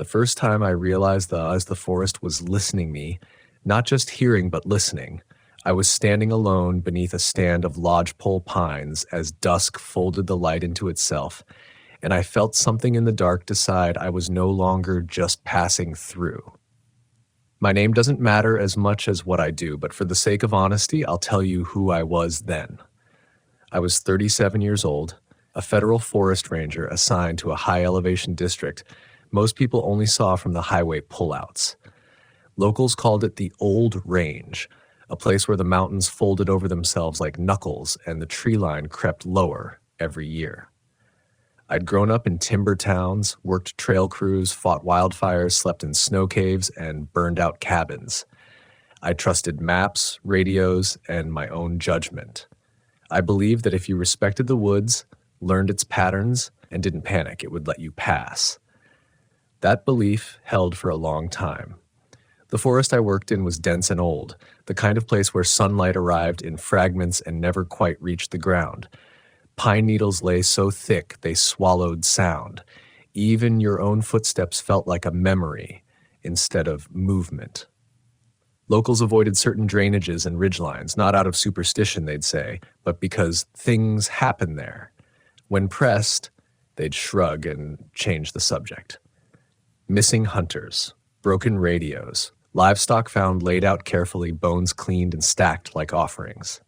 The first time I realized as the forest was listening me, not just hearing but listening, I was standing alone beneath a stand of lodgepole pines as dusk folded the light into itself, and I felt something in the dark decide I was no longer just passing through. My name doesn't matter as much as what I do, but for the sake of honesty, I'll tell you who I was then. I was 37 years old, a federal forest ranger assigned to a high-elevation district most people only saw from the highway pullouts. Locals called it the Old Range, a place where the mountains folded over themselves like knuckles and the tree line crept lower every year. I'd grown up in timber towns, worked trail crews, fought wildfires, slept in snow caves, and burned out cabins. I trusted maps, radios, and my own judgment. I believed that if you respected the woods, learned its patterns, and didn't panic, it would let you pass. That belief held for a long time. The forest I worked in was dense and old, the kind of place where sunlight arrived in fragments and never quite reached the ground. Pine needles lay so thick they swallowed sound. Even your own footsteps felt like a memory instead of movement. Locals avoided certain drainages and ridgelines, not out of superstition, they'd say, but because things happen there. When pressed, they'd shrug and change the subject. Missing hunters, broken radios, livestock found laid out carefully, bones cleaned and stacked like offerings.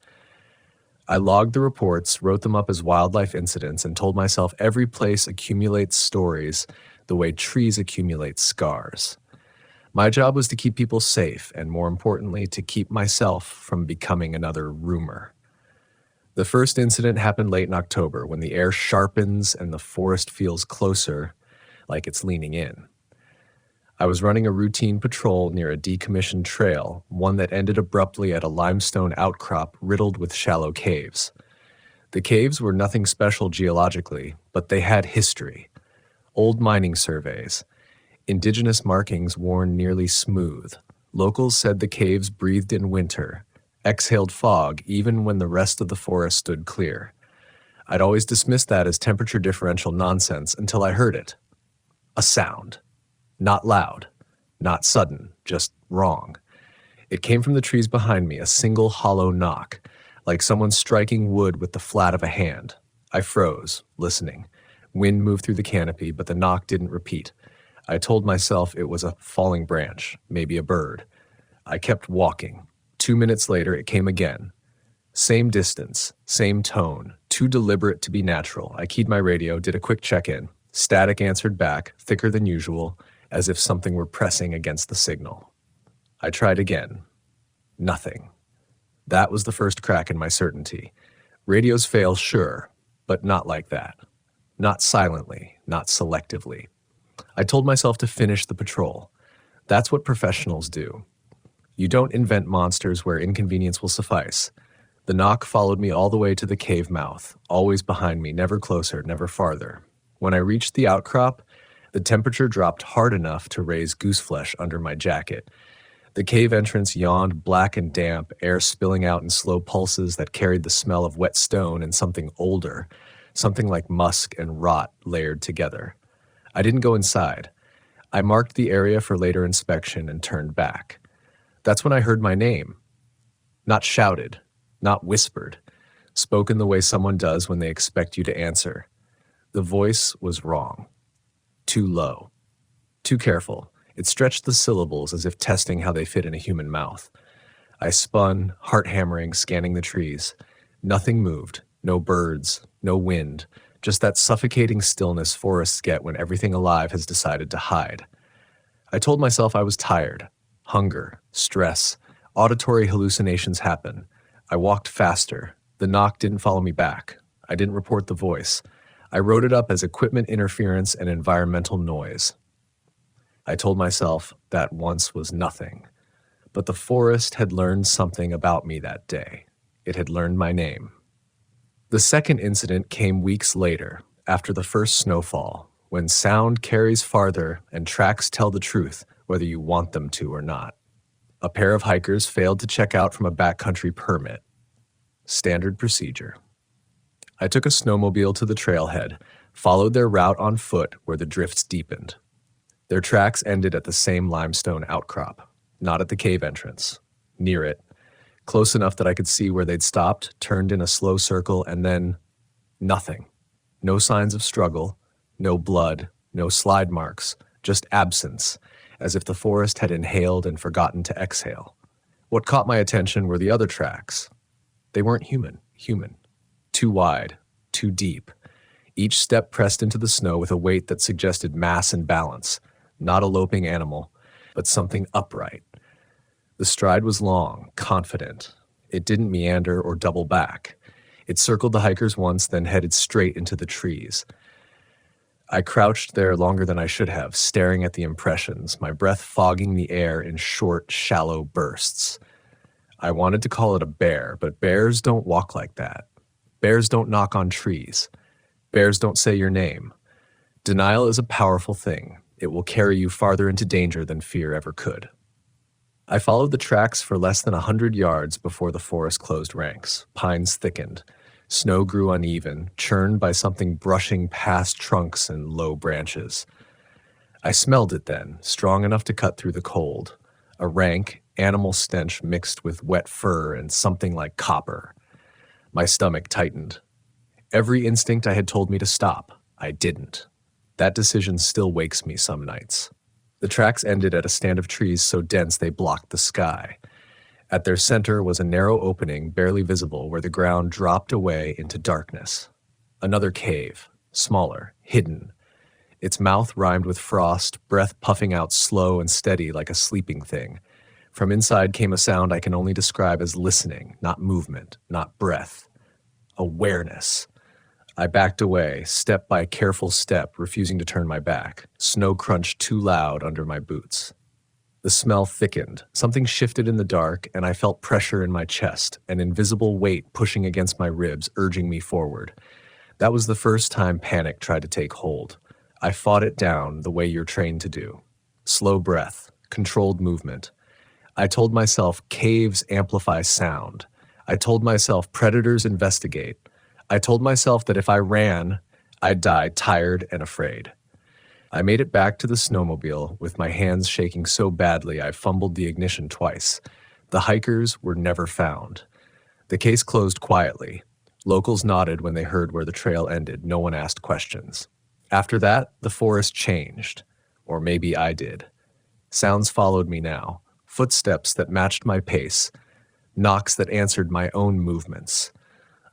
I logged the reports, wrote them up as wildlife incidents, and told myself every place accumulates stories the way trees accumulate scars. My job was to keep people safe, and more importantly, to keep myself from becoming another rumor. The first incident happened late in October, when the air sharpens and the forest feels closer, like it's leaning in. I was running a routine patrol near a decommissioned trail, one that ended abruptly at a limestone outcrop riddled with shallow caves. The caves were nothing special geologically, but they had history. Old mining surveys, indigenous markings worn nearly smooth. Locals said the caves breathed in winter, exhaled fog even when the rest of the forest stood clear. I'd always dismissed that as temperature differential nonsense until I heard it. A sound. Not loud, not sudden, just wrong. It came from the trees behind me, a single hollow knock, like someone striking wood with the flat of a hand. I froze, listening. Wind moved through the canopy, but the knock didn't repeat. I told myself it was a falling branch, maybe a bird. I kept walking. 2 minutes later, it came again. Same distance, same tone, too deliberate to be natural. I keyed my radio, did a quick check-in. Static answered back, thicker than usual, as if something were pressing against the signal. I tried again. Nothing. That was the first crack in my certainty. Radios fail, sure, but not like that. Not silently, not selectively. I told myself to finish the patrol. That's what professionals do. You don't invent monsters where inconvenience will suffice. The knock followed me all the way to the cave mouth, always behind me, never closer, never farther. When I reached the outcrop, the temperature dropped hard enough to raise gooseflesh under my jacket. The cave entrance yawned black and damp, air spilling out in slow pulses that carried the smell of wet stone and something older, something like musk and rot layered together. I didn't go inside. I marked the area for later inspection and turned back. That's when I heard my name. Not shouted, not whispered, spoken the way someone does when they expect you to answer. The voice was wrong. Too low. Too careful. It stretched the syllables as if testing how they fit in a human mouth. I spun, heart-hammering, scanning the trees. Nothing moved. No birds. No wind. Just that suffocating stillness forests get when everything alive has decided to hide. I told myself I was tired. Hunger. Stress. Auditory hallucinations happen. I walked faster. The knock didn't follow me back. I didn't report the voice. I wrote it up as equipment interference and environmental noise. I told myself that once was nothing. But the forest had learned something about me that day. It had learned my name. The second incident came weeks later, after the first snowfall, when sound carries farther and tracks tell the truth, whether you want them to or not. A pair of hikers failed to check out from a backcountry permit. Standard procedure. I took a snowmobile to the trailhead, followed their route on foot where the drifts deepened. Their tracks ended at the same limestone outcrop, not at the cave entrance, near it, close enough that I could see where they'd stopped, turned in a slow circle, and then nothing. No signs of struggle, no blood, no slide marks, just absence, as if the forest had inhaled and forgotten to exhale. What caught my attention were the other tracks. They weren't human. Too wide, too deep. Each step pressed into the snow with a weight that suggested mass and balance, not a loping animal, but something upright. The stride was long, confident. It didn't meander or double back. It circled the hikers once, then headed straight into the trees. I crouched there longer than I should have, staring at the impressions, my breath fogging the air in short, shallow bursts. I wanted to call it a bear, but bears don't walk like that. Bears don't knock on trees. Bears don't say your name. Denial is a powerful thing. It will carry you farther into danger than fear ever could. I followed the tracks for less than 100 yards before the forest closed ranks. Pines thickened. Snow grew uneven, churned by something brushing past trunks and low branches. I smelled it then, strong enough to cut through the cold. A rank, animal stench mixed with wet fur and something like copper. My stomach tightened. Every instinct I had told me to stop, I didn't. That decision still wakes me some nights. The tracks ended at a stand of trees so dense they blocked the sky. At their center was a narrow opening, barely visible, where the ground dropped away into darkness. Another cave, smaller, hidden. Its mouth rhymed with frost, breath puffing out slow and steady like a sleeping thing. From inside came a sound I can only describe as listening, not movement, not breath. Awareness. I backed away, step by careful step, refusing to turn my back. Snow crunched too loud under my boots. The smell thickened. Something shifted in the dark, and I felt pressure in my chest, an invisible weight pushing against my ribs, urging me forward. That was the first time panic tried to take hold. I fought it down the way you're trained to do. Slow breath, controlled movement. I told myself caves amplify sound. I told myself predators investigate. I told myself that if I ran, I'd die tired and afraid. I made it back to the snowmobile with my hands shaking so badly I fumbled the ignition twice. The hikers were never found. The case closed quietly. Locals nodded when they heard where the trail ended. No one asked questions. After that, the forest changed. Or maybe I did. Sounds followed me now. Footsteps that matched my pace. Knocks that answered my own movements.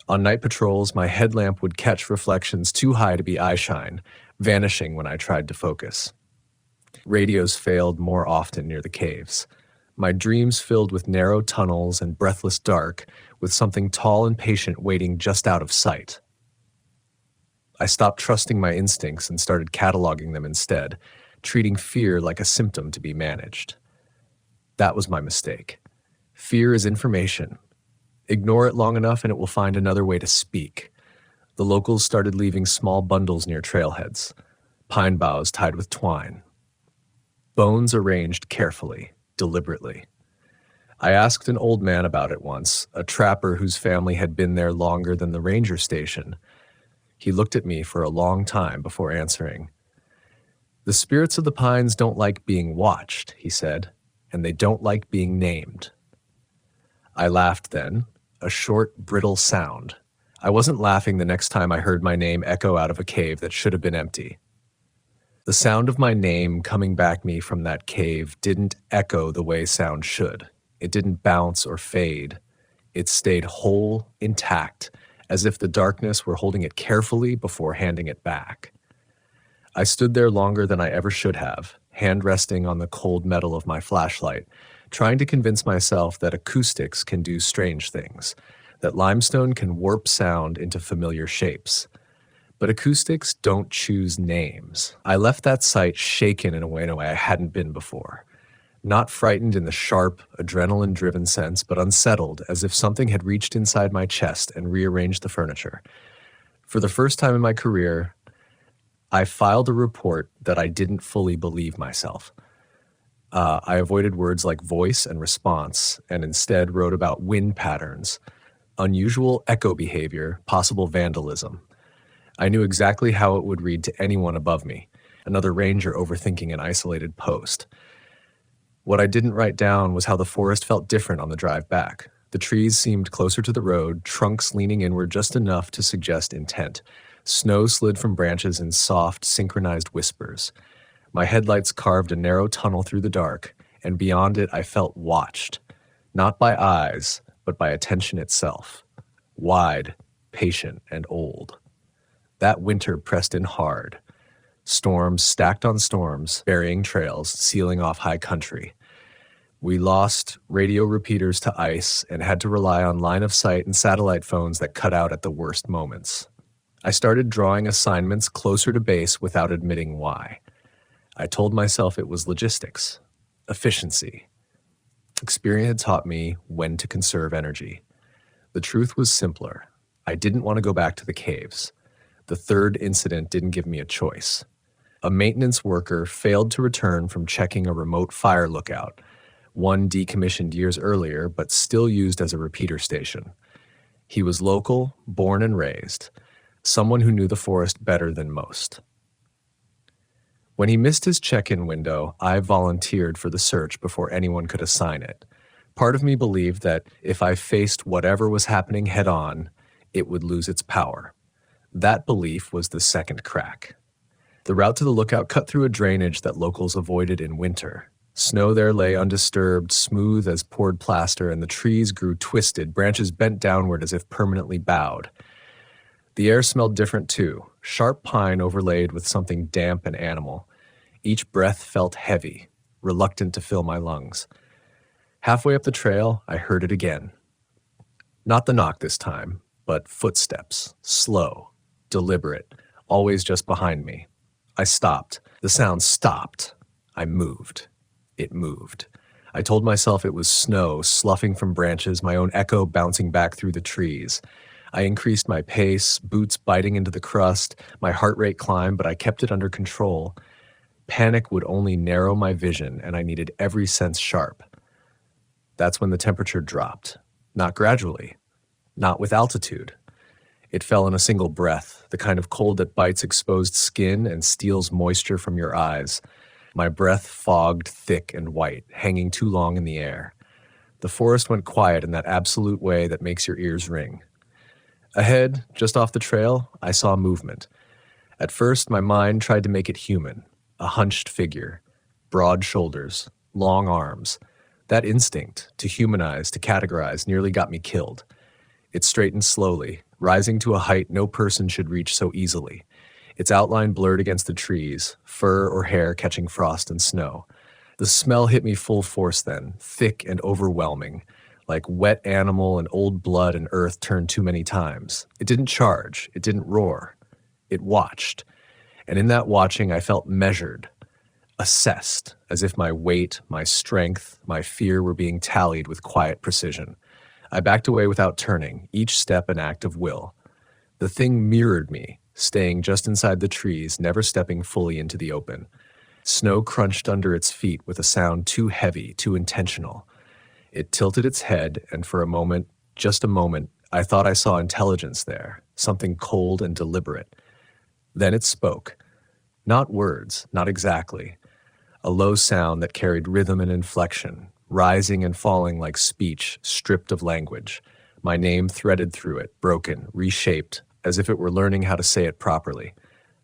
On night patrols, my headlamp would catch reflections too high to be eyeshine, vanishing when I tried to focus. Radios failed more often near the caves. My dreams filled with narrow tunnels and breathless dark, with something tall and patient waiting just out of sight. I stopped trusting my instincts and started cataloging them instead, treating fear like a symptom to be managed. That was my mistake. Fear is information. Ignore it long enough and it will find another way to speak. The locals started leaving small bundles near trailheads, pine boughs tied with twine. Bones arranged carefully, deliberately. I asked an old man about it once, a trapper whose family had been there longer than the ranger station. He looked at me for a long time before answering. "The spirits of the pines don't like being watched," he said, "and they don't like being named." I laughed then, a short, brittle sound. I wasn't laughing the next time I heard my name echo out of a cave that should have been empty. The sound of my name coming back me from that cave didn't echo the way sound should. It didn't bounce or fade. It stayed whole, intact, as if the darkness were holding it carefully before handing it back. I stood there longer than I ever should have, hand resting on the cold metal of my flashlight, trying to convince myself that acoustics can do strange things, that limestone can warp sound into familiar shapes. But acoustics don't choose names. I left that site shaken in a way I hadn't been before. Not frightened in the sharp, adrenaline-driven sense, but unsettled, as if something had reached inside my chest and rearranged the furniture. For the first time in my career, I filed a report that I didn't fully believe myself. I avoided words like voice and response, and instead wrote about wind patterns, unusual echo behavior, possible vandalism. I knew exactly how it would read to anyone above me. another ranger overthinking an isolated post. What I didn't write down was how the forest felt different on the drive back. The trees seemed closer to the road, trunks leaning inward just enough to suggest intent. Snow slid from branches in soft, synchronized whispers. My headlights carved a narrow tunnel through the dark, and beyond it I felt watched. Not by eyes, but by attention itself. Wide, patient, and old. That winter pressed in hard. Storms stacked on storms, burying trails, sealing off high country. We lost radio repeaters to ice and had to rely on line of sight and satellite phones that cut out at the worst moments. I started drawing assignments closer to base without admitting why. I told myself it was logistics, efficiency. Experience had taught me when to conserve energy. The truth was simpler. I didn't want to go back to the caves. The third incident didn't give me a choice. A maintenance worker failed to return from checking a remote fire lookout, one decommissioned years earlier but still used as a repeater station. He was local, born and raised, someone who knew the forest better than most. When he missed his check-in window, I volunteered for the search before anyone could assign it. Part of me believed that if I faced whatever was happening head-on, it would lose its power. That belief was the second crack. The route to the lookout cut through a drainage that locals avoided in winter. Snow there lay undisturbed, smooth as poured plaster, and the trees grew twisted, branches bent downward as if permanently bowed. The air smelled different too, sharp pine overlaid with something damp and animal. Each breath felt heavy, reluctant to fill my lungs. Halfway up the trail, I heard it again. Not the knock this time, but footsteps, slow, deliberate, always just behind me. I stopped. The sound stopped. I moved. It moved. I told myself it was snow sloughing from branches, my own echo bouncing back through the trees. I increased my pace, boots biting into the crust, my heart rate climbed, but I kept it under control. Panic would only narrow my vision, and I needed every sense sharp. That's when the temperature dropped. Not gradually. Not with altitude. It fell in a single breath, the kind of cold that bites exposed skin and steals moisture from your eyes. My breath fogged thick and white, hanging too long in the air. The forest went quiet in that absolute way that makes your ears ring. Ahead, just off the trail, I saw movement. At first, my mind tried to make it human, a hunched figure, broad shoulders, long arms. That instinct, to humanize, to categorize, nearly got me killed. It straightened slowly, rising to a height no person should reach so easily. Its outline blurred against the trees, fur or hair catching frost and snow. The smell hit me full force then, thick and overwhelming, like wet animal and old blood and earth turned too many times. It didn't charge, it didn't roar. It watched. And in that watching I felt measured, assessed, as if my weight, my strength, my fear were being tallied with quiet precision. I backed away without turning, each step an act of will. The thing mirrored me, staying just inside the trees, never stepping fully into the open. Snow crunched under its feet with a sound too heavy, too intentional. It tilted its head, and for a moment, just a moment, I thought I saw intelligence there, something cold and deliberate. Then it spoke. Not words, not exactly. A low sound that carried rhythm and inflection, rising and falling like speech, stripped of language. My name threaded through it, broken, reshaped, as if it were learning how to say it properly.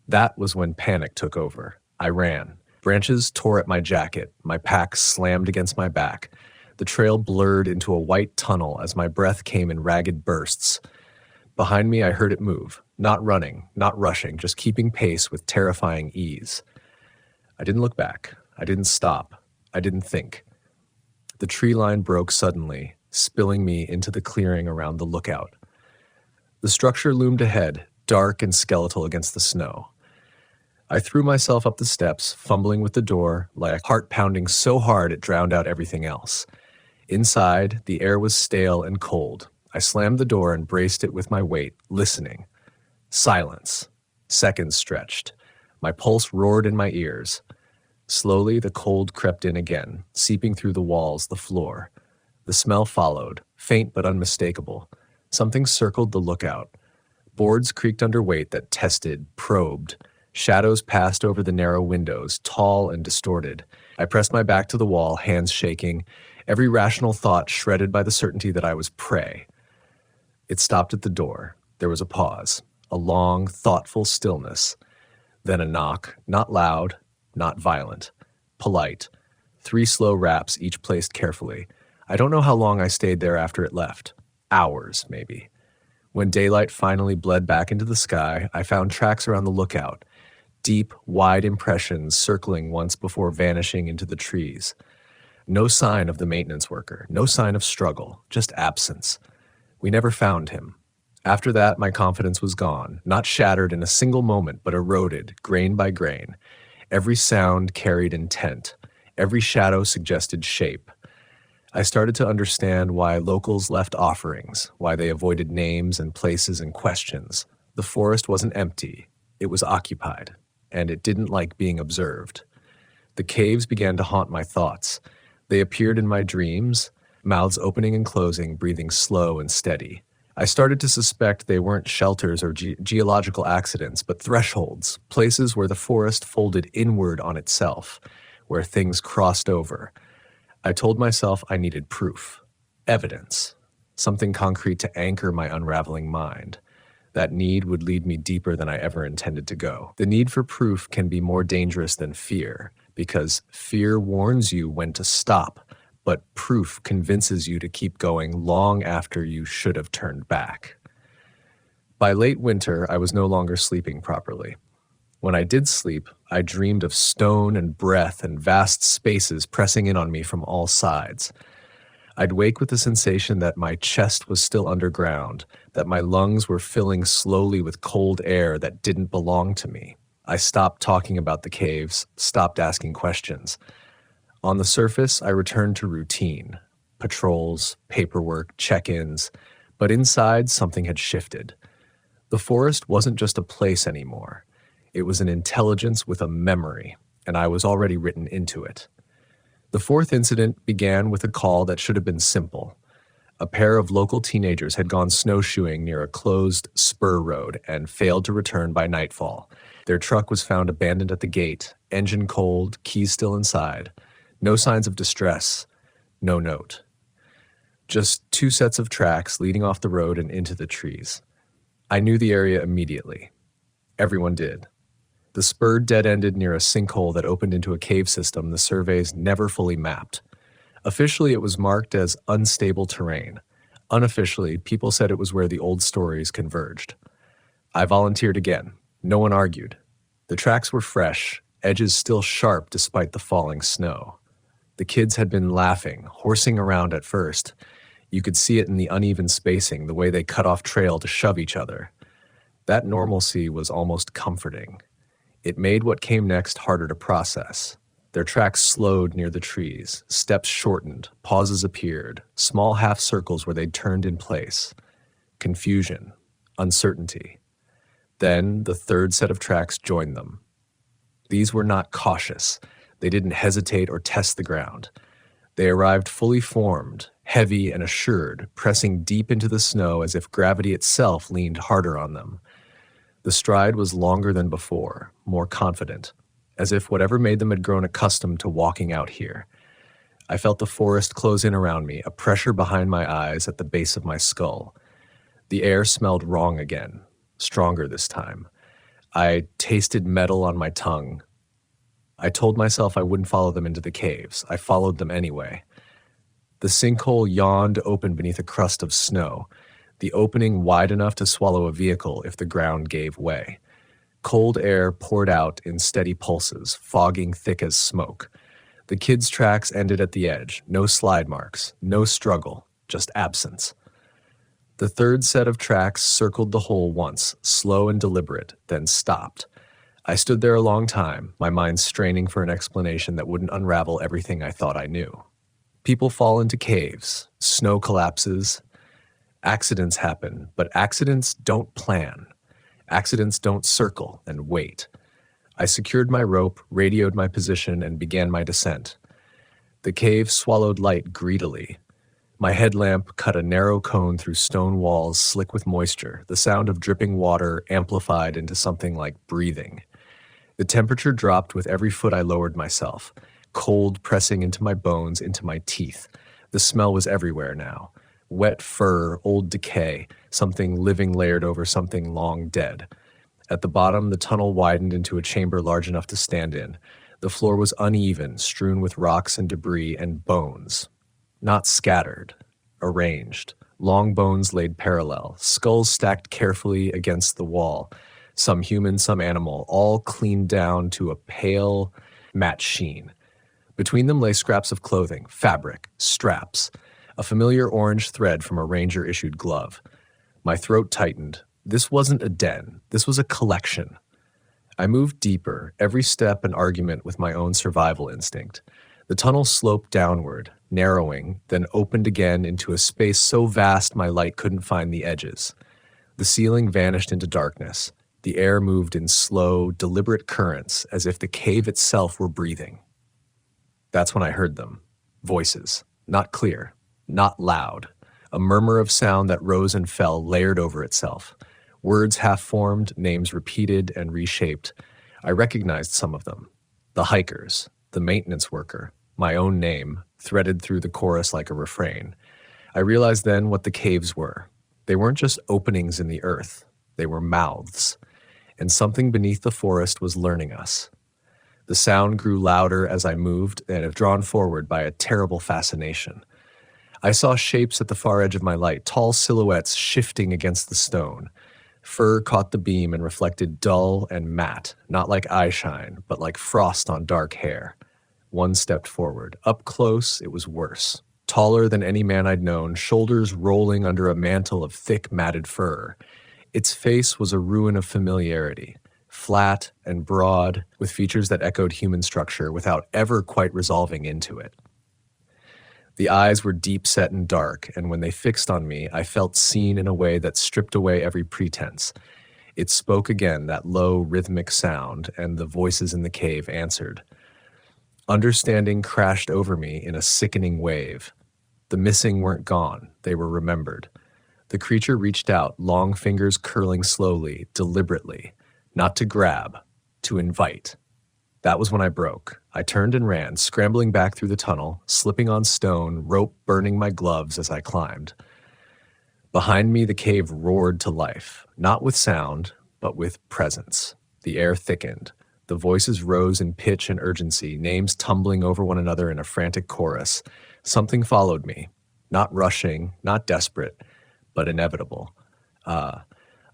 That was when panic took over. I ran. Branches tore at my jacket. My pack slammed against my back. The trail blurred into a white tunnel as my breath came in ragged bursts. Behind me, I heard it move. Not running, not rushing, just keeping pace with terrifying ease. I didn't look back. I didn't stop. I didn't think. The tree line broke suddenly, spilling me into the clearing around the lookout. The structure loomed ahead, dark and skeletal against the snow. I threw myself up the steps, fumbling with the door, like a heart pounding so hard it drowned out everything else. Inside, the air was stale and cold. I slammed the door and braced it with my weight, listening. Silence. Seconds stretched. My pulse roared in my ears. Slowly, the cold crept in again, seeping through the walls, the floor. The smell followed, faint but unmistakable. Something circled the lookout. Boards creaked under weight that tested, probed. Shadows passed over the narrow windows, tall and distorted. I pressed my back to the wall, hands shaking, every rational thought shredded by the certainty that I was prey. It stopped at the door. There was a pause, a long, thoughtful stillness. Then a knock, not loud, not violent, polite. 3 slow raps, each placed carefully. I don't know how long I stayed there after it left. Hours, maybe. When daylight finally bled back into the sky, I found tracks around the lookout. Deep, wide impressions circling once before vanishing into the trees. No sign of the maintenance worker, no sign of struggle, just absence. We never found him. After that, my confidence was gone, not shattered in a single moment, but eroded, grain by grain. Every sound carried intent. Every shadow suggested shape. I started to understand why locals left offerings, why they avoided names and places and questions. The forest wasn't empty. It was occupied, and it didn't like being observed. The caves began to haunt my thoughts. They appeared in my dreams, mouths opening and closing, breathing slow and steady. I started to suspect they weren't shelters or geological accidents, but thresholds, places where the forest folded inward on itself, where things crossed over. I told myself I needed proof, evidence, something concrete to anchor my unraveling mind. That need would lead me deeper than I ever intended to go. The need for proof can be more dangerous than fear, because fear warns you when to stop, but proof convinces you to keep going long after you should have turned back. By late winter, I was no longer sleeping properly. When I did sleep, I dreamed of stone and breath and vast spaces pressing in on me from all sides. I'd wake with the sensation that my chest was still underground, that my lungs were filling slowly with cold air that didn't belong to me. I stopped talking about the caves, stopped asking questions. On the surface, I returned to routine, patrols, paperwork, check-ins, but inside something had shifted. The forest wasn't just a place anymore. It was an intelligence with a memory, and I was already written into it. The 4th incident began with a call that should have been simple. A pair of local teenagers had gone snowshoeing near a closed spur road and failed to return by nightfall. Their truck was found abandoned at the gate, engine cold, keys still inside. No signs of distress, no note. Just 2 sets of tracks leading off the road and into the trees. I knew the area immediately. Everyone did. The spur dead-ended near a sinkhole that opened into a cave system the surveys never fully mapped. Officially, it was marked as unstable terrain. Unofficially, people said it was where the old stories converged. I volunteered again. No one argued. The tracks were fresh, edges still sharp despite the falling snow. The kids had been laughing, horsing around at first. You could see it in the uneven spacing, the way they cut off trail to shove each other. That normalcy was almost comforting. It made what came next harder to process. Their tracks slowed near the trees, steps shortened, pauses appeared, small half circles where they'd turned in place. Confusion, uncertainty. Then the 3rd set of tracks joined them. These were not cautious. They didn't hesitate or test the ground. They arrived fully formed, heavy and assured, pressing deep into the snow as if gravity itself leaned harder on them. The stride was longer than before, more confident, as if whatever made them had grown accustomed to walking out here. I felt the forest close in around me, a pressure behind my eyes at the base of my skull. The air smelled wrong again, stronger this time. I tasted metal on my tongue. I told myself I wouldn't follow them into the caves. I followed them anyway. The sinkhole yawned open beneath a crust of snow, the opening wide enough to swallow a vehicle if the ground gave way. Cold air poured out in steady pulses, fogging thick as smoke. The kids' tracks ended at the edge, no slide marks, no struggle, just absence. The 3rd set of tracks circled the hole once, slow and deliberate, then stopped. I stood there a long time, my mind straining for an explanation that wouldn't unravel everything I thought I knew. People fall into caves, snow collapses, accidents happen, but accidents don't plan. Accidents don't circle and wait. I secured my rope, radioed my position, and began my descent. The cave swallowed light greedily. My headlamp cut a narrow cone through stone walls slick with moisture, the sound of dripping water amplified into something like breathing. The temperature dropped with every foot I lowered myself, cold pressing into my bones, into my teeth. The smell was everywhere now. Wet fur, old decay, something living layered over something long dead. At the bottom, the tunnel widened into a chamber large enough to stand in. The floor was uneven, strewn with rocks and debris and bones. Not scattered, arranged. Long bones laid parallel, skulls stacked carefully against the wall. Some human, some animal, all cleaned down to a pale, matte sheen. Between them lay scraps of clothing, fabric, straps, a familiar orange thread from a ranger-issued glove. My throat tightened. This wasn't a den. This was a collection. I moved deeper, every step an argument with my own survival instinct. The tunnel sloped downward, narrowing, then opened again into a space so vast my light couldn't find the edges. The ceiling vanished into darkness. The air moved in slow, deliberate currents, as if the cave itself were breathing. That's when I heard them. Voices. Not clear. Not loud. A murmur of sound that rose and fell, layered over itself. Words half-formed, names repeated and reshaped. I recognized some of them. The hikers, the maintenance worker, my own name, threaded through the chorus like a refrain. I realized then what the caves were. They weren't just openings in the earth. They were mouths. And something beneath the forest was learning us. The sound grew louder as I moved and if drawn forward by a terrible fascination. I saw shapes at the far edge of my light, tall silhouettes shifting against the stone. Fur caught the beam and reflected dull and matte, not like eyeshine, but like frost on dark hair. One stepped forward. Up close, it was worse. Taller than any man I'd known, shoulders rolling under a mantle of thick, matted fur. Its face was a ruin of familiarity, flat and broad, with features that echoed human structure without ever quite resolving into it. The eyes were deep-set and dark, and when they fixed on me, I felt seen in a way that stripped away every pretense. It spoke again, that low, rhythmic sound, and the voices in the cave answered. Understanding crashed over me in a sickening wave. The missing weren't gone, they were remembered. The creature reached out, long fingers curling slowly, deliberately, not to grab, to invite. That was when I broke. I turned and ran, scrambling back through the tunnel, slipping on stone, rope burning my gloves as I climbed. Behind me, the cave roared to life, not with sound, but with presence. The air thickened. The voices rose in pitch and urgency, names tumbling over one another in a frantic chorus. Something followed me, not rushing, not desperate, but inevitable.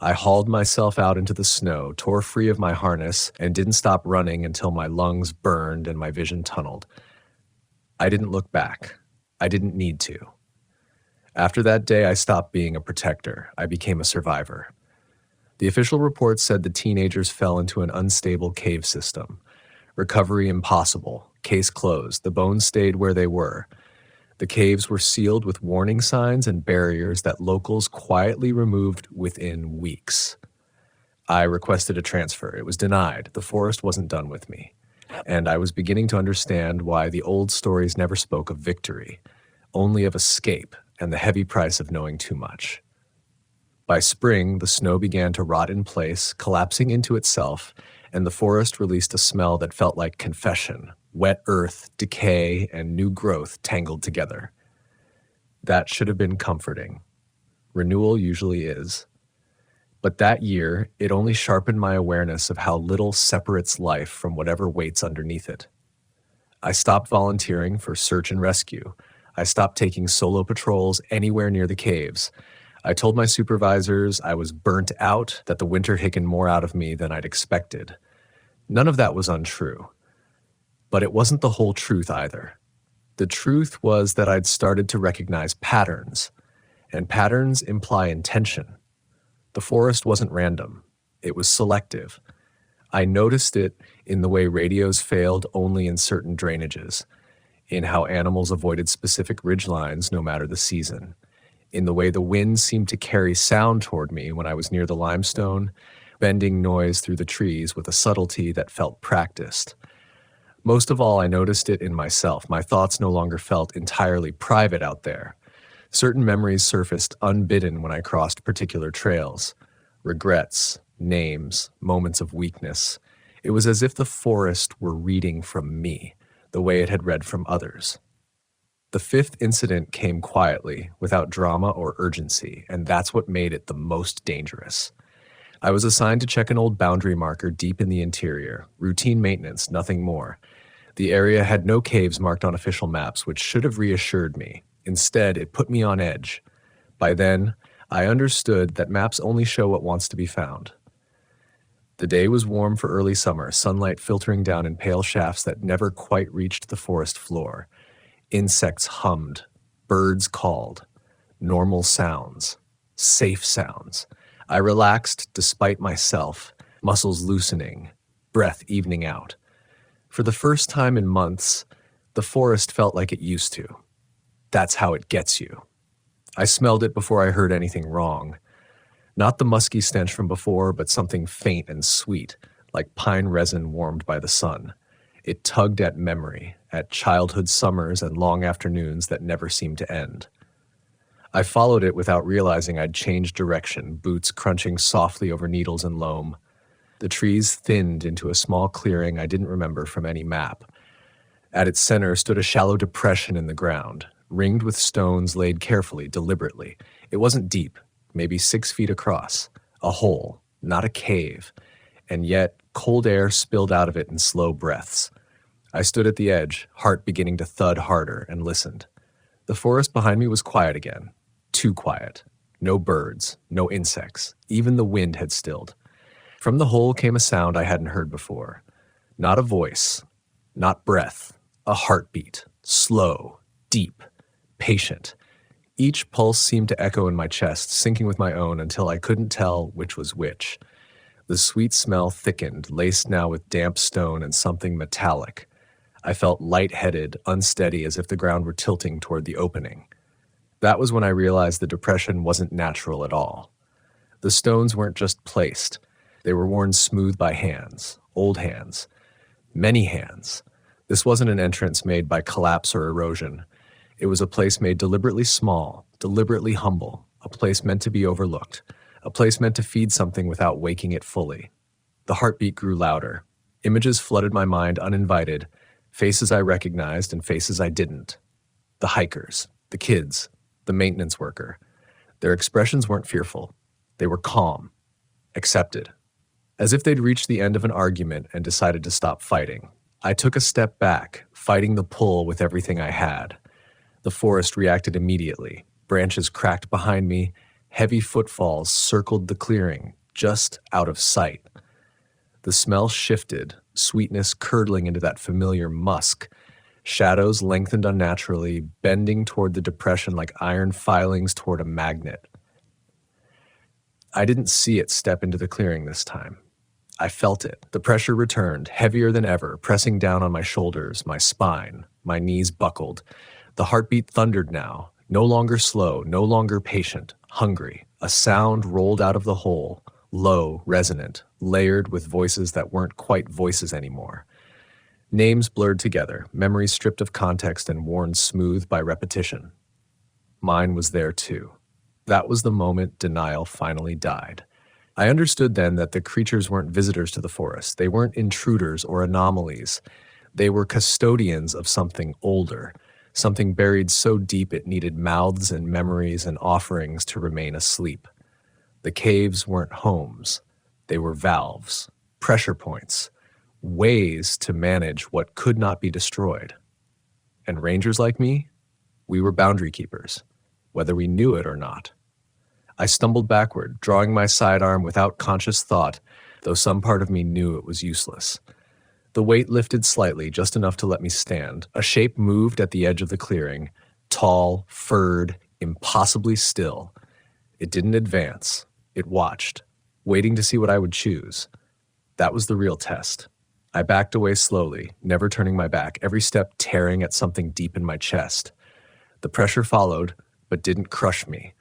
I hauled myself out into the snow, tore free of my harness, and didn't stop running until my lungs burned and my vision tunneled. I didn't look back. I didn't need to. After that day, I stopped being a protector. I became a survivor. The official report said the teenagers fell into an unstable cave system. Recovery impossible. Case closed. The bones stayed where they were. The caves were sealed with warning signs and barriers that locals quietly removed within weeks. I requested a transfer. It was denied. The forest wasn't done with me. And I was beginning to understand why the old stories never spoke of victory, only of escape and the heavy price of knowing too much. By spring, the snow began to rot in place, collapsing into itself, and the forest released a smell that felt like confession. Wet earth, decay, and new growth tangled together. That should have been comforting. Renewal usually is. But that year, it only sharpened my awareness of how little separates life from whatever waits underneath it. I stopped volunteering for search and rescue. I stopped taking solo patrols anywhere near the caves. I told my supervisors I was burnt out, that the winter had taken more out of me than I'd expected. None of that was untrue. But it wasn't the whole truth either. The truth was that I'd started to recognize patterns, and patterns imply intention. The forest wasn't random. It was selective. I noticed it in the way radios failed only in certain drainages, in how animals avoided specific ridgelines no matter the season, in the way the wind seemed to carry sound toward me when I was near the limestone, bending noise through the trees with a subtlety that felt practiced. Most of all, I noticed it in myself. My thoughts no longer felt entirely private out there. Certain memories surfaced unbidden when I crossed particular trails. Regrets, names, moments of weakness. It was as if the forest were reading from me, the way it had read from others. The fifth incident came quietly, without drama or urgency, and that's what made it the most dangerous. I was assigned to check an old boundary marker deep in the interior, routine maintenance, nothing more. The area had no caves marked on official maps, which should have reassured me. Instead, it put me on edge. By then, I understood that maps only show what wants to be found. The day was warm for early summer, sunlight filtering down in pale shafts that never quite reached the forest floor. Insects hummed, birds called, normal sounds, safe sounds. I relaxed despite myself, muscles loosening, breath evening out. For the first time in months, the forest felt like it used to. That's how it gets you. I smelled it before I heard anything wrong. Not the musky stench from before, but something faint and sweet, like pine resin warmed by the sun. It tugged at memory, at childhood summers and long afternoons that never seemed to end. I followed it without realizing I'd changed direction, boots crunching softly over needles and loam. The trees thinned into a small clearing I didn't remember from any map. At its center stood a shallow depression in the ground, ringed with stones laid carefully, deliberately. It wasn't deep, maybe 6 feet across. A hole, not a cave. And yet, cold air spilled out of it in slow breaths. I stood at the edge, heart beginning to thud harder, and listened. The forest behind me was quiet again. Too quiet. No birds, no insects. Even the wind had stilled. From the hole came a sound I hadn't heard before. Not a voice, not breath, a heartbeat. Slow, deep, patient. Each pulse seemed to echo in my chest, syncing with my own until I couldn't tell which was which. The sweet smell thickened, laced now with damp stone and something metallic. I felt lightheaded, unsteady, as if the ground were tilting toward the opening. That was when I realized the depression wasn't natural at all. The stones weren't just placed. They were worn smooth by hands, old hands, many hands. This wasn't an entrance made by collapse or erosion. It was a place made deliberately small, deliberately humble, a place meant to be overlooked, a place meant to feed something without waking it fully. The heartbeat grew louder. Images flooded my mind uninvited, faces I recognized and faces I didn't. The hikers, the kids, the maintenance worker. Their expressions weren't fearful. They were calm, accepted, as if they'd reached the end of an argument and decided to stop fighting. I took a step back, fighting the pull with everything I had. The forest reacted immediately. Branches cracked behind me. Heavy footfalls circled the clearing, just out of sight. The smell shifted, sweetness curdling into that familiar musk. Shadows lengthened unnaturally, bending toward the depression like iron filings toward a magnet. I didn't see it step into the clearing this time. I felt it. The pressure returned, heavier than ever, pressing down on my shoulders, my spine. My knees buckled. The heartbeat thundered now, no longer slow, no longer patient, hungry. A sound rolled out of the hole, low, resonant, layered with voices that weren't quite voices anymore. Names blurred together, memories stripped of context and worn smooth by repetition. Mine was there too. That was the moment denial finally died. I understood then that the creatures weren't visitors to the forest. They weren't intruders or anomalies. They were custodians of something older, something buried so deep it needed mouths and memories and offerings to remain asleep. The caves weren't homes. They were valves, pressure points, ways to manage what could not be destroyed. And rangers like me, we were boundary keepers, whether we knew it or not. I stumbled backward, drawing my sidearm without conscious thought, though some part of me knew it was useless. The weight lifted slightly, just enough to let me stand. A shape moved at the edge of the clearing, tall, furred, impossibly still. It didn't advance. It watched, waiting to see what I would choose. That was the real test. I backed away slowly, never turning my back, every step tearing at something deep in my chest. The pressure followed, but didn't crush me.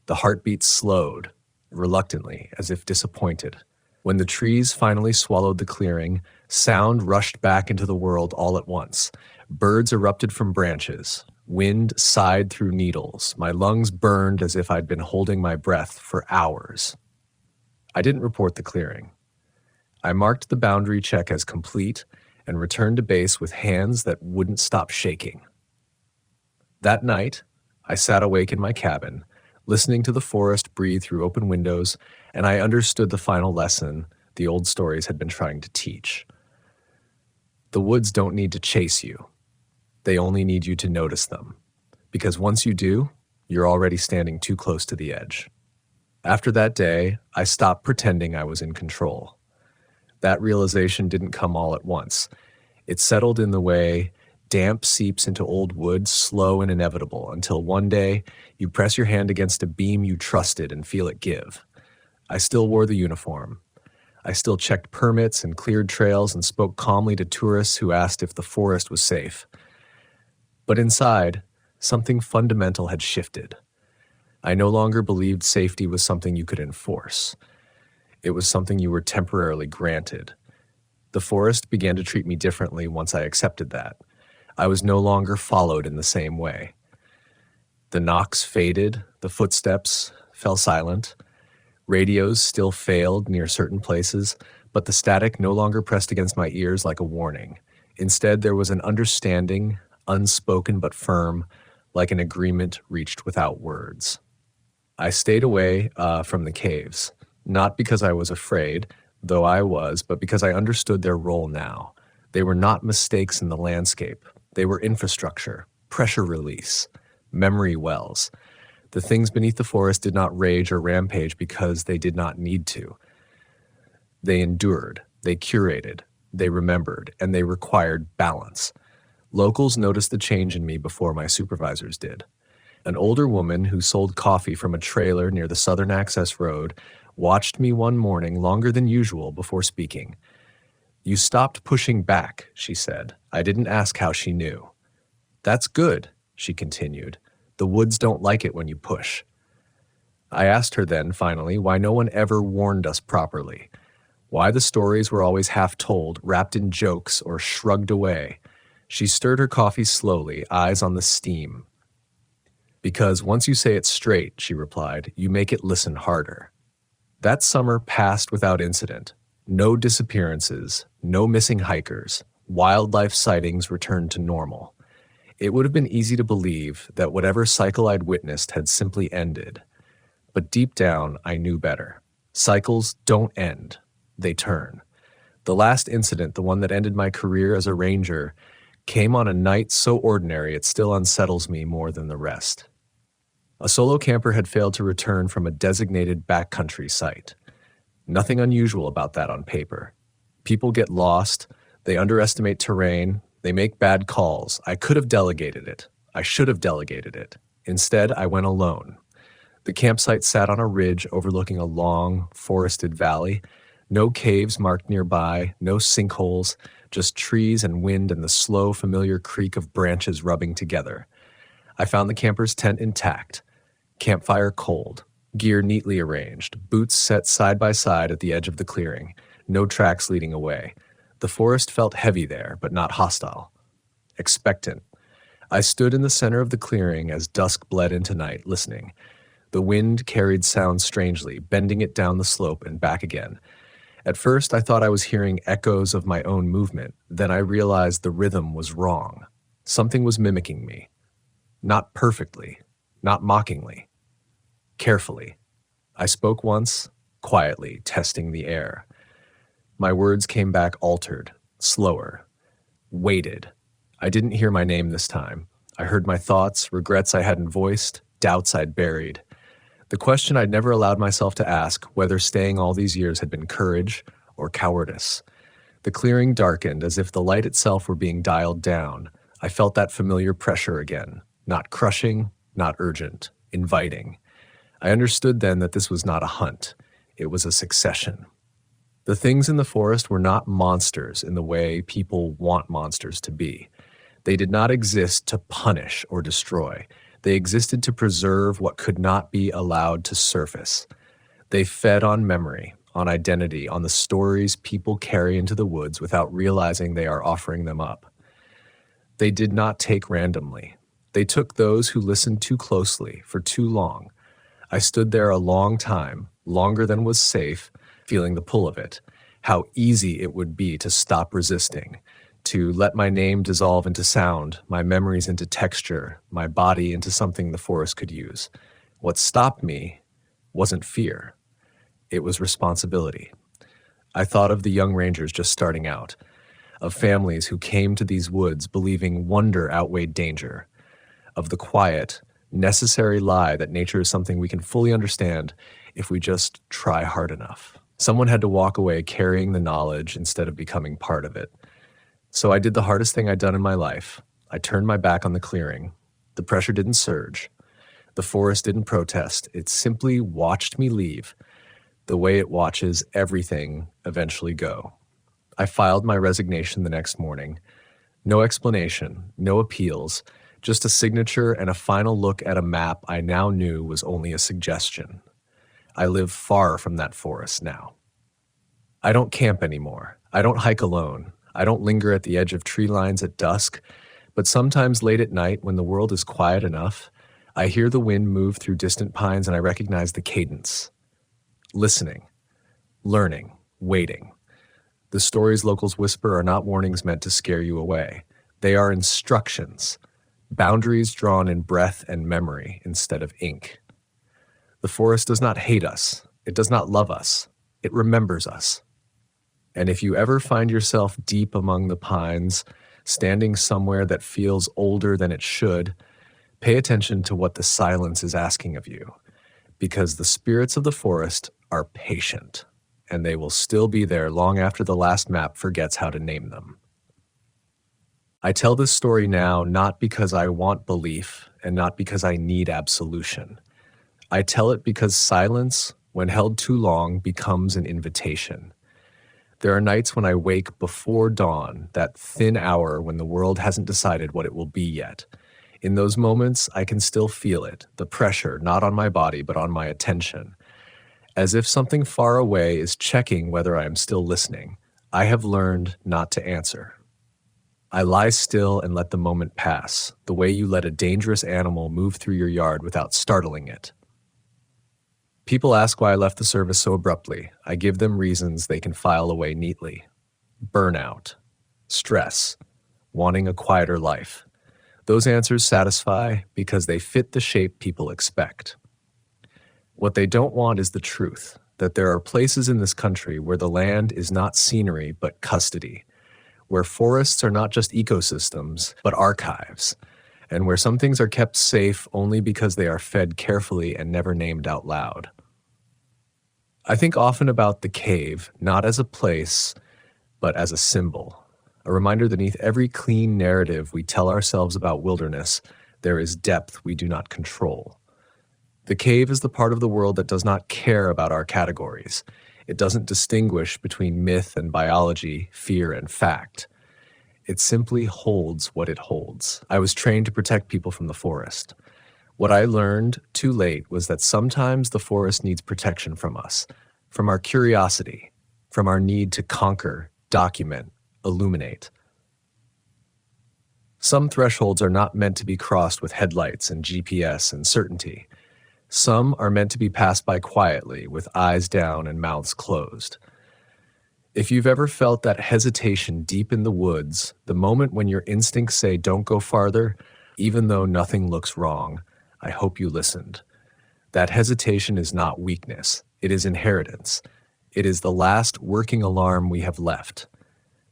The heartbeat slowed, reluctantly, as if disappointed. When the trees finally swallowed the clearing, sound rushed back into the world all at once. Birds erupted from branches. Wind sighed through needles. My lungs burned as if I'd been holding my breath for hours. I didn't report the clearing. I marked the boundary check as complete and returned to base with hands that wouldn't stop shaking. That night, I sat awake in my cabin, listening to the forest breathe through open windows, and I understood the final lesson the old stories had been trying to teach. The woods don't need to chase you. They only need you to notice them. Because once you do, you're already standing too close to the edge. After that day, I stopped pretending I was in control. That realization didn't come all at once. It settled in the way damp seeps into old wood, slow and inevitable, until one day you press your hand against a beam you trusted and feel it give. I still wore the uniform. I still checked permits and cleared trails and spoke calmly to tourists who asked if the forest was safe. But inside, something fundamental had shifted. I no longer believed safety was something you could enforce. It was something you were temporarily granted. The forest began to treat me differently once I accepted that. I was no longer followed in the same way. The knocks faded, the footsteps fell silent. Radios still failed near certain places, but the static no longer pressed against my ears like a warning. Instead, there was an understanding, unspoken but firm, like an agreement reached without words. I stayed away from the caves, not because I was afraid, though I was, but because I understood their role now. They were not mistakes in the landscape. They were infrastructure, pressure release, memory wells. The things beneath the forest did not rage or rampage because they did not need to. They endured, they curated, they remembered, and they required balance. Locals noticed the change in me before my supervisors did. An older woman who sold coffee from a trailer near the Southern Access Road watched me one morning longer than usual before speaking. "You stopped pushing back," she said. I didn't ask how she knew. "That's good," she continued. "The woods don't like it when you push." I asked her then, finally, why no one ever warned us properly. Why the stories were always half told, wrapped in jokes, or shrugged away. She stirred her coffee slowly, eyes on the steam. "Because once you say it straight," she replied, "you make it listen harder." That summer passed without incident. No disappearances, no missing hikers. Wildlife sightings returned to normal. It would have been easy to believe that whatever cycle I'd witnessed had simply ended. But deep down, I knew better. Cycles don't end. They turn. The last incident, the one that ended my career as a ranger, came on a night so ordinary it still unsettles me more than the rest. A solo camper had failed to return from a designated backcountry site. Nothing unusual about that on paper. People get lost, they underestimate terrain, they make bad calls. I could have delegated it. I should have delegated it. Instead, I went alone. The campsite sat on a ridge overlooking a long, forested valley. No caves marked nearby, no sinkholes, just trees and wind and the slow, familiar creak of branches rubbing together. I found the camper's tent intact. Campfire cold, gear neatly arranged, boots set side by side at the edge of the clearing, no tracks leading away. The forest felt heavy there, but not hostile. Expectant. I stood in the center of the clearing as dusk bled into night, listening. The wind carried sound strangely, bending it down the slope and back again. At first, I thought I was hearing echoes of my own movement. Then I realized the rhythm was wrong. Something was mimicking me. Not perfectly, not mockingly. Carefully. I spoke once, quietly, testing the air. My words came back altered, slower, weighted. I didn't hear my name this time. I heard my thoughts, regrets I hadn't voiced, doubts I'd buried. The question I'd never allowed myself to ask, whether staying all these years had been courage or cowardice. The clearing darkened as if the light itself were being dialed down. I felt that familiar pressure again, not crushing, not urgent, inviting. I understood then that this was not a hunt. It was a succession. The things in the forest were not monsters in the way people want monsters to be. They did not exist to punish or destroy. They existed to preserve what could not be allowed to surface. They fed on memory, on identity, on the stories people carry into the woods without realizing they are offering them up. They did not take randomly. They took those who listened too closely for too long. I stood there a long time, longer than was safe, feeling the pull of it. how easy it would be to stop resisting, to let my name dissolve into sound, my memories into texture, my body into something the forest could use. What stopped me wasn't fear, it was responsibility. I thought of the young rangers just starting out, of families who came to these woods believing wonder outweighed danger, of the quiet, necessary lie that nature is something we can fully understand if we just try hard enough. Someone had to walk away carrying the knowledge instead of becoming part of it. So I did the hardest thing I'd done in my life. I turned my back on the clearing. The pressure didn't surge. The forest didn't protest. It simply watched me leave, the way it watches everything eventually go. I filed my resignation the next morning. No explanation, no appeals, just a signature and a final look at a map I now knew was only a suggestion. I live far from that forest now. I don't camp anymore. I don't hike alone. I don't linger at the edge of tree lines at dusk, but sometimes late at night when the world is quiet enough, I hear the wind move through distant pines and I recognize the cadence. Listening, learning, waiting. The stories locals whisper are not warnings meant to scare you away. They are instructions, boundaries drawn in breath and memory instead of ink. The forest does not hate us. It does not love us. It remembers us. And if you ever find yourself deep among the pines, standing somewhere that feels older than it should, pay attention to what the silence is asking of you, because the spirits of the forest are patient, and they will still be there long after the last map forgets how to name them. I tell this story now not because I want belief and not because I need absolution. I tell it because silence, when held too long, becomes an invitation. There are nights when I wake before dawn, that thin hour when the world hasn't decided what it will be yet. In those moments, I can still feel it, the pressure, not on my body, but on my attention. As if something far away is checking whether I am still listening. I have learned not to answer. I lie still and let the moment pass, the way you let a dangerous animal move through your yard without startling it. People ask why I left the service so abruptly. I give them reasons they can file away neatly. Burnout, stress, wanting a quieter life. Those answers satisfy because they fit the shape people expect. What they don't want is the truth, that there are places in this country where the land is not scenery but custody, where forests are not just ecosystems but archives, and where some things are kept safe only because they are fed carefully and never named out loud. I think often about the cave, not as a place, but as a symbol, a reminder that beneath every clean narrative we tell ourselves about wilderness, there is depth we do not control. The cave is the part of the world that does not care about our categories. It doesn't distinguish between myth and biology, fear and fact. It simply holds what it holds. I was trained to protect people from the forest. What I learned too late was that sometimes the forest needs protection from us, from our curiosity, from our need to conquer, document, illuminate. Some thresholds are not meant to be crossed with headlights and GPS and certainty. Some are meant to be passed by quietly, with eyes down and mouths closed. If you've ever felt that hesitation deep in the woods, the moment when your instincts say don't go farther, even though nothing looks wrong, I hope you listened. That hesitation is not weakness. It is inheritance. It is the last working alarm we have left.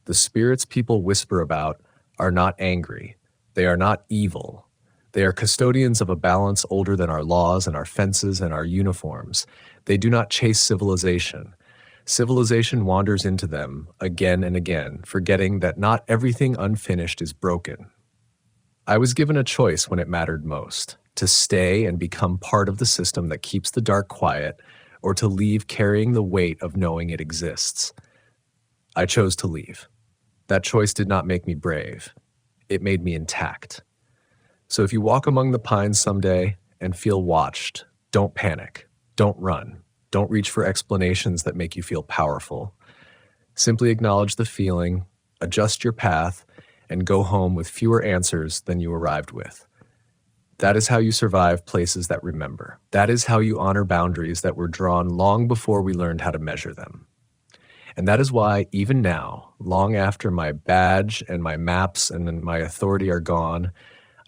The spirits people whisper about are not angry. They are not evil. They are custodians of a balance older than our laws and our fences and our uniforms. They do not chase civilization. Civilization wanders into them again and again, forgetting that not everything unfinished is broken. I was given a choice when it mattered most, to stay and become part of the system that keeps the dark quiet, or to leave carrying the weight of knowing it exists. I chose to leave. That choice did not make me brave. It made me intact. So if you walk among the pines someday and feel watched, don't panic, don't run, don't reach for explanations that make you feel powerful. Simply acknowledge the feeling, adjust your path, and go home with fewer answers than you arrived with. That is how you survive places that remember. That is how you honor boundaries that were drawn long before we learned how to measure them. And that is why, even now, long after my badge and my maps and my authority are gone,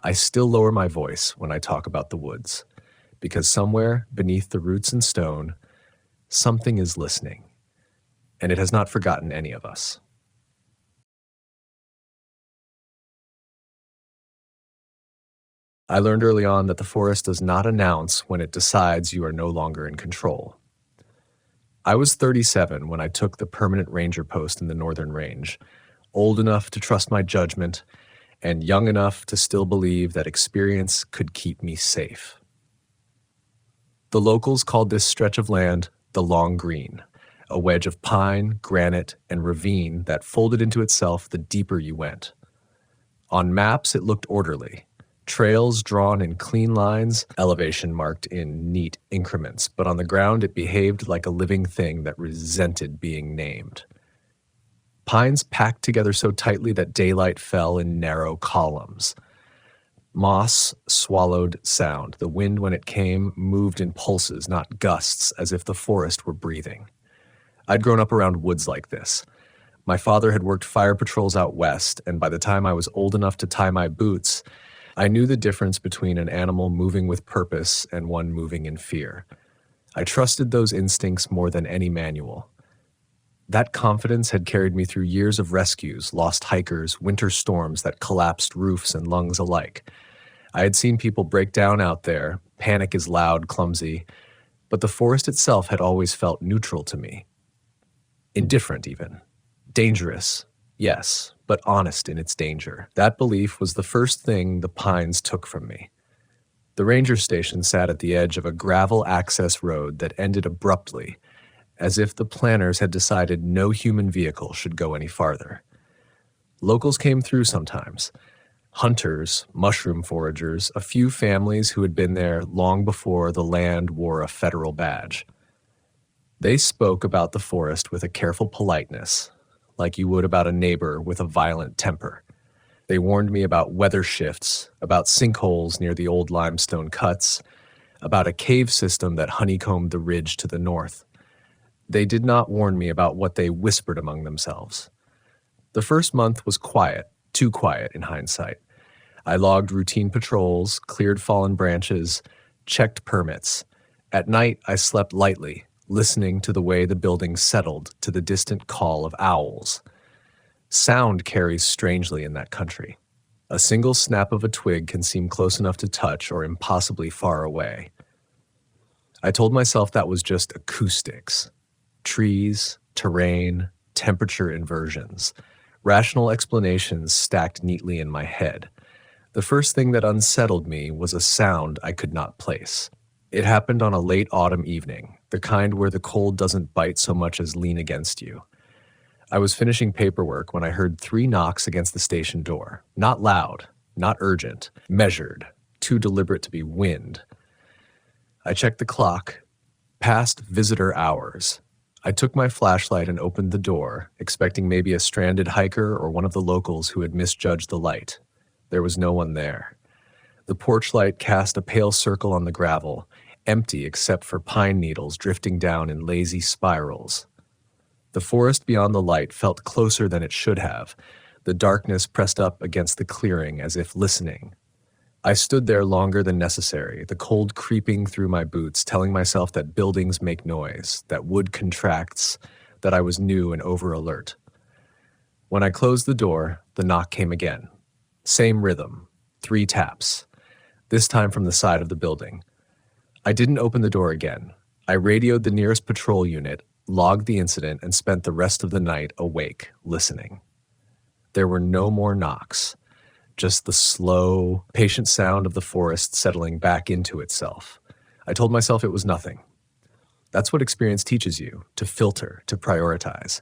I still lower my voice when I talk about the woods. Because somewhere beneath the roots and stone, something is listening, and it has not forgotten any of us. I learned early on that the forest does not announce when it decides you are no longer in control. I was 37 when I took the permanent ranger post in the Northern Range, old enough to trust my judgment and young enough to still believe that experience could keep me safe. The locals called this stretch of land the Long Green, a wedge of pine, granite, and ravine that folded into itself the deeper you went. On maps, it looked orderly. Trails drawn in clean lines, elevation marked in neat increments, but on the ground it behaved like a living thing that resented being named. Pines packed together so tightly that daylight fell in narrow columns. Moss swallowed sound. The wind, when it came, moved in pulses, not gusts, as if the forest were breathing. I'd grown up around woods like this. My father had worked fire patrols out west, and by the time I was old enough to tie my boots, I knew the difference between an animal moving with purpose and one moving in fear. I trusted those instincts more than any manual. That confidence had carried me through years of rescues, lost hikers, winter storms that collapsed roofs and lungs alike. I had seen people break down out there, panic is loud, clumsy, but the forest itself had always felt neutral to me. Indifferent, even. Dangerous, yes, but honest in its danger. That belief was the first thing the pines took from me. The ranger station sat at the edge of a gravel access road that ended abruptly, as if the planners had decided no human vehicle should go any farther. Locals came through sometimes. Hunters, mushroom foragers, a few families who had been there long before the land wore a federal badge. They spoke about the forest with a careful politeness, like you would about a neighbor with a violent temper. They warned me about weather shifts, about sinkholes near the old limestone cuts, about a cave system that honeycombed the ridge to the north. They did not warn me about what they whispered among themselves. The first month was quiet, too quiet in hindsight. I logged routine patrols, cleared fallen branches, checked permits. At night, I slept lightly, listening to the way the buildings settled to the distant call of owls. Sound carries strangely in that country. A single snap of a twig can seem close enough to touch or impossibly far away. I told myself that was just acoustics. Trees, terrain, temperature inversions. Rational explanations stacked neatly in my head. The first thing that unsettled me was a sound I could not place. It happened on a late autumn evening, the kind where the cold doesn't bite so much as lean against you. I was finishing paperwork when I heard 3 knocks against the station door. Not loud, not urgent, measured, too deliberate to be wind. I checked the clock. Past visitor hours. I took my flashlight and opened the door, expecting maybe a stranded hiker or one of the locals who had misjudged the light. There was no one there. The porch light cast a pale circle on the gravel, empty except for pine needles drifting down in lazy spirals. The forest beyond the light felt closer than it should have, the darkness pressed up against the clearing as if listening. I stood there longer than necessary, the cold creeping through my boots, telling myself that buildings make noise, that wood contracts, that I was new and over-alert. When I closed the door, the knock came again. Same rhythm, 3 taps, this time from the side of the building. I didn't open the door again. I radioed the nearest patrol unit, logged the incident, and spent the rest of the night awake, listening. There were no more knocks, just the slow, patient sound of the forest settling back into itself. I told myself it was nothing. That's what experience teaches you, to filter, to prioritize.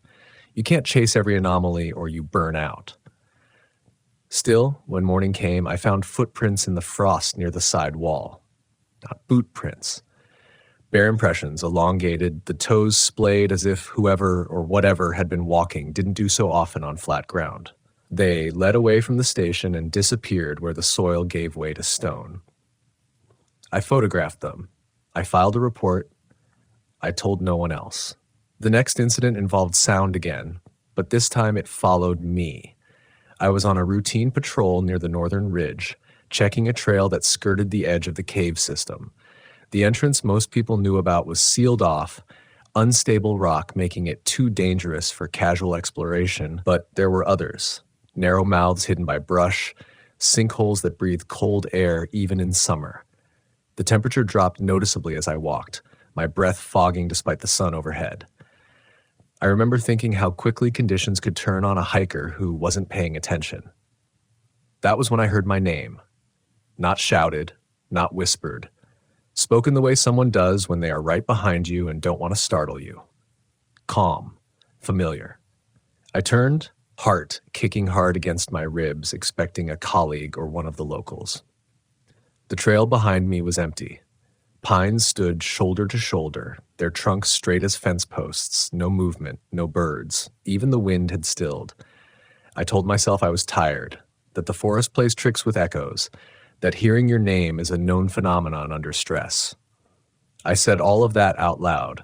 You can't chase every anomaly or you burn out. Still, when morning came, I found footprints in the frost near the side wall. Not boot prints. Bare impressions, elongated, the toes splayed as if whoever or whatever had been walking didn't do so often on flat ground. They led away from the station and disappeared where the soil gave way to stone. I photographed them. I filed a report. I told no one else. The next incident involved sound again, but this time it followed me. I was on a routine patrol near the northern ridge, checking a trail that skirted the edge of the cave system. The entrance most people knew about was sealed off, unstable rock making it too dangerous for casual exploration, but there were others. Narrow mouths hidden by brush, sinkholes that breathed cold air even in summer. The temperature dropped noticeably as I walked, my breath fogging despite the sun overhead. I remember thinking how quickly conditions could turn on a hiker who wasn't paying attention. That was when I heard my name. Not shouted, not whispered. Spoken the way someone does when they are right behind you and don't want to startle you. Calm, familiar. I turned, heart kicking hard against my ribs, expecting a colleague or one of the locals. The trail behind me was empty. Pines stood shoulder to shoulder, their trunks straight as fence posts, no movement, no birds. Even the wind had stilled. I told myself I was tired, that the forest plays tricks with echoes, that hearing your name is a known phenomenon under stress. I said all of that out loud,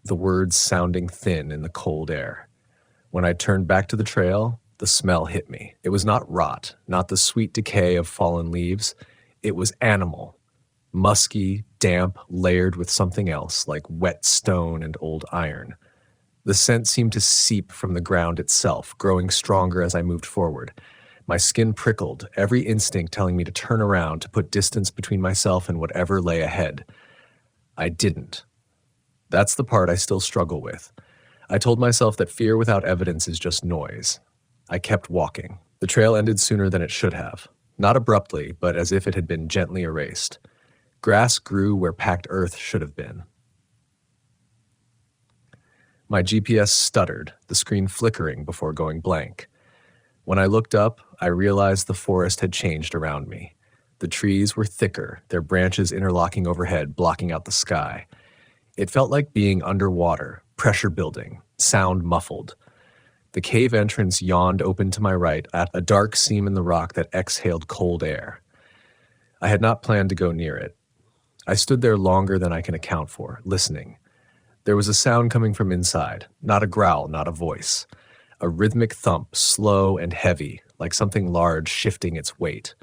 the words sounding thin in the cold air. When I turned back to the trail, the smell hit me. It was not rot, not the sweet decay of fallen leaves. It was animal. Musky, damp, layered with something else, like wet stone and old iron. The scent seemed to seep from the ground itself, growing stronger as I moved forward. My skin prickled, every instinct telling me to turn around, to put distance between myself and whatever lay ahead. I didn't. That's the part I still struggle with. I told myself that fear without evidence is just noise. I kept walking. The trail ended sooner than it should have. Not abruptly, but as if it had been gently erased. Grass grew where packed earth should have been. My GPS stuttered, the screen flickering before going blank. When I looked up, I realized the forest had changed around me. The trees were thicker, their branches interlocking overhead, blocking out the sky. It felt like being underwater, pressure building, sound muffled. The cave entrance yawned open to my right at a dark seam in the rock that exhaled cold air. I had not planned to go near it. I stood there longer than I can account for, listening. There was a sound coming from inside, not a growl, not a voice. A rhythmic thump, slow and heavy, like something large shifting its weight.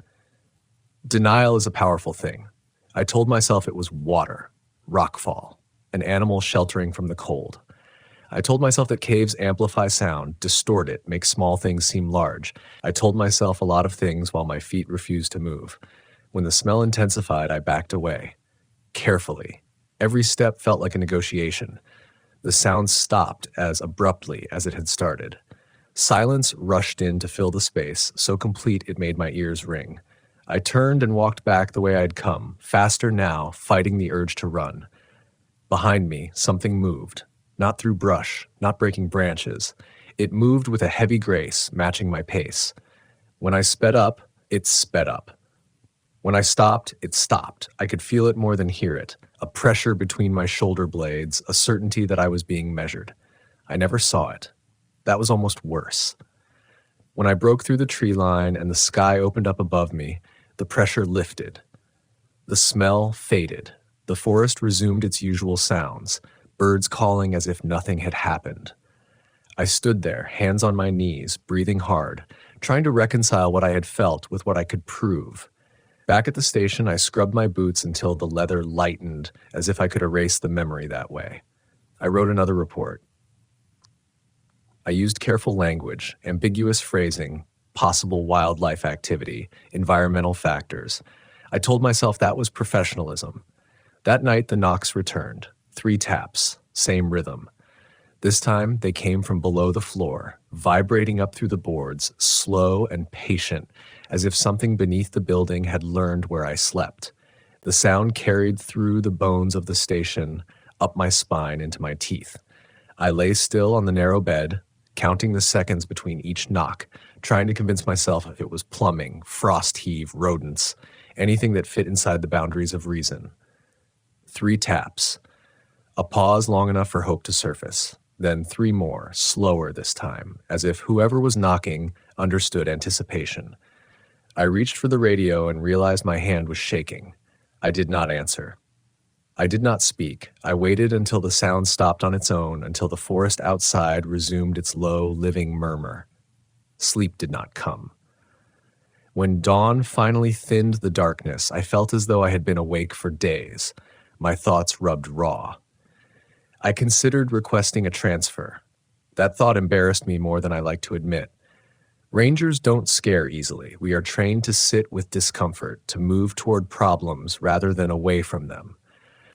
Denial is a powerful thing. I told myself it was water, rockfall, an animal sheltering from the cold. I told myself that caves amplify sound, distort it, make small things seem large. I told myself a lot of things while my feet refused to move. When the smell intensified, I backed away. Carefully. Every step felt like a negotiation. The sound stopped as abruptly as it had started. Silence rushed in to fill the space, so complete it made my ears ring. I turned and walked back the way I'd come, faster now, fighting the urge to run. Behind me, something moved. Not through brush, not breaking branches. It moved with a heavy grace, matching my pace. When I sped up, it sped up. When I stopped, it stopped. I could feel it more than hear it. A pressure between my shoulder blades, a certainty that I was being measured. I never saw it. That was almost worse. When I broke through the tree line and the sky opened up above me, the pressure lifted. The smell faded. The forest resumed its usual sounds, birds calling as if nothing had happened. I stood there, hands on my knees, breathing hard, trying to reconcile what I had felt with what I could prove. Back at the station, I scrubbed my boots until the leather lightened, as if I could erase the memory that way. I wrote another report. I used careful language, ambiguous phrasing, possible wildlife activity, environmental factors. I told myself that was professionalism. That night, the knocks returned. 3 taps, same rhythm. This time, they came from below the floor, vibrating up through the boards, slow and patient, as if something beneath the building had learned where I slept. The sound carried through the bones of the station, up my spine into my teeth. I lay still on the narrow bed, counting the seconds between each knock, trying to convince myself if it was plumbing, frost heave, rodents, anything that fit inside the boundaries of reason. 3 taps. A pause long enough for hope to surface. Then 3 more, slower this time, as if whoever was knocking understood anticipation. I reached for the radio and realized my hand was shaking. I did not answer. I did not speak. I waited until the sound stopped on its own, until the forest outside resumed its low, living murmur. Sleep did not come. When dawn finally thinned the darkness, I felt as though I had been awake for days. My thoughts rubbed raw. I considered requesting a transfer. That thought embarrassed me more than I like to admit. Rangers don't scare easily. We are trained to sit with discomfort, to move toward problems rather than away from them.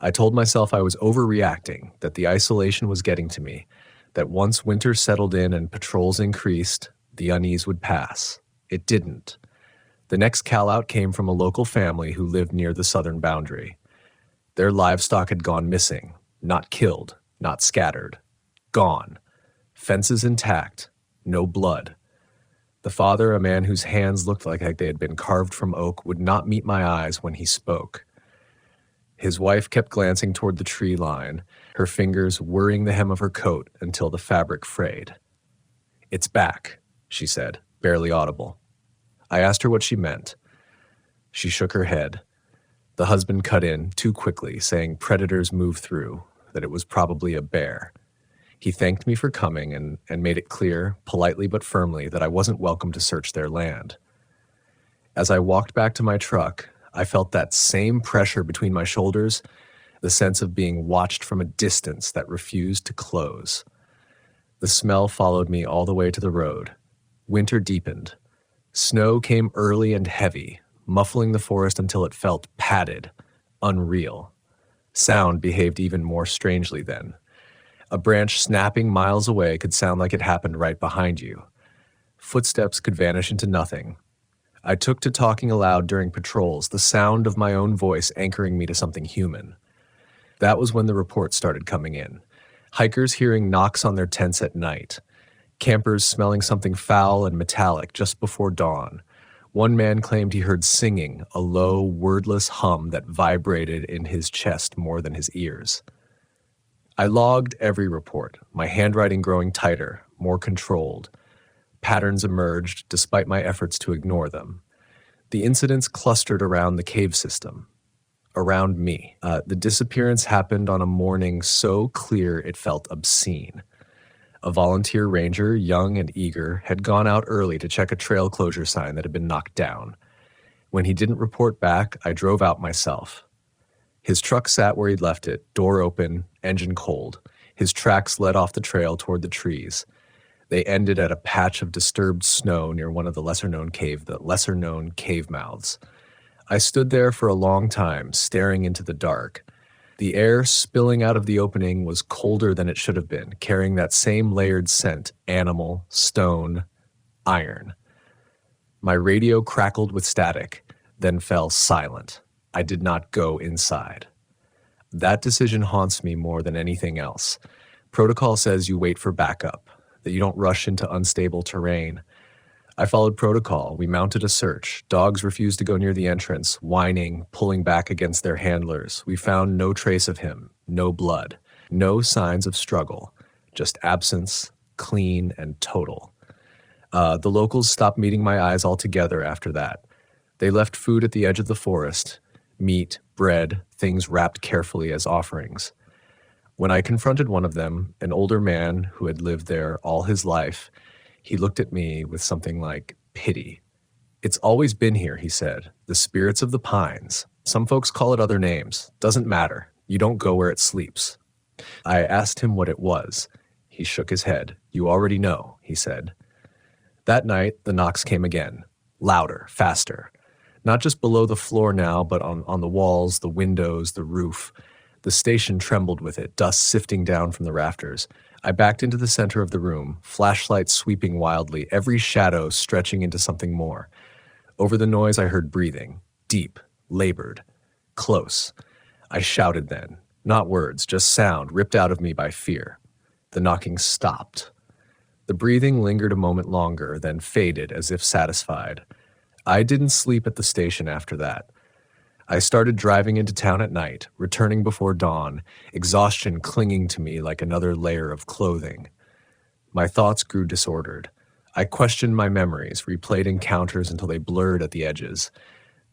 I told myself I was overreacting, that the isolation was getting to me, that once winter settled in and patrols increased, the unease would pass. It didn't. The next call-out came from a local family who lived near the southern boundary. Their livestock had gone missing, not killed, not scattered. Gone. Fences intact, no blood. The father, a man whose hands looked like they had been carved from oak, would not meet my eyes when he spoke. His wife kept glancing toward the tree line, her fingers whirring the hem of her coat until the fabric frayed. "It's back," she said, barely audible. I asked her what she meant. She shook her head. The husband cut in too quickly, saying predators move through, that it was probably a bear. He thanked me for coming and made it clear, politely but firmly, that I wasn't welcome to search their land. As I walked back to my truck, I felt that same pressure between my shoulders, the sense of being watched from a distance that refused to close. The smell followed me all the way to the road. Winter deepened. Snow came early and heavy, muffling the forest until it felt padded, unreal. Sound behaved even more strangely then. A branch snapping miles away could sound like it happened right behind you. Footsteps could vanish into nothing. I took to talking aloud during patrols, the sound of my own voice anchoring me to something human. That was when the reports started coming in. Hikers hearing knocks on their tents at night. Campers smelling something foul and metallic just before dawn. One man claimed he heard singing, a low, wordless hum that vibrated in his chest more than his ears. I logged every report, my handwriting growing tighter, more controlled. Patterns emerged despite my efforts to ignore them. The incidents clustered around the cave system, around me. The disappearance happened on a morning so clear it felt obscene. A volunteer ranger, young and eager, had gone out early to check a trail closure sign that had been knocked down. When he didn't report back, I drove out myself. His truck sat where he'd left it, door open, engine cold. His tracks led off the trail toward the trees. They ended at a patch of disturbed snow near one of the lesser-known cave mouths. I stood there for a long time, staring into the dark. The air spilling out of the opening was colder than it should have been, carrying that same layered scent, animal, stone, iron. My radio crackled with static, then fell silent. I did not go inside. That decision haunts me more than anything else. Protocol says you wait for backup, that you don't rush into unstable terrain. I followed protocol. We mounted a search. Dogs refused to go near the entrance, whining, pulling back against their handlers. We found no trace of him, no blood, no signs of struggle, just absence, clean and total. The locals stopped meeting my eyes altogether after that. They left food at the edge of the forest, meat, bread, things wrapped carefully as offerings. When I confronted one of them, an older man who had lived there all his life, he looked at me with something like pity. "It's always been here," he said. "The spirits of the pines. Some folks call it other names. Doesn't matter. You don't go where it sleeps." I asked him what it was. He shook his head. "You already know," he said. That night, the knocks came again. Louder, faster. Not just below the floor now, but on the walls, the windows, the roof. The station trembled with it, dust sifting down from the rafters. I backed into the center of the room, flashlights sweeping wildly, every shadow stretching into something more. Over the noise, I heard breathing, deep, labored, close. I shouted then, not words, just sound ripped out of me by fear. The knocking stopped. The breathing lingered a moment longer, then faded as if satisfied. I didn't sleep at the station after that. I started driving into town at night, returning before dawn, exhaustion clinging to me like another layer of clothing. My thoughts grew disordered. I questioned my memories, replayed encounters until they blurred at the edges.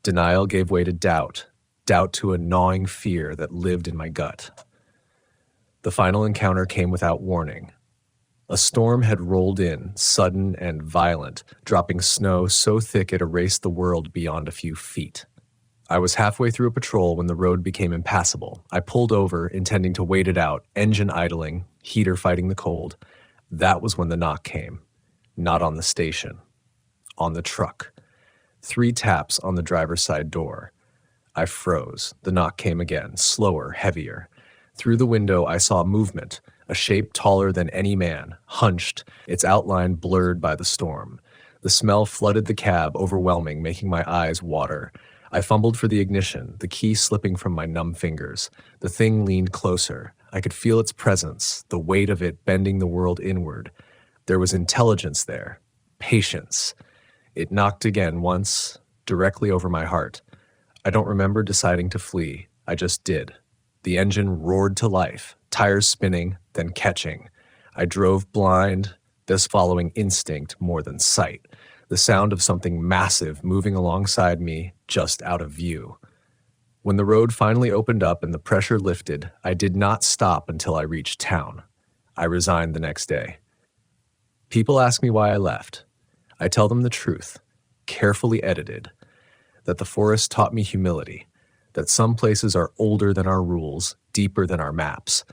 Denial gave way to doubt. doubt to a gnawing fear that lived in my gut. The final encounter came without warning. A storm had rolled in, sudden and violent, dropping snow so thick it erased the world beyond a few feet. I was halfway through a patrol when the road became impassable. I pulled over, intending to wait it out, engine idling, heater fighting the cold. That was when the knock came. Not on the station. On the truck. 3 taps on the driver's side door. I froze. The knock came again, slower, heavier. Through the window, I saw movement, a shape taller than any man, hunched, its outline blurred by the storm. The smell flooded the cab, overwhelming, making my eyes water. I fumbled for the ignition, the key slipping from my numb fingers. The thing leaned closer. I could feel its presence, the weight of it bending the world inward. There was intelligence there, patience. It knocked again once, directly over my heart. I don't remember deciding to flee. I just did. The engine roared to life, tires spinning, then catching. I drove blind, this following instinct more than sight. The sound of something massive moving alongside me, just out of view. When the road finally opened up and the pressure lifted, I did not stop until I reached town. I resigned the next day. People ask me why I left. I tell them the truth, carefully edited, that the forest taught me humility, that some places are older than our rules, deeper than our maps.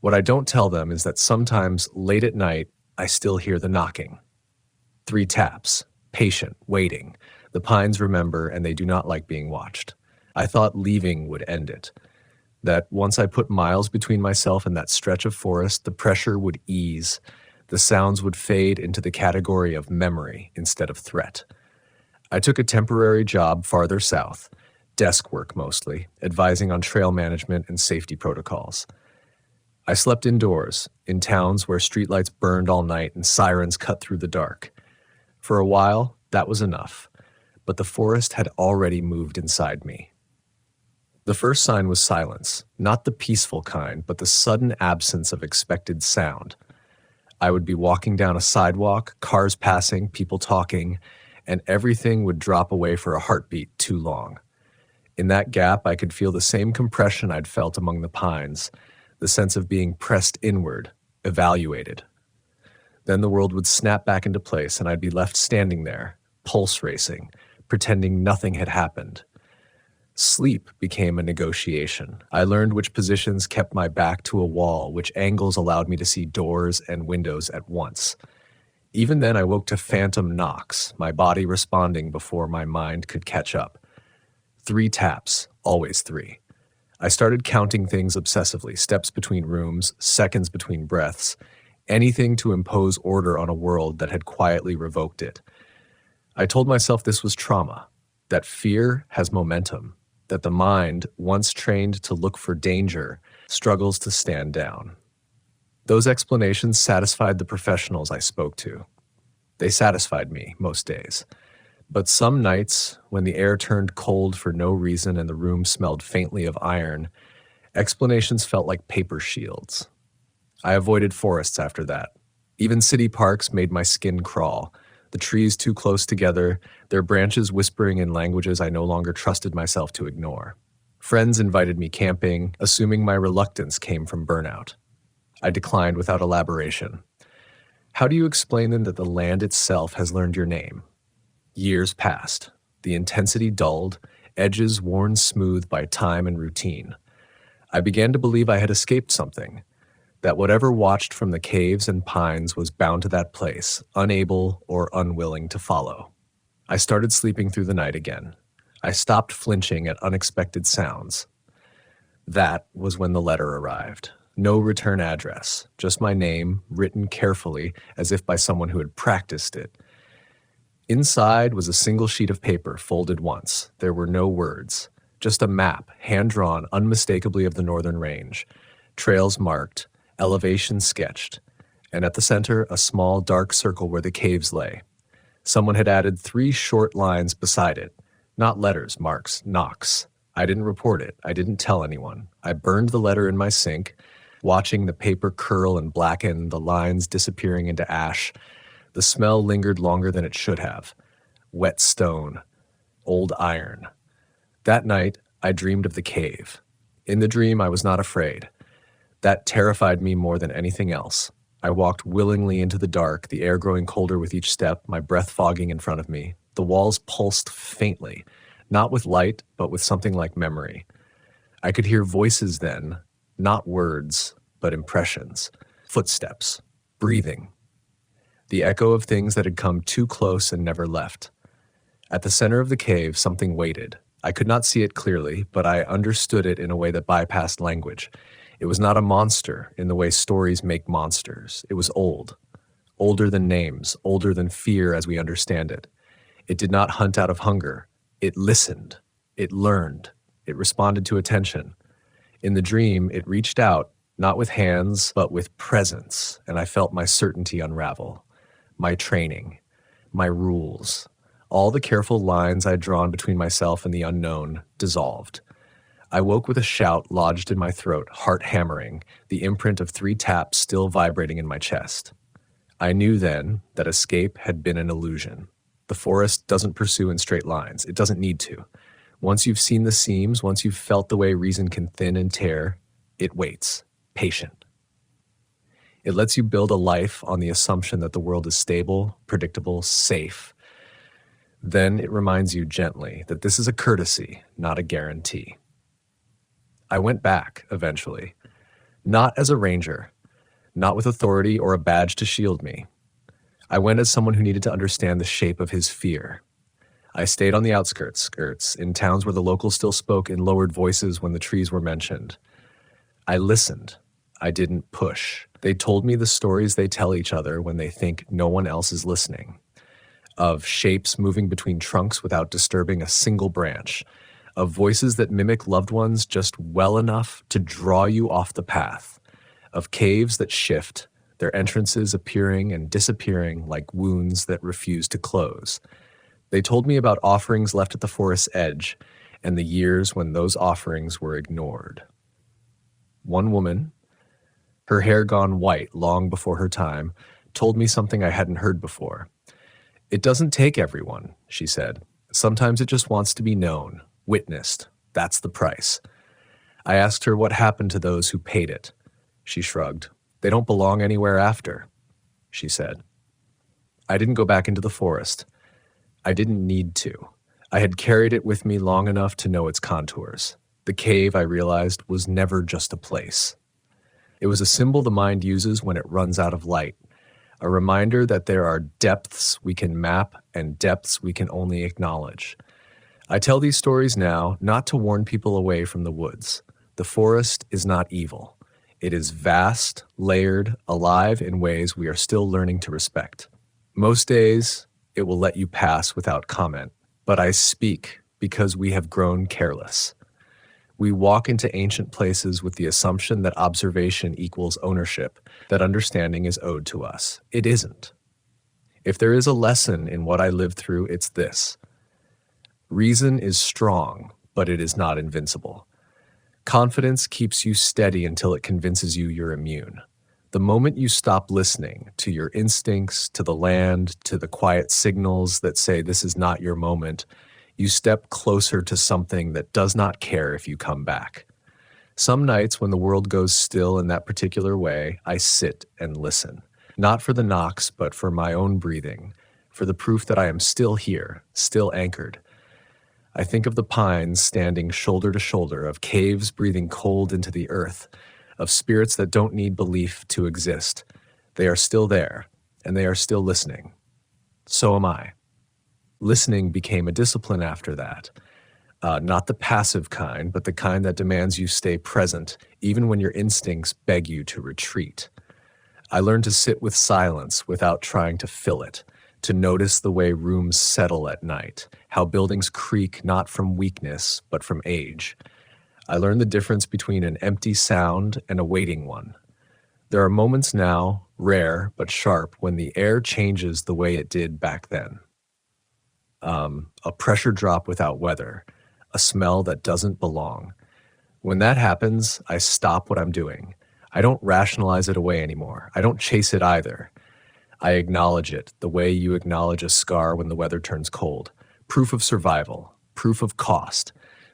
What I don't tell them is that sometimes, late at night, I still hear the knocking. 3 taps, patient, waiting. The pines remember, and they do not like being watched. I thought leaving would end it, that once I put miles between myself and that stretch of forest, the pressure would ease. The sounds would fade into the category of memory instead of threat. I took a temporary job farther south, desk work mostly, advising on trail management and safety protocols. I slept indoors, in towns where streetlights burned all night and sirens cut through the dark. For a while, that was enough, but the forest had already moved inside me. The first sign was silence, not the peaceful kind, but the sudden absence of expected sound. I would be walking down a sidewalk, cars passing, people talking, and everything would drop away for a heartbeat too long. In that gap, I could feel the same compression I'd felt among the pines, the sense of being pressed inward, evaluated. Then the world would snap back into place and I'd be left standing there, pulse racing, pretending nothing had happened. Sleep became a negotiation. I learned which positions kept my back to a wall, which angles allowed me to see doors and windows at once. Even then, I woke to phantom knocks, my body responding before my mind could catch up. 3 taps, always 3. I started counting things obsessively, steps between rooms, seconds between breaths, anything to impose order on a world that had quietly revoked it. I told myself this was trauma, that fear has momentum, that the mind, once trained to look for danger, struggles to stand down. Those explanations satisfied the professionals I spoke to. They satisfied me most days. But some nights, when the air turned cold for no reason and the room smelled faintly of iron, explanations felt like paper shields. I avoided forests after that. Even city parks made my skin crawl, the trees too close together, their branches whispering in languages I no longer trusted myself to ignore. Friends invited me camping, assuming my reluctance came from burnout. I declined without elaboration. How do you explain then that the land itself has learned your name? Years passed, the intensity dulled, edges worn smooth by time and routine. I began to believe I had escaped something, that whatever watched from the caves and pines was bound to that place, unable or unwilling to follow. I started sleeping through the night again. I stopped flinching at unexpected sounds. That was when the letter arrived. No return address, just my name, written carefully as if by someone who had practiced it. Inside was a single sheet of paper, folded once. There were no words, just a map, hand-drawn unmistakably of the northern range, trails marked, elevation sketched, and at the center, a small dark circle where the caves lay. Someone had added 3 short lines beside it, not letters, marks, knocks. I didn't report it. I didn't tell anyone. I burned the letter in my sink, watching the paper curl and blacken, the lines disappearing into ash. The smell lingered longer than it should have. Wet stone, old iron. That night, I dreamed of the cave. In the dream, I was not afraid. That terrified me more than anything else. I walked willingly into the dark, the air growing colder with each step, my breath fogging in front of me. The walls pulsed faintly, not with light, but with something like memory. I could hear voices then, not words, but impressions, footsteps, breathing. The echo of things that had come too close and never left. At the center of the cave, something waited. I could not see it clearly, but I understood it in a way that bypassed language. It was not a monster in the way stories make monsters. It was old, older than names, older than fear as we understand it. It did not hunt out of hunger. It listened. It learned. It responded to attention. In the dream, it reached out, not with hands, but with presence, and I felt my certainty unravel. My training, my rules, all the careful lines I'd drawn between myself and the unknown dissolved. I woke with a shout lodged in my throat, heart hammering, the imprint of 3 taps still vibrating in my chest. I knew then that escape had been an illusion. The forest doesn't pursue in straight lines. It doesn't need to. Once you've seen the seams, once you've felt the way reason can thin and tear, it waits, patient. It lets you build a life on the assumption that the world is stable, predictable, safe. Then it reminds you gently that this is a courtesy, not a guarantee. I went back, eventually. Not as a ranger, not with authority or a badge to shield me. I went as someone who needed to understand the shape of his fear. I stayed on the outskirts, in towns where the locals still spoke in lowered voices when the trees were mentioned. I listened. I didn't push. They told me the stories they tell each other when they think no one else is listening. Of shapes moving between trunks without disturbing a single branch. Of voices that mimic loved ones just well enough to draw you off the path. Of caves that shift, their entrances appearing and disappearing like wounds that refuse to close. They told me about offerings left at the forest's edge and the years when those offerings were ignored. One woman, her hair gone white long before her time, told me something I hadn't heard before. It doesn't take everyone, she said. Sometimes it just wants to be known, witnessed. That's the price. I asked her what happened to those who paid it. She shrugged. They don't belong anywhere after, she said. I didn't go back into the forest. I didn't need to. I had carried it with me long enough to know its contours. The cave, I realized, was never just a place. It was a symbol the mind uses when it runs out of light, a reminder that there are depths we can map and depths we can only acknowledge. I tell these stories now not to warn people away from the woods. The forest is not evil. It is vast, layered, alive in ways we are still learning to respect. Most days, it will let you pass without comment, but I speak because we have grown careless. We walk into ancient places with the assumption that observation equals ownership, that understanding is owed to us. It isn't. If there is a lesson in what I lived through, it's this. Reason is strong, but it is not invincible. Confidence keeps you steady until it convinces you you're immune. The moment you stop listening to your instincts, to the land, to the quiet signals that say this is not your moment, you step closer to something that does not care if you come back. Some nights when the world goes still in that particular way, I sit and listen. Not for the knocks, but for my own breathing, for the proof that I am still here, still anchored. I think of the pines standing shoulder to shoulder, of caves breathing cold into the earth, of spirits that don't need belief to exist. They are still there, and they are still listening. So am I. Listening became a discipline after that. Not the passive kind, but the kind that demands you stay present, even when your instincts beg you to retreat. I learned to sit with silence without trying to fill it, to notice the way rooms settle at night, how buildings creak not from weakness, but from age. I learned the difference between an empty sound and a waiting one. There are moments now, rare but sharp, when the air changes the way it did back then. A pressure drop without weather, a smell that doesn't belong. When that happens, I stop what I'm doing. I don't rationalize it away anymore. I don't chase it either. I acknowledge it the way you acknowledge a scar when the weather turns cold. Proof of survival, proof of cost.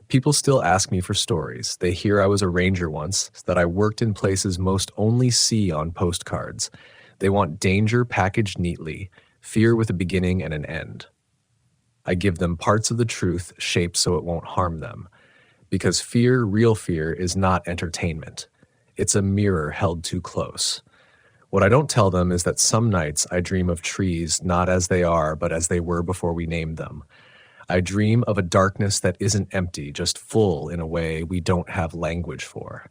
People still ask me for stories. They hear I was a ranger once, that I worked in places most only see on postcards. They want danger packaged neatly, fear with a beginning and an end. I give them parts of the truth shaped so it won't harm them. Because fear, real fear, is not entertainment. It's a mirror held too close. What I don't tell them is that some nights I dream of trees not as they are, but as they were before we named them. I dream of a darkness that isn't empty, just full in a way we don't have language for.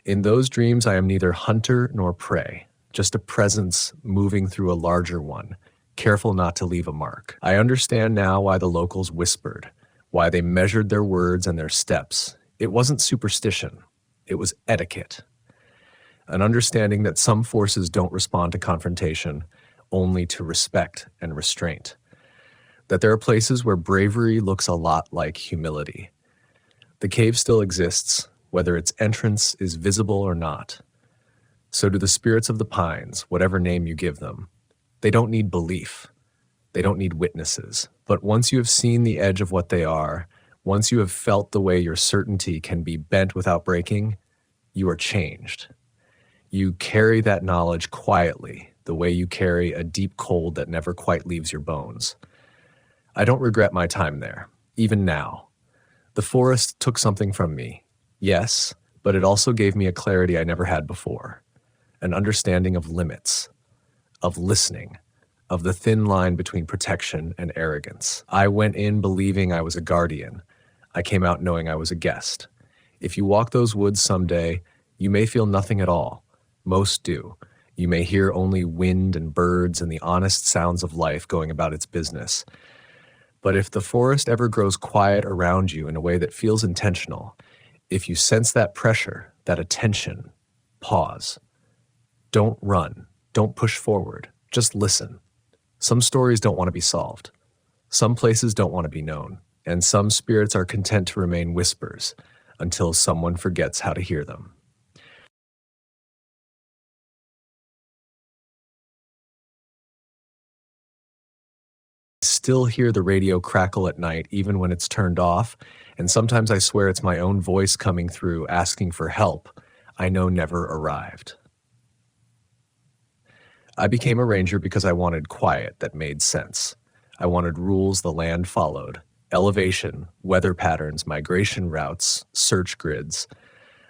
In those dreams, I am neither hunter nor prey, just a presence moving through a larger one, careful not to leave a mark. I understand now why the locals whispered, why they measured their words and their steps. It wasn't superstition. It was etiquette. An understanding that some forces don't respond to confrontation, only to respect and restraint. That there are places where bravery looks a lot like humility. The cave still exists, whether its entrance is visible or not. So do the spirits of the pines, whatever name you give them. They don't need belief. They don't need witnesses. But once you have seen the edge of what they are, once you have felt the way your certainty can be bent without breaking, you are changed. You carry that knowledge quietly, the way you carry a deep cold that never quite leaves your bones. I don't regret my time there, even now. The forest took something from me, yes, but it also gave me a clarity I never had before, an understanding of limits, of listening, of the thin line between protection and arrogance. I went in believing I was a guardian. I came out knowing I was a guest. If you walk those woods someday, you may feel nothing at all. Most do. You may hear only wind and birds and the honest sounds of life going about its business. But if the forest ever grows quiet around you in a way that feels intentional, if you sense that pressure, that attention, pause. Don't run. Don't push forward. Just listen. Some stories don't want to be solved. Some places don't want to be known. And some spirits are content to remain whispers until someone forgets how to hear them. Still hear the radio crackle at night even when it's turned off, and sometimes I swear it's my own voice coming through asking for help I know never arrived. I became a ranger because I wanted quiet that made sense. I wanted rules the land followed, elevation, weather patterns, migration routes, search grids.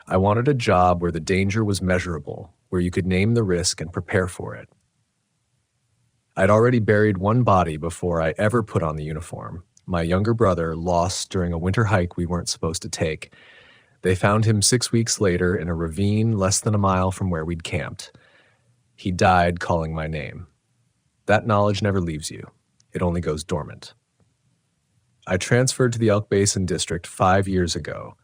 I wanted a job where the danger was measurable, where you could name the risk and prepare for it. I'd already buried one body before I ever put on the uniform. My younger brother, lost during a winter hike we weren't supposed to take. They found him 6 weeks later in a ravine less than a mile from where we'd camped. He died calling my name. That knowledge never leaves you. It only goes dormant. I transferred to the Elk Basin District 5 years ago,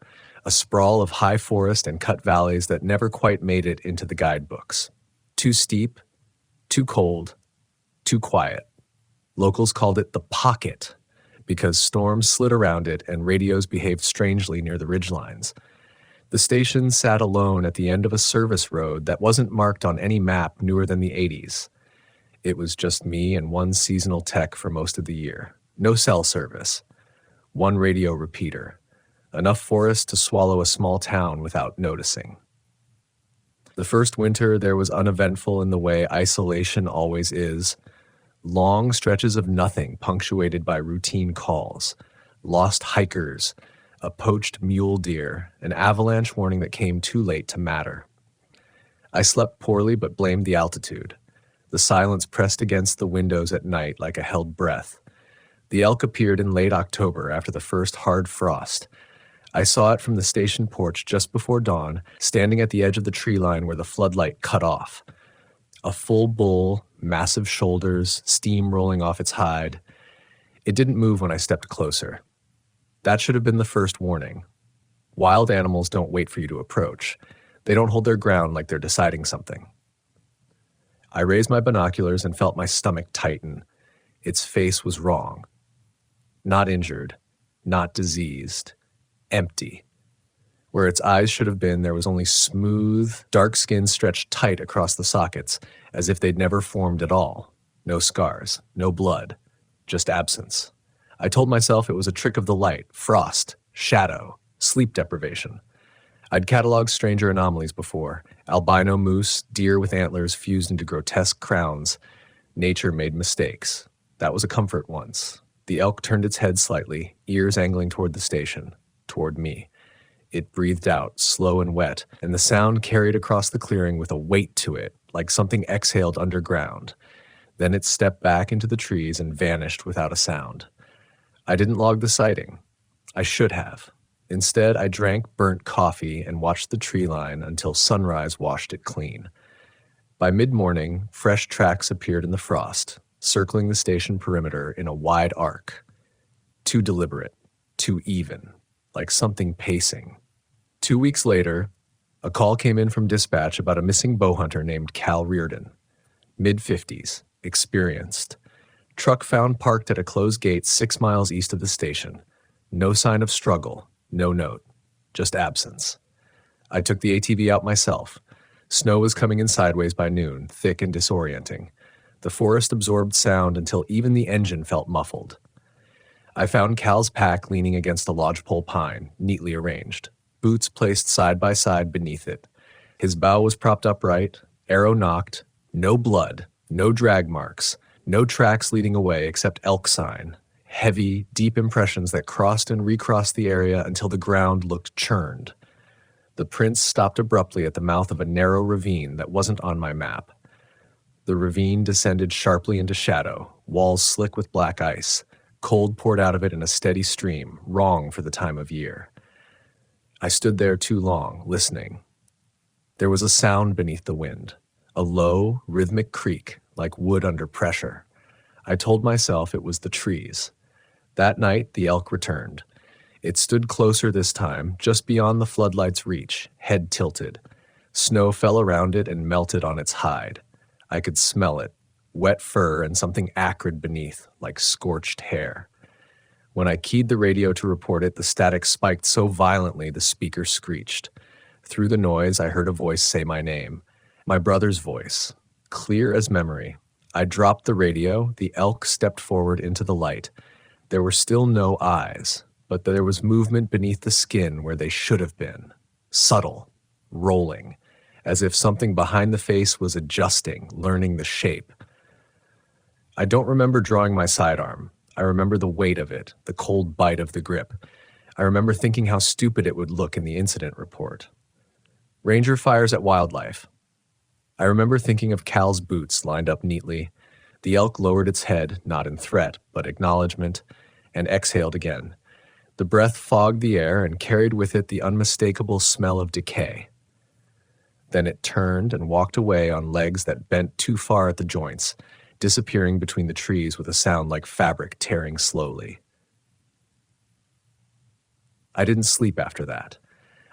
a sprawl of high forest and cut valleys that never quite made it into the guidebooks. Too steep, too cold, too quiet. Locals called it the pocket because storms slid around it and radios behaved strangely near the ridgelines. The station sat alone at the end of a service road that wasn't marked on any map newer than the 80s. It was just me and one seasonal tech for most of the year. No cell service. One radio repeater. Enough forest to swallow a small town without noticing. The first winter there was uneventful in the way isolation always is. Long stretches of nothing punctuated by routine calls. Lost hikers, a poached mule deer, an avalanche warning that came too late to matter. I slept poorly but blamed the altitude. The silence pressed against the windows at night like a held breath. The elk appeared in late October after the first hard frost. I saw it from the station porch just before dawn, standing at the edge of the tree line where the floodlight cut off. A full bull, massive shoulders, steam rolling off its hide. It didn't move when I stepped closer. That should have been the first warning. Wild animals don't wait for you to approach. They don't hold their ground like they're deciding something. I raised my binoculars and felt my stomach tighten. Its face was wrong. Not injured, not diseased, empty. Where its eyes should have been, there was only smooth, dark skin stretched tight across the sockets, as if they'd never formed at all. No scars, no blood, just absence. I told myself it was a trick of the light, frost, shadow, sleep deprivation. I'd cataloged stranger anomalies before: albino moose, deer with antlers fused into grotesque crowns. Nature made mistakes. That was a comfort once. The elk turned its head slightly, ears angling toward the station, toward me. It breathed out, slow and wet, and the sound carried across the clearing with a weight to it, like something exhaled underground. Then it stepped back into the trees and vanished without a sound. I didn't log the sighting. I should have. Instead, I drank burnt coffee and watched the tree line until sunrise washed it clean. By mid-morning, fresh tracks appeared in the frost, circling the station perimeter in a wide arc. Too deliberate, too even, like something pacing. 2 weeks later, a call came in from dispatch about a missing bow hunter named Cal Reardon. Mid-50s, experienced. Truck found parked at a closed gate 6 miles east of the station. No sign of struggle, no note, just absence. I took the ATV out myself. Snow was coming in sideways by noon, thick and disorienting. The forest absorbed sound until even the engine felt muffled. I found Cal's pack leaning against a lodgepole pine, neatly arranged, boots placed side by side beneath it. His bow was propped upright, arrow nocked, no blood, no drag marks, no tracks leading away except elk sign, heavy, deep impressions that crossed and recrossed the area until the ground looked churned. The prints stopped abruptly at the mouth of a narrow ravine that wasn't on my map. The ravine descended sharply into shadow, walls slick with black ice. Cold poured out of it in a steady stream, wrong for the time of year. I stood there too long, listening. There was a sound beneath the wind, a low, rhythmic creak, like wood under pressure. I told myself it was the trees. That night, the elk returned. It stood closer this time, just beyond the floodlight's reach, head tilted. Snow fell around it and melted on its hide. I could smell it, wet fur and something acrid beneath, like scorched hair. When I keyed the radio to report it, the static spiked so violently the speaker screeched. Through the noise, I heard a voice say my name. My brother's voice, clear as memory. I dropped the radio, the elk stepped forward into the light. There were still no eyes, but there was movement beneath the skin where they should have been. Subtle, rolling, as if something behind the face was adjusting, learning the shape. I don't remember drawing my sidearm. I remember the weight of it, the cold bite of the grip. I remember thinking how stupid it would look in the incident report. Ranger fires at wildlife. I remember thinking of Cal's boots lined up neatly. The elk lowered its head, not in threat, but acknowledgement, and exhaled again. The breath fogged the air and carried with it the unmistakable smell of decay. Then it turned and walked away on legs that bent too far at the joints, disappearing between the trees with a sound like fabric tearing slowly. I didn't sleep after that.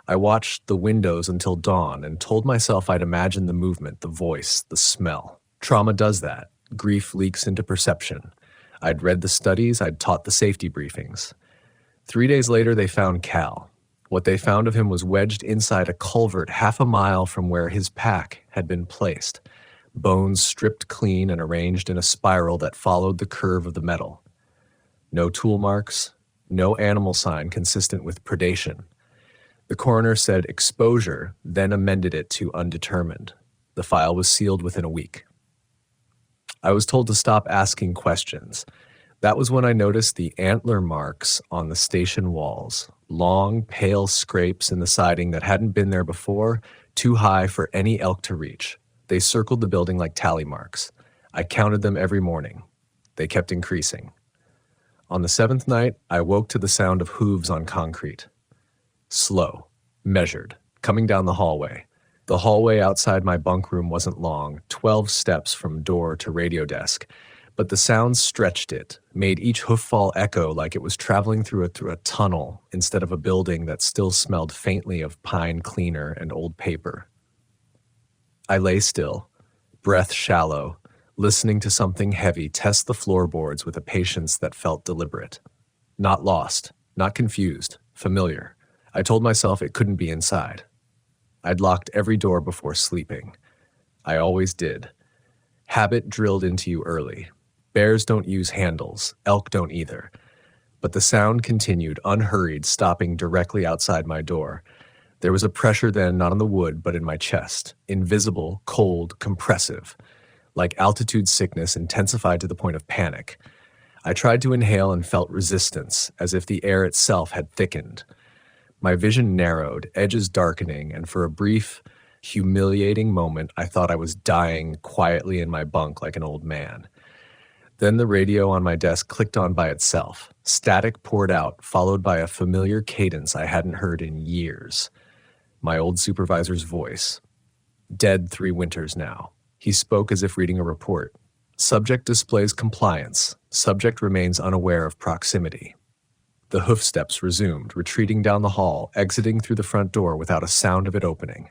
I watched the windows until dawn and told myself I'd imagine the movement, the voice, the smell. Trauma does that. Grief leaks into perception. I'd read the studies, I'd taught the safety briefings. 3 days later, they found Cal. What they found of him was wedged inside a culvert 1/2 mile from where his pack had been placed, bones stripped clean and arranged in a spiral that followed the curve of the metal. No tool marks, no animal sign consistent with predation. The coroner said exposure, then amended it to undetermined. The file was sealed within a week. I was told to stop asking questions. That was when I noticed the antler marks on the station walls, long, pale scrapes in the siding that hadn't been there before, too high for any elk to reach. They circled the building like tally marks. I counted them every morning. They kept increasing. On the 7th night, I woke to the sound of hooves on concrete. Slow, measured, coming down the hallway. The hallway outside my bunk room wasn't long, 12 steps from door to radio desk, but the sound stretched it, made each hooffall echo like it was traveling through a tunnel instead of a building that still smelled faintly of pine cleaner and old paper. I lay still, breath shallow, listening to something heavy test the floorboards with a patience that felt deliberate. Not lost, not confused, familiar. I told myself it couldn't be inside. I'd locked every door before sleeping. I always did. Habit drilled into you early. Bears don't use handles. Elk don't either. But the sound continued, unhurried, stopping directly outside my door. There was a pressure then, not on the wood, but in my chest. Invisible, cold, compressive. Like altitude sickness intensified to the point of panic. I tried to inhale and felt resistance, as if the air itself had thickened. My vision narrowed, edges darkening, and for a brief, humiliating moment, I thought I was dying quietly in my bunk like an old man. Then the radio on my desk clicked on by itself. Static poured out, followed by a familiar cadence I hadn't heard in years. My old supervisor's voice. Dead 3 winters now. He spoke as if reading a report. Subject displays compliance. Subject remains unaware of proximity. The hoofsteps resumed, retreating down the hall, exiting through the front door without a sound of it opening.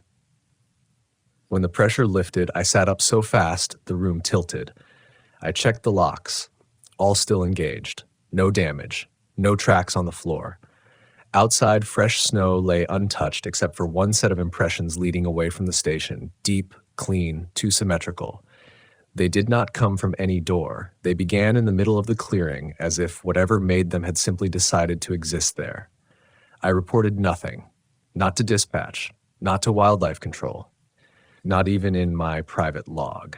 When the pressure lifted, I sat up so fast, the room tilted. I checked the locks. All still engaged. No damage. No tracks on the floor. Outside, fresh snow lay untouched except for one set of impressions leading away from the station, deep, clean, too symmetrical. They did not come from any door. They began in the middle of the clearing, as if whatever made them had simply decided to exist there. I reported nothing. Not to dispatch. Not to wildlife control. Not even in my private log.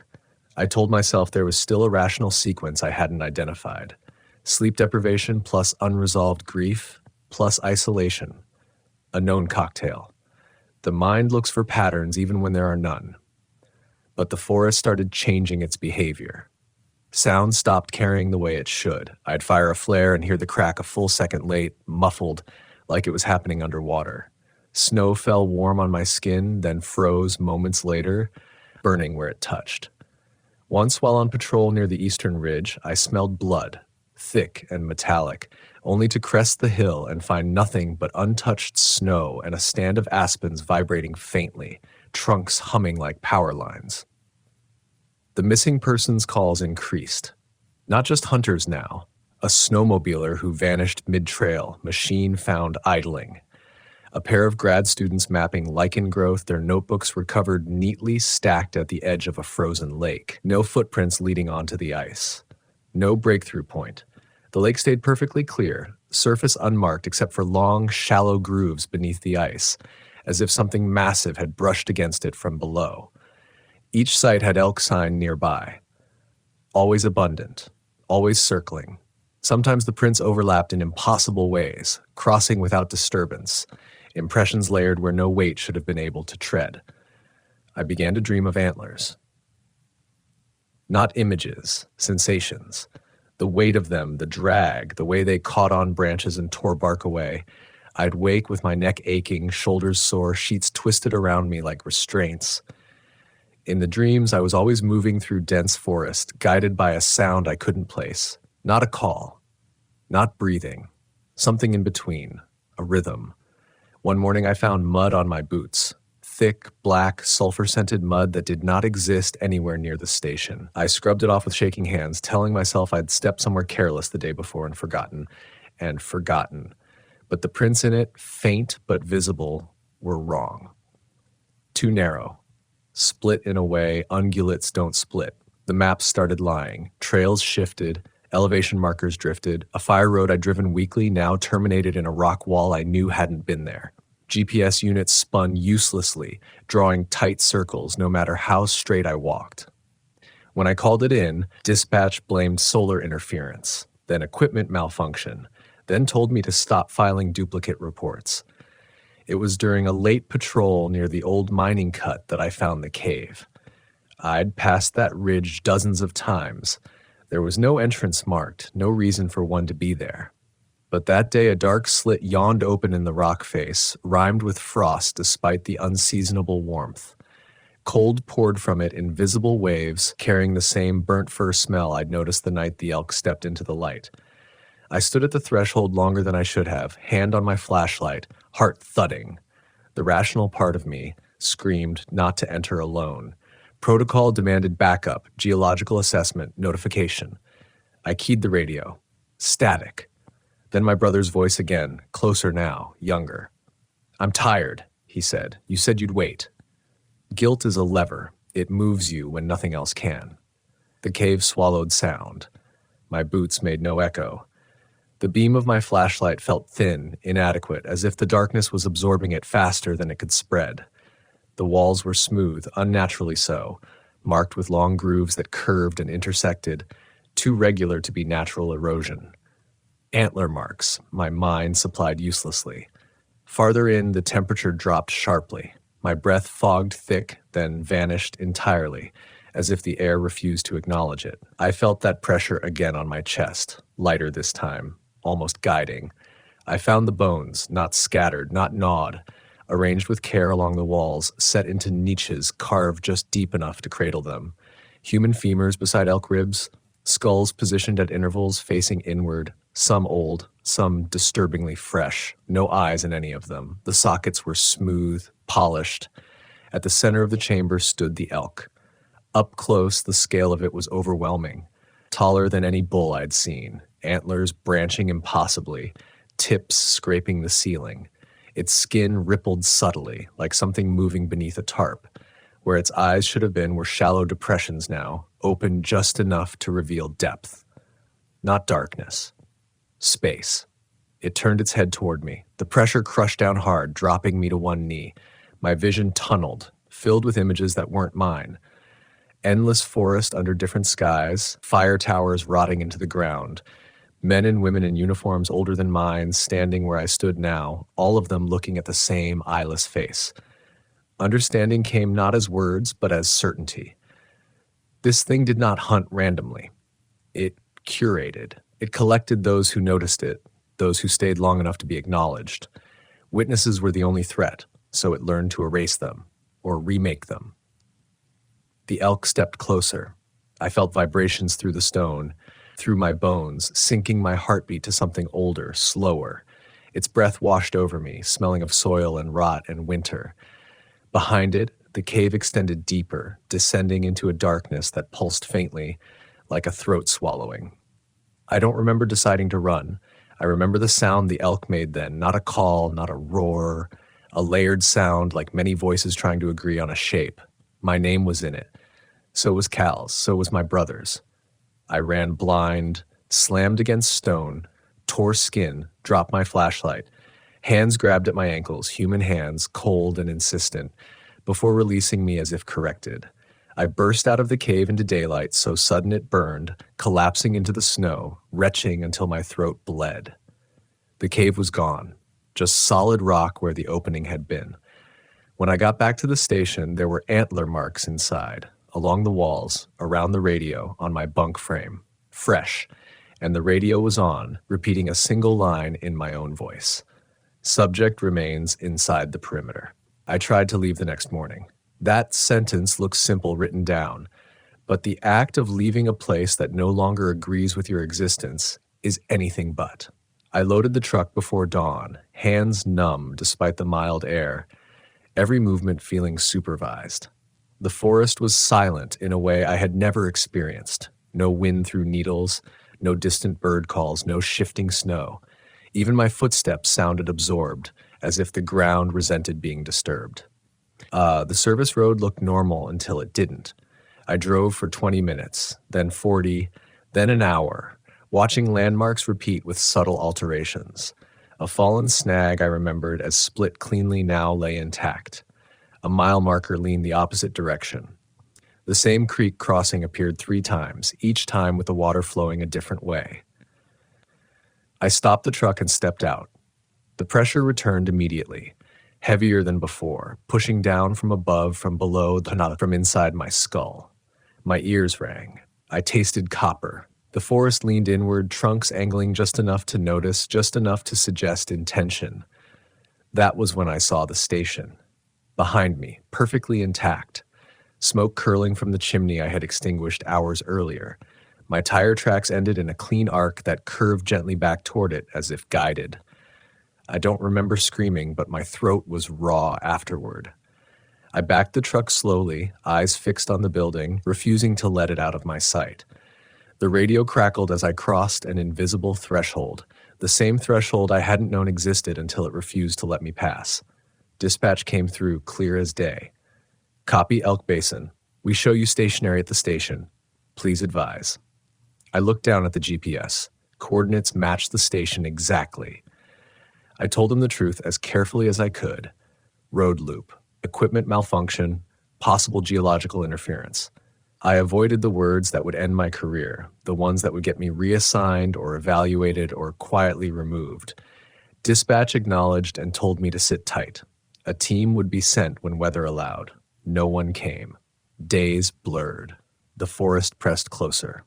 I told myself there was still a rational sequence I hadn't identified. Sleep deprivation plus unresolved grief plus isolation. A known cocktail. The mind looks for patterns even when there are none. But the forest started changing its behavior. Sound stopped carrying the way it should. I'd fire a flare and hear the crack a full second late, muffled, like it was happening underwater. Snow fell warm on my skin, then froze moments later, burning where it touched. Once while on patrol near the eastern ridge, I smelled blood, thick and metallic, only to crest the hill and find nothing but untouched snow and a stand of aspens vibrating faintly, trunks humming like power lines. The missing persons calls increased. Not just hunters now. A snowmobiler who vanished mid-trail, machine found idling. A pair of grad students mapping lichen growth, their notebooks recovered neatly stacked at the edge of a frozen lake. No footprints leading onto the ice. No breakthrough point. The lake stayed perfectly clear, surface unmarked except for long, shallow grooves beneath the ice, as if something massive had brushed against it from below. Each site had elk sign nearby. Always abundant, always circling. Sometimes the prints overlapped in impossible ways, crossing without disturbance, impressions layered where no weight should have been able to tread. I began to dream of antlers. Not images, sensations. The weight of them, the drag, the way they caught on branches and tore bark away. I'd wake with my neck aching, shoulders sore, sheets twisted around me like restraints. In the dreams, I was always moving through dense forest, guided by a sound I couldn't place. Not a call. Not breathing. Something in between. A rhythm. One morning I found mud on my boots. Thick, black, sulfur-scented mud that did not exist anywhere near the station. I scrubbed it off with shaking hands, telling myself I'd stepped somewhere careless the day before and forgotten. But the prints in it, faint but visible, were wrong. Too narrow. Split in a way ungulates don't split. The maps started lying. Trails shifted. Elevation markers drifted. A fire road I'd driven weekly now terminated in a rock wall I knew hadn't been there. GPS units spun uselessly, drawing tight circles no matter how straight I walked. When I called it in, dispatch blamed solar interference, then equipment malfunction, then told me to stop filing duplicate reports. It was during a late patrol near the old mining cut that I found the cave. I'd passed that ridge dozens of times. There was no entrance marked, no reason for one to be there. But that day a dark slit yawned open in the rock face, rhymed with frost despite the unseasonable warmth. Cold poured from it in visible waves, carrying the same burnt fur smell I'd noticed the night the elk stepped into the light. I stood at the threshold longer than I should have, hand on my flashlight, heart thudding. The rational part of me screamed not to enter alone. Protocol demanded backup, geological assessment, notification. I keyed the radio. Static. Then my brother's voice again, closer now, younger. "I'm tired," he said. "You said you'd wait." Guilt is a lever. It moves you when nothing else can. The cave swallowed sound. My boots made no echo. The beam of my flashlight felt thin, inadequate, as if the darkness was absorbing it faster than it could spread. The walls were smooth, unnaturally so, marked with long grooves that curved and intersected, too regular to be natural erosion. Antler marks, my mind supplied uselessly. Farther in, the temperature dropped sharply. My breath fogged thick, then vanished entirely, as if the air refused to acknowledge it. I felt that pressure again on my chest, lighter this time, almost guiding. I found the bones, not scattered, not gnawed, arranged with care along the walls, set into niches carved just deep enough to cradle them. Human femurs beside elk ribs, skulls positioned at intervals facing inward, some old, some disturbingly fresh, no eyes in any of them. The sockets were smooth, polished. At the center of the chamber stood the elk. Up close, the scale of it was overwhelming, taller than any bull I'd seen, antlers branching impossibly, tips scraping the ceiling. Its skin rippled subtly, like something moving beneath a tarp. Where its eyes should have been were shallow depressions now, open just enough to reveal depth. Not darkness. Space. It turned its head toward me. The pressure crushed down hard, dropping me to one knee. My vision tunneled, filled with images that weren't mine. Endless forest under different skies, fire towers rotting into the ground, men and women in uniforms older than mine standing where I stood now, all of them looking at the same eyeless face. Understanding came not as words, but as certainty. This thing did not hunt randomly. It curated. It collected those who noticed it, those who stayed long enough to be acknowledged. Witnesses were the only threat, so it learned to erase them, or remake them. The elk stepped closer. I felt vibrations through the stone, through my bones, syncing my heartbeat to something older, slower. Its breath washed over me, smelling of soil and rot and winter. Behind it, the cave extended deeper, descending into a darkness that pulsed faintly, like a throat swallowing. I don't remember deciding to run. I remember the sound the elk made then, not a call, not a roar, a layered sound like many voices trying to agree on a shape. My name was in it. So was Cal's, so was my brother's. I ran blind, slammed against stone, tore skin, dropped my flashlight. Hands grabbed at my ankles, human hands, cold and insistent, before releasing me as if corrected. I burst out of the cave into daylight so sudden it burned, collapsing into the snow, retching until my throat bled. The cave was gone, just solid rock where the opening had been. When I got back to the station, there were antler marks inside, along the walls, around the radio, on my bunk frame, fresh, and the radio was on, repeating a single line in my own voice. Subject remains inside the perimeter. I tried to leave the next morning. That sentence looks simple written down, but the act of leaving a place that no longer agrees with your existence is anything but. I loaded the truck before dawn, hands numb despite the mild air, every movement feeling supervised. The forest was silent in a way I had never experienced. No wind through needles, no distant bird calls, no shifting snow. Even my footsteps sounded absorbed, as if the ground resented being disturbed. The service road looked normal until it didn't. I drove for 20 minutes, then 40, then an hour, watching landmarks repeat with subtle alterations. A fallen snag I remembered as split cleanly now lay intact. A mile marker leaned the opposite direction. The same creek crossing appeared 3 times, each time with the water flowing a different way. I stopped the truck and stepped out. The pressure returned immediately, heavier than before, pushing down from above, from below, from inside my skull. My ears rang. I tasted copper. The forest leaned inward, trunks angling just enough to notice, just enough to suggest intention. That was when I saw the station. Behind me, perfectly intact. Smoke curling from the chimney I had extinguished hours earlier. My tire tracks ended in a clean arc that curved gently back toward it as if guided. I don't remember screaming, but my throat was raw afterward. I backed the truck slowly, eyes fixed on the building, refusing to let it out of my sight. The radio crackled as I crossed an invisible threshold, the same threshold I hadn't known existed until it refused to let me pass. Dispatch came through clear as day. Copy Elk Basin. We show you stationary at the station. Please advise. I looked down at the GPS. Coordinates matched the station exactly. I told him the truth as carefully as I could. Road loop, equipment malfunction, possible geological interference. I avoided the words that would end my career, the ones that would get me reassigned or evaluated or quietly removed. Dispatch acknowledged and told me to sit tight. A team would be sent when weather allowed. No one came. Days blurred. The forest pressed closer.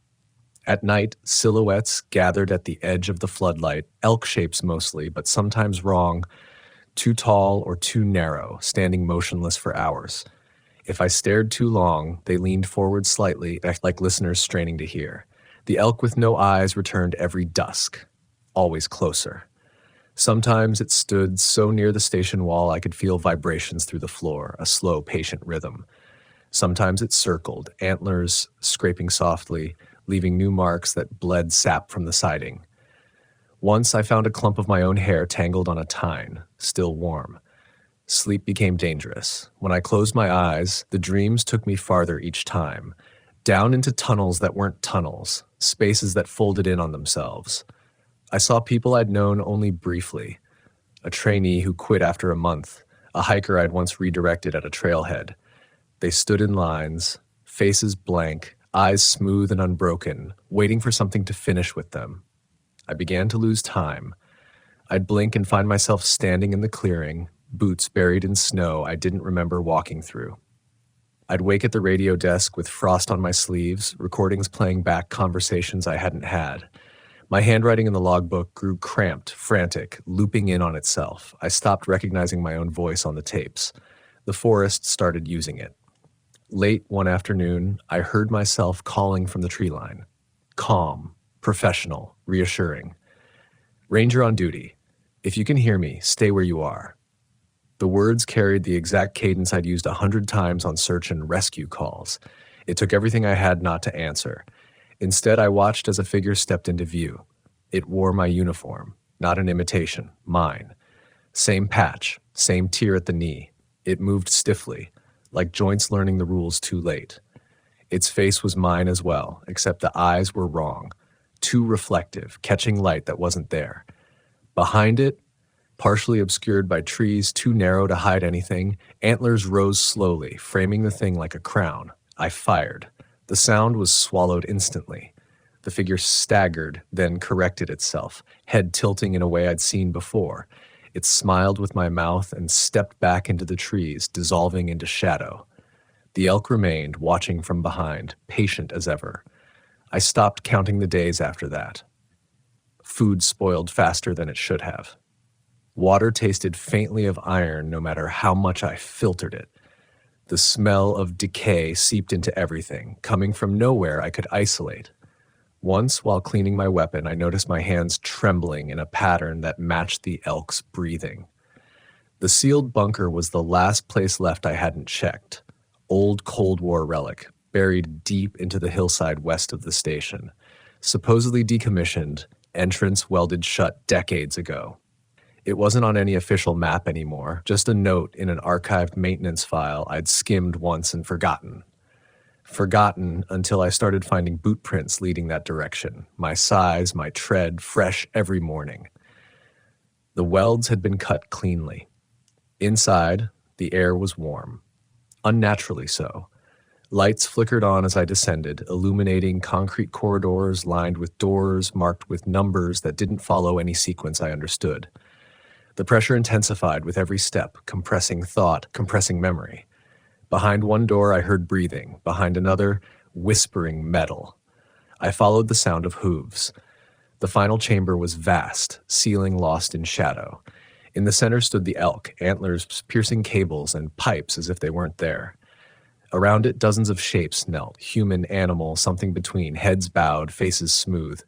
At night, silhouettes gathered at the edge of the floodlight, elk shapes mostly, but sometimes wrong, too tall or too narrow, standing motionless for hours. If I stared too long, they leaned forward slightly, like listeners straining to hear. The elk with no eyes returned every dusk, always closer. Sometimes it stood so near the station wall I could feel vibrations through the floor, a slow, patient rhythm. Sometimes it circled, antlers scraping softly, leaving new marks that bled sap from the siding. Once I found a clump of my own hair tangled on a tine, still warm. Sleep became dangerous. When I closed my eyes, the dreams took me farther each time, down into tunnels that weren't tunnels, spaces that folded in on themselves. I saw people I'd known only briefly, a trainee who quit after a month, a hiker I'd once redirected at a trailhead. They stood in lines, faces blank, eyes smooth and unbroken, waiting for something to finish with them. I began to lose time. I'd blink and find myself standing in the clearing, boots buried in snow I didn't remember walking through. I'd wake at the radio desk with frost on my sleeves, recordings playing back conversations I hadn't had. My handwriting in the logbook grew cramped, frantic, looping in on itself. I stopped recognizing my own voice on the tapes. The forest started using it. Late one afternoon, I heard myself calling from the tree line. Calm, professional, reassuring. Ranger on duty. If you can hear me, stay where you are. The words carried the exact cadence I'd used 100 times on search and rescue calls. It took everything I had not to answer. Instead, I watched as a figure stepped into view. It wore my uniform, not an imitation, mine. Same patch, same tear at the knee. It moved stiffly, like joints learning the rules too late. Its face was mine as well, except the eyes were wrong, too reflective, catching light that wasn't there. Behind it, partially obscured by trees too narrow to hide anything, antlers rose slowly, framing the thing like a crown. I fired. The sound was swallowed instantly. The figure staggered, then corrected itself, head tilting in a way I'd seen before. It smiled with my mouth and stepped back into the trees, dissolving into shadow. The elk remained, watching from behind, patient as ever. I stopped counting the days after that. Food spoiled faster than it should have. Water tasted faintly of iron no matter how much I filtered it. The smell of decay seeped into everything, coming from nowhere I could isolate. Once, while cleaning my weapon, I noticed my hands trembling in a pattern that matched the elk's breathing. The sealed bunker was the last place left I hadn't checked. Old Cold War relic, buried deep into the hillside west of the station. Supposedly decommissioned, entrance welded shut decades ago. It wasn't on any official map anymore, just a note in an archived maintenance file I'd skimmed once and forgotten. Forgotten until I started finding boot prints leading that direction, my size, my tread, fresh every morning. The welds had been cut cleanly. Inside, the air was warm, unnaturally so. Lights flickered on as I descended, illuminating concrete corridors lined with doors marked with numbers that didn't follow any sequence I understood. The pressure intensified with every step, compressing thought, compressing memory. Behind one door, I heard breathing. Behind another, whispering metal. I followed the sound of hooves. The final chamber was vast, ceiling lost in shadow. In the center stood the elk, antlers piercing cables and pipes as if they weren't there. Around it, dozens of shapes knelt, human, animal, something between, heads bowed, faces smooth.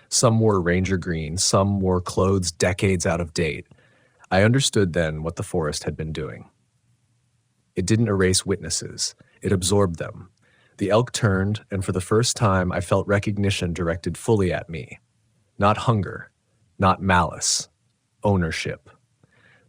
Some wore ranger green, some wore clothes decades out of date. I understood then what the forest had been doing. It didn't erase witnesses. It absorbed them. The elk turned, and for the first time I felt recognition directed fully at me. Not hunger, not malice, ownership.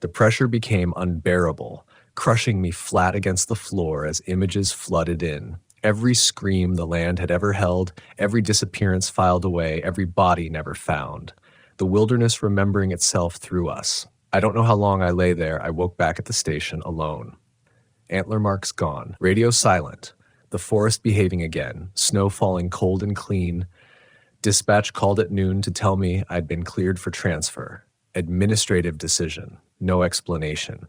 The pressure became unbearable, crushing me flat against the floor as images flooded in. Every scream the land had ever held, every disappearance filed away, every body never found. The wilderness remembering itself through us. I don't know how long I lay there. I woke back at the station alone. Antler marks gone. Radio silent. The forest behaving again. Snow falling cold and clean. Dispatch called at noon to tell me I'd been cleared for transfer. Administrative decision. No explanation.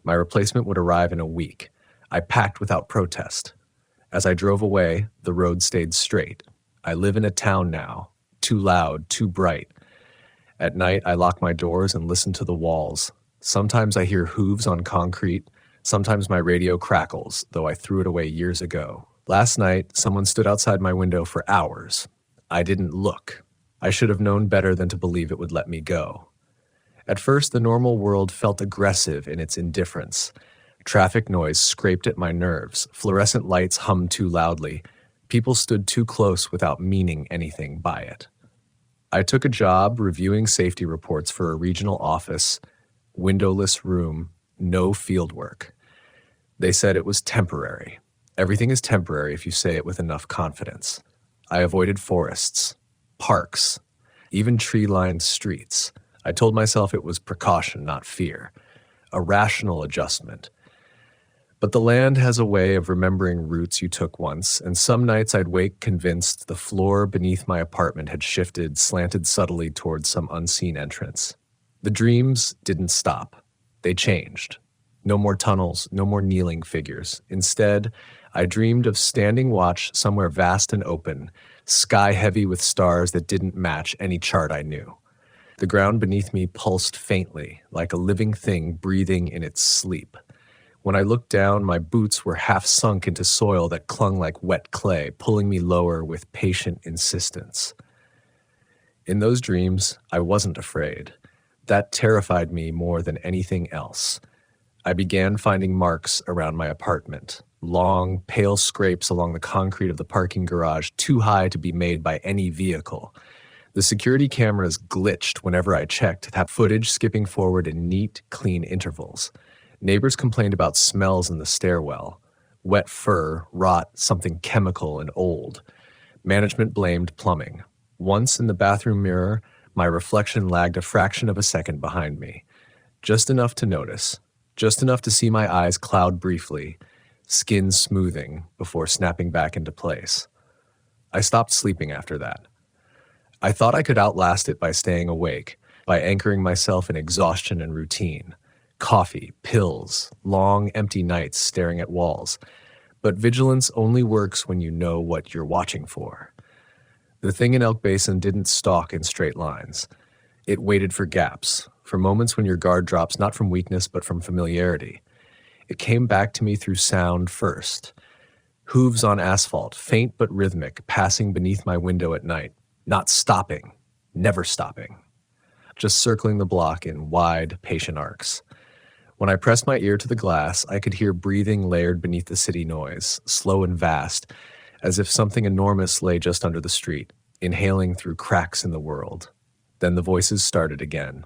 My replacement would arrive in a week. I packed without protest. As I drove away, the road stayed straight. I live in a town now. Too loud, too bright. At night, I lock my doors and listen to the walls. Sometimes I hear hooves on concrete. Sometimes my radio crackles, though I threw it away years ago. Last night, someone stood outside my window for hours. I didn't look. I should have known better than to believe it would let me go. At first, the normal world felt aggressive in its indifference. Traffic noise scraped at my nerves. Fluorescent lights hummed too loudly. People stood too close without meaning anything by it. I took a job reviewing safety reports for a regional office, windowless room, no field work. They said it was temporary. Everything is temporary if you say it with enough confidence. I avoided forests, parks, even tree-lined streets. I told myself it was precaution, not fear, a rational adjustment. But the land has a way of remembering routes you took once, and some nights I'd wake convinced the floor beneath my apartment had shifted, slanted subtly towards some unseen entrance. The dreams didn't stop. They changed. No more tunnels, no more kneeling figures. Instead, I dreamed of standing watch somewhere vast and open, sky heavy with stars that didn't match any chart I knew. The ground beneath me pulsed faintly, like a living thing breathing in its sleep. When I looked down, my boots were half sunk into soil that clung like wet clay, pulling me lower with patient insistence. In those dreams, I wasn't afraid. That terrified me more than anything else. I began finding marks around my apartment, long, pale scrapes along the concrete of the parking garage, too high to be made by any vehicle. The security cameras glitched whenever I checked, that footage skipping forward in neat, clean intervals. Neighbors complained about smells in the stairwell. Wet fur, rot, something chemical and old. Management blamed plumbing. Once in the bathroom mirror, my reflection lagged a fraction of a second behind me. Just enough to notice. Just enough to see my eyes cloud briefly, skin smoothing before snapping back into place. I stopped sleeping after that. I thought I could outlast it by staying awake, by anchoring myself in exhaustion and routine. Coffee, pills, long, empty nights staring at walls. But vigilance only works when you know what you're watching for. The thing in Elk Basin didn't stalk in straight lines. It waited for gaps, for moments when your guard drops not from weakness but from familiarity. It came back to me through sound first. Hooves on asphalt, faint but rhythmic, passing beneath my window at night. Not stopping, never stopping. Just circling the block in wide, patient arcs. When I pressed my ear to the glass, I could hear breathing layered beneath the city noise, slow and vast, as if something enormous lay just under the street, inhaling through cracks in the world. Then the voices started again.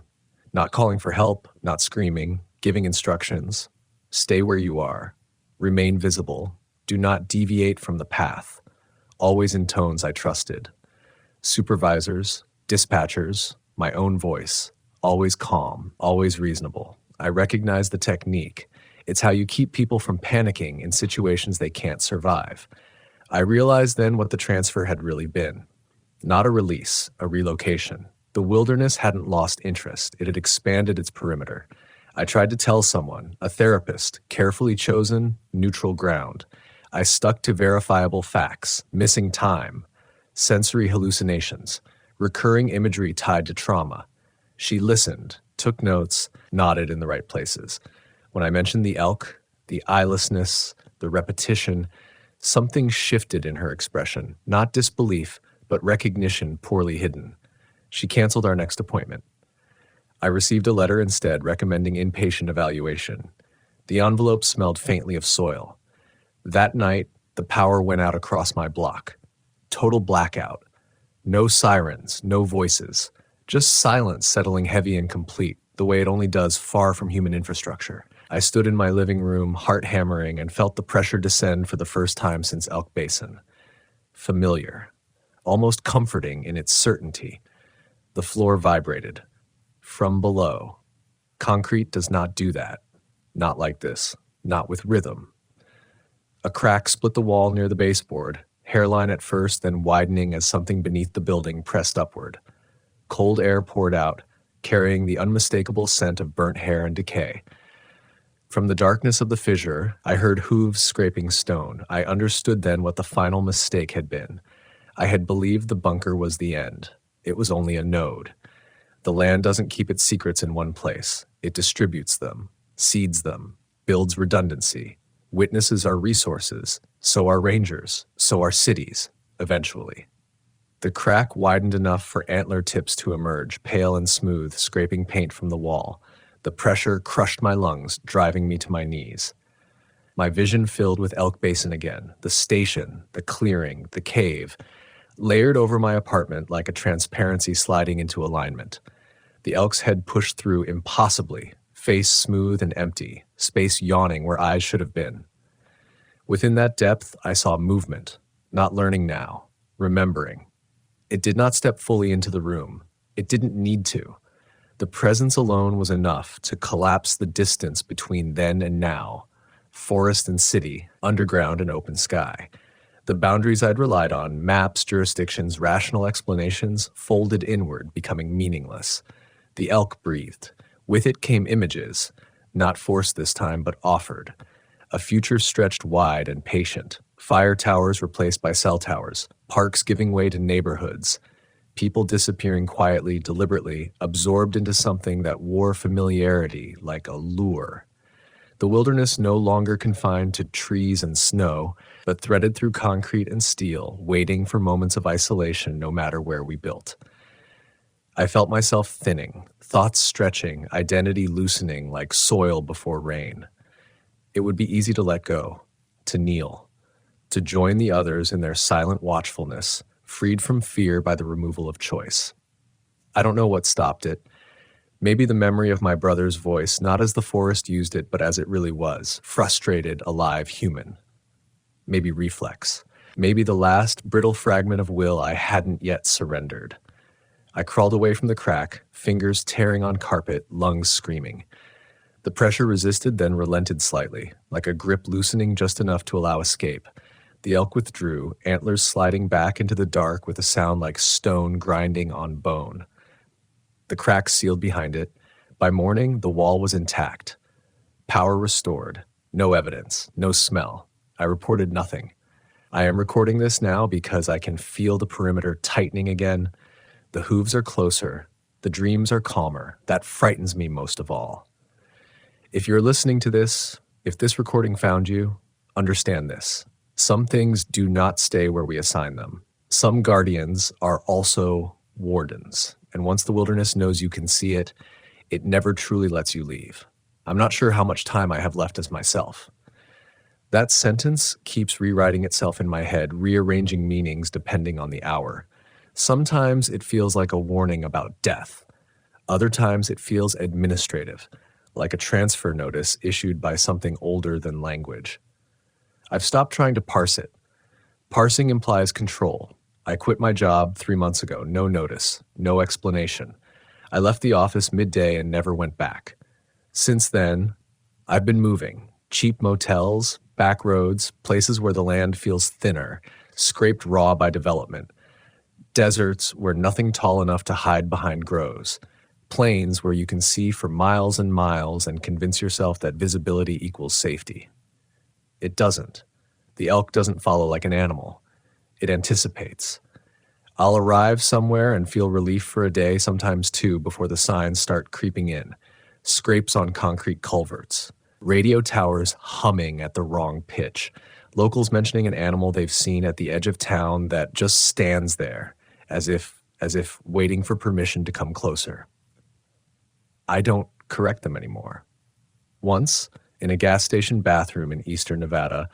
Not calling for help, not screaming, giving instructions. Stay where you are. Remain visible. Do not deviate from the path. Always in tones I trusted. Supervisors, dispatchers, my own voice. Always calm, always reasonable. I recognize the technique. It's how you keep people from panicking in situations they can't survive. I realized then what the transfer had really been. Not a release, a relocation. The wilderness hadn't lost interest. It had expanded its perimeter. I tried to tell someone, a therapist, carefully chosen, neutral ground. I stuck to verifiable facts, missing time, sensory hallucinations, recurring imagery tied to trauma. She listened, took notes, nodded in the right places. When I mentioned the elk, the eyelessness, the repetition, something shifted in her expression, not disbelief, but recognition poorly hidden. She canceled our next appointment. I received a letter instead recommending inpatient evaluation. The envelope smelled faintly of soil. That night, the power went out across my block. Total blackout. No sirens, no voices. Just silence settling heavy and complete, the way it only does far from human infrastructure. I stood in my living room, heart hammering, and felt the pressure descend for the first time since Elk Basin. Familiar, almost comforting in its certainty. The floor vibrated. From below. Concrete does not do that. Not like this. Not with rhythm. A crack split the wall near the baseboard, hairline at first, then widening as something beneath the building pressed upward. Cold air poured out, carrying the unmistakable scent of burnt hair and decay. From the darkness of the fissure, I heard hooves scraping stone. I understood then what the final mistake had been. I had believed the bunker was the end. It was only a node. The land doesn't keep its secrets in one place. It distributes them, seeds them, builds redundancy. Witnesses are resources. So are rangers. So are cities, eventually. The crack widened enough for antler tips to emerge, pale and smooth, scraping paint from the wall. The pressure crushed my lungs, driving me to my knees. My vision filled with Elk Basin again, the station, the clearing, the cave, layered over my apartment like a transparency sliding into alignment. The elk's head pushed through impossibly, face smooth and empty, space yawning where eyes should have been. Within that depth, I saw movement, not learning now, remembering. It did not step fully into the room. It didn't need to. The presence alone was enough to collapse the distance between then and now, forest and city, underground and open sky. The boundaries I'd relied on, maps, jurisdictions, rational explanations, folded inward, becoming meaningless. The elk breathed. With it came images, not forced this time, but offered. A future stretched wide and patient. Fire towers replaced by cell towers, parks giving way to neighborhoods, people disappearing quietly, deliberately, absorbed into something that wore familiarity like a lure. The wilderness no longer confined to trees and snow, but threaded through concrete and steel, waiting for moments of isolation no matter where we built. I felt myself thinning, thoughts stretching, identity loosening like soil before rain. It would be easy to let go, to kneel, to join the others in their silent watchfulness, freed from fear by the removal of choice. I don't know what stopped it. Maybe the memory of my brother's voice, not as the forest used it, but as it really was, frustrated, alive, human. Maybe reflex. Maybe the last brittle fragment of will I hadn't yet surrendered. I crawled away from the crack, fingers tearing on carpet, lungs screaming. The pressure resisted, then relented slightly, like a grip loosening just enough to allow escape. The elk withdrew, antlers sliding back into the dark with a sound like stone grinding on bone. The crack sealed behind it. By morning, the wall was intact. Power restored. No evidence. No smell. I reported nothing. I am recording this now because I can feel the perimeter tightening again. The hooves are closer. The dreams are calmer. That frightens me most of all. If you're listening to this, if this recording found you, understand this. Some things do not stay where we assign them. Some guardians are also wardens, and once the wilderness knows you can see it, it never truly lets you leave. I'm not sure how much time I have left as myself. That sentence keeps rewriting itself in my head, rearranging meanings depending on the hour. Sometimes it feels like a warning about death. Other times it feels administrative, like a transfer notice issued by something older than language. I've stopped trying to parse it. Parsing implies control. I quit my job 3 months ago, no notice, no explanation. I left the office midday and never went back. Since then, I've been moving. Cheap motels, back roads, places where the land feels thinner, scraped raw by development. Deserts where nothing tall enough to hide behind grows. Plains where you can see for miles and miles and convince yourself that visibility equals safety. It doesn't. The elk doesn't follow like an animal. It anticipates. I'll arrive somewhere and feel relief for a day, sometimes two, before the signs start creeping in. Scrapes on concrete culverts. Radio towers humming at the wrong pitch. Locals mentioning an animal they've seen at the edge of town that just stands there, as if waiting for permission to come closer. I don't correct them anymore. Once, in a gas station bathroom in eastern Nevada,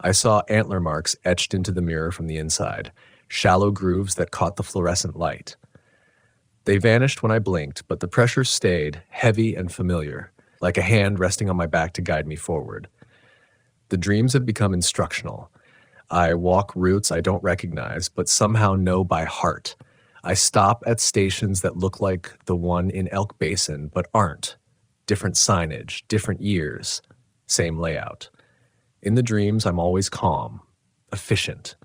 I saw antler marks etched into the mirror from the inside, shallow grooves that caught the fluorescent light. They vanished when I blinked, but the pressure stayed, heavy and familiar. like a hand resting on my back to guide me forward. The dreams have become instructional. I walk routes I don't recognize, but somehow know by heart. I stop at stations that look like the one in Elk Basin, but aren't. Different signage, different years, same layout. In the dreams, I'm always calm, efficient.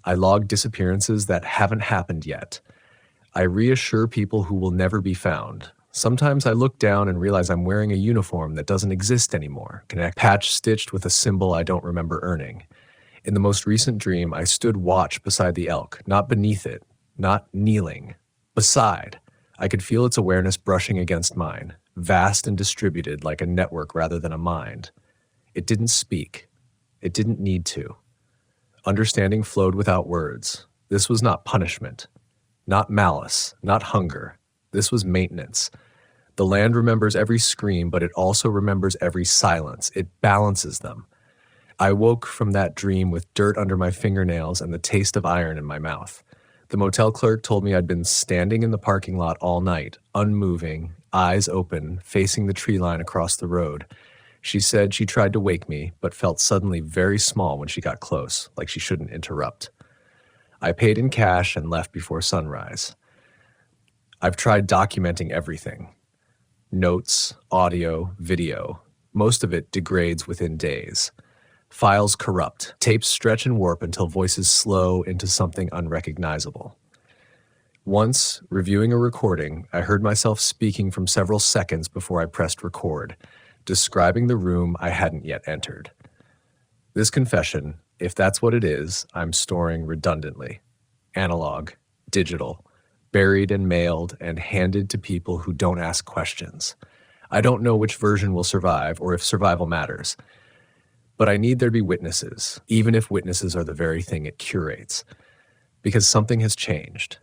I log disappearances that haven't happened yet. I reassure people who will never be found. Sometimes I look down and realize I'm wearing a uniform that doesn't exist anymore, patch stitched with a symbol I don't remember earning. In the most recent dream, I stood watch beside the elk, not beneath it, not kneeling. Beside, I could feel its awareness brushing against mine, vast and distributed like a network rather than a mind. It didn't speak. It didn't need to. Understanding flowed without words. This was not punishment, not malice, not hunger. This was maintenance. The land remembers every scream, but it also remembers every silence. It balances them. I woke from that dream with dirt under my fingernails and the taste of iron in my mouth. The motel clerk told me I'd been standing in the parking lot all night, unmoving, eyes open, facing the tree line across the road. She said she tried to wake me, but felt suddenly very small when she got close, like she shouldn't interrupt. I paid in cash and left before sunrise. I've tried documenting everything. Notes, audio, video. Most of it degrades within days. Files corrupt. Tapes stretch and warp until voices slow into something unrecognizable. Once, reviewing a recording, I heard myself speaking from several seconds before I pressed record, describing the room I hadn't yet entered. This confession, if that's what it is, I'm storing redundantly. Analog, digital, buried and mailed and handed to people who don't ask questions. I don't know which version will survive or if survival matters. But I need there to be witnesses, even if witnesses are the very thing it curates. Because something has changed.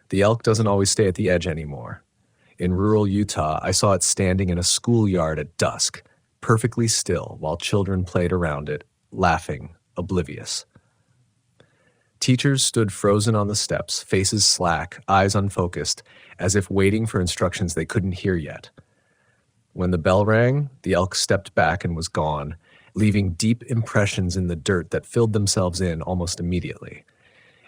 The elk doesn't always stay at the edge anymore. In rural Utah, I saw it standing in a schoolyard at dusk, perfectly still while children played around it, laughing, oblivious. Teachers stood frozen on the steps, faces slack, eyes unfocused, as if waiting for instructions they couldn't hear yet. When the bell rang, the elk stepped back and was gone, leaving deep impressions in the dirt that filled themselves in almost immediately.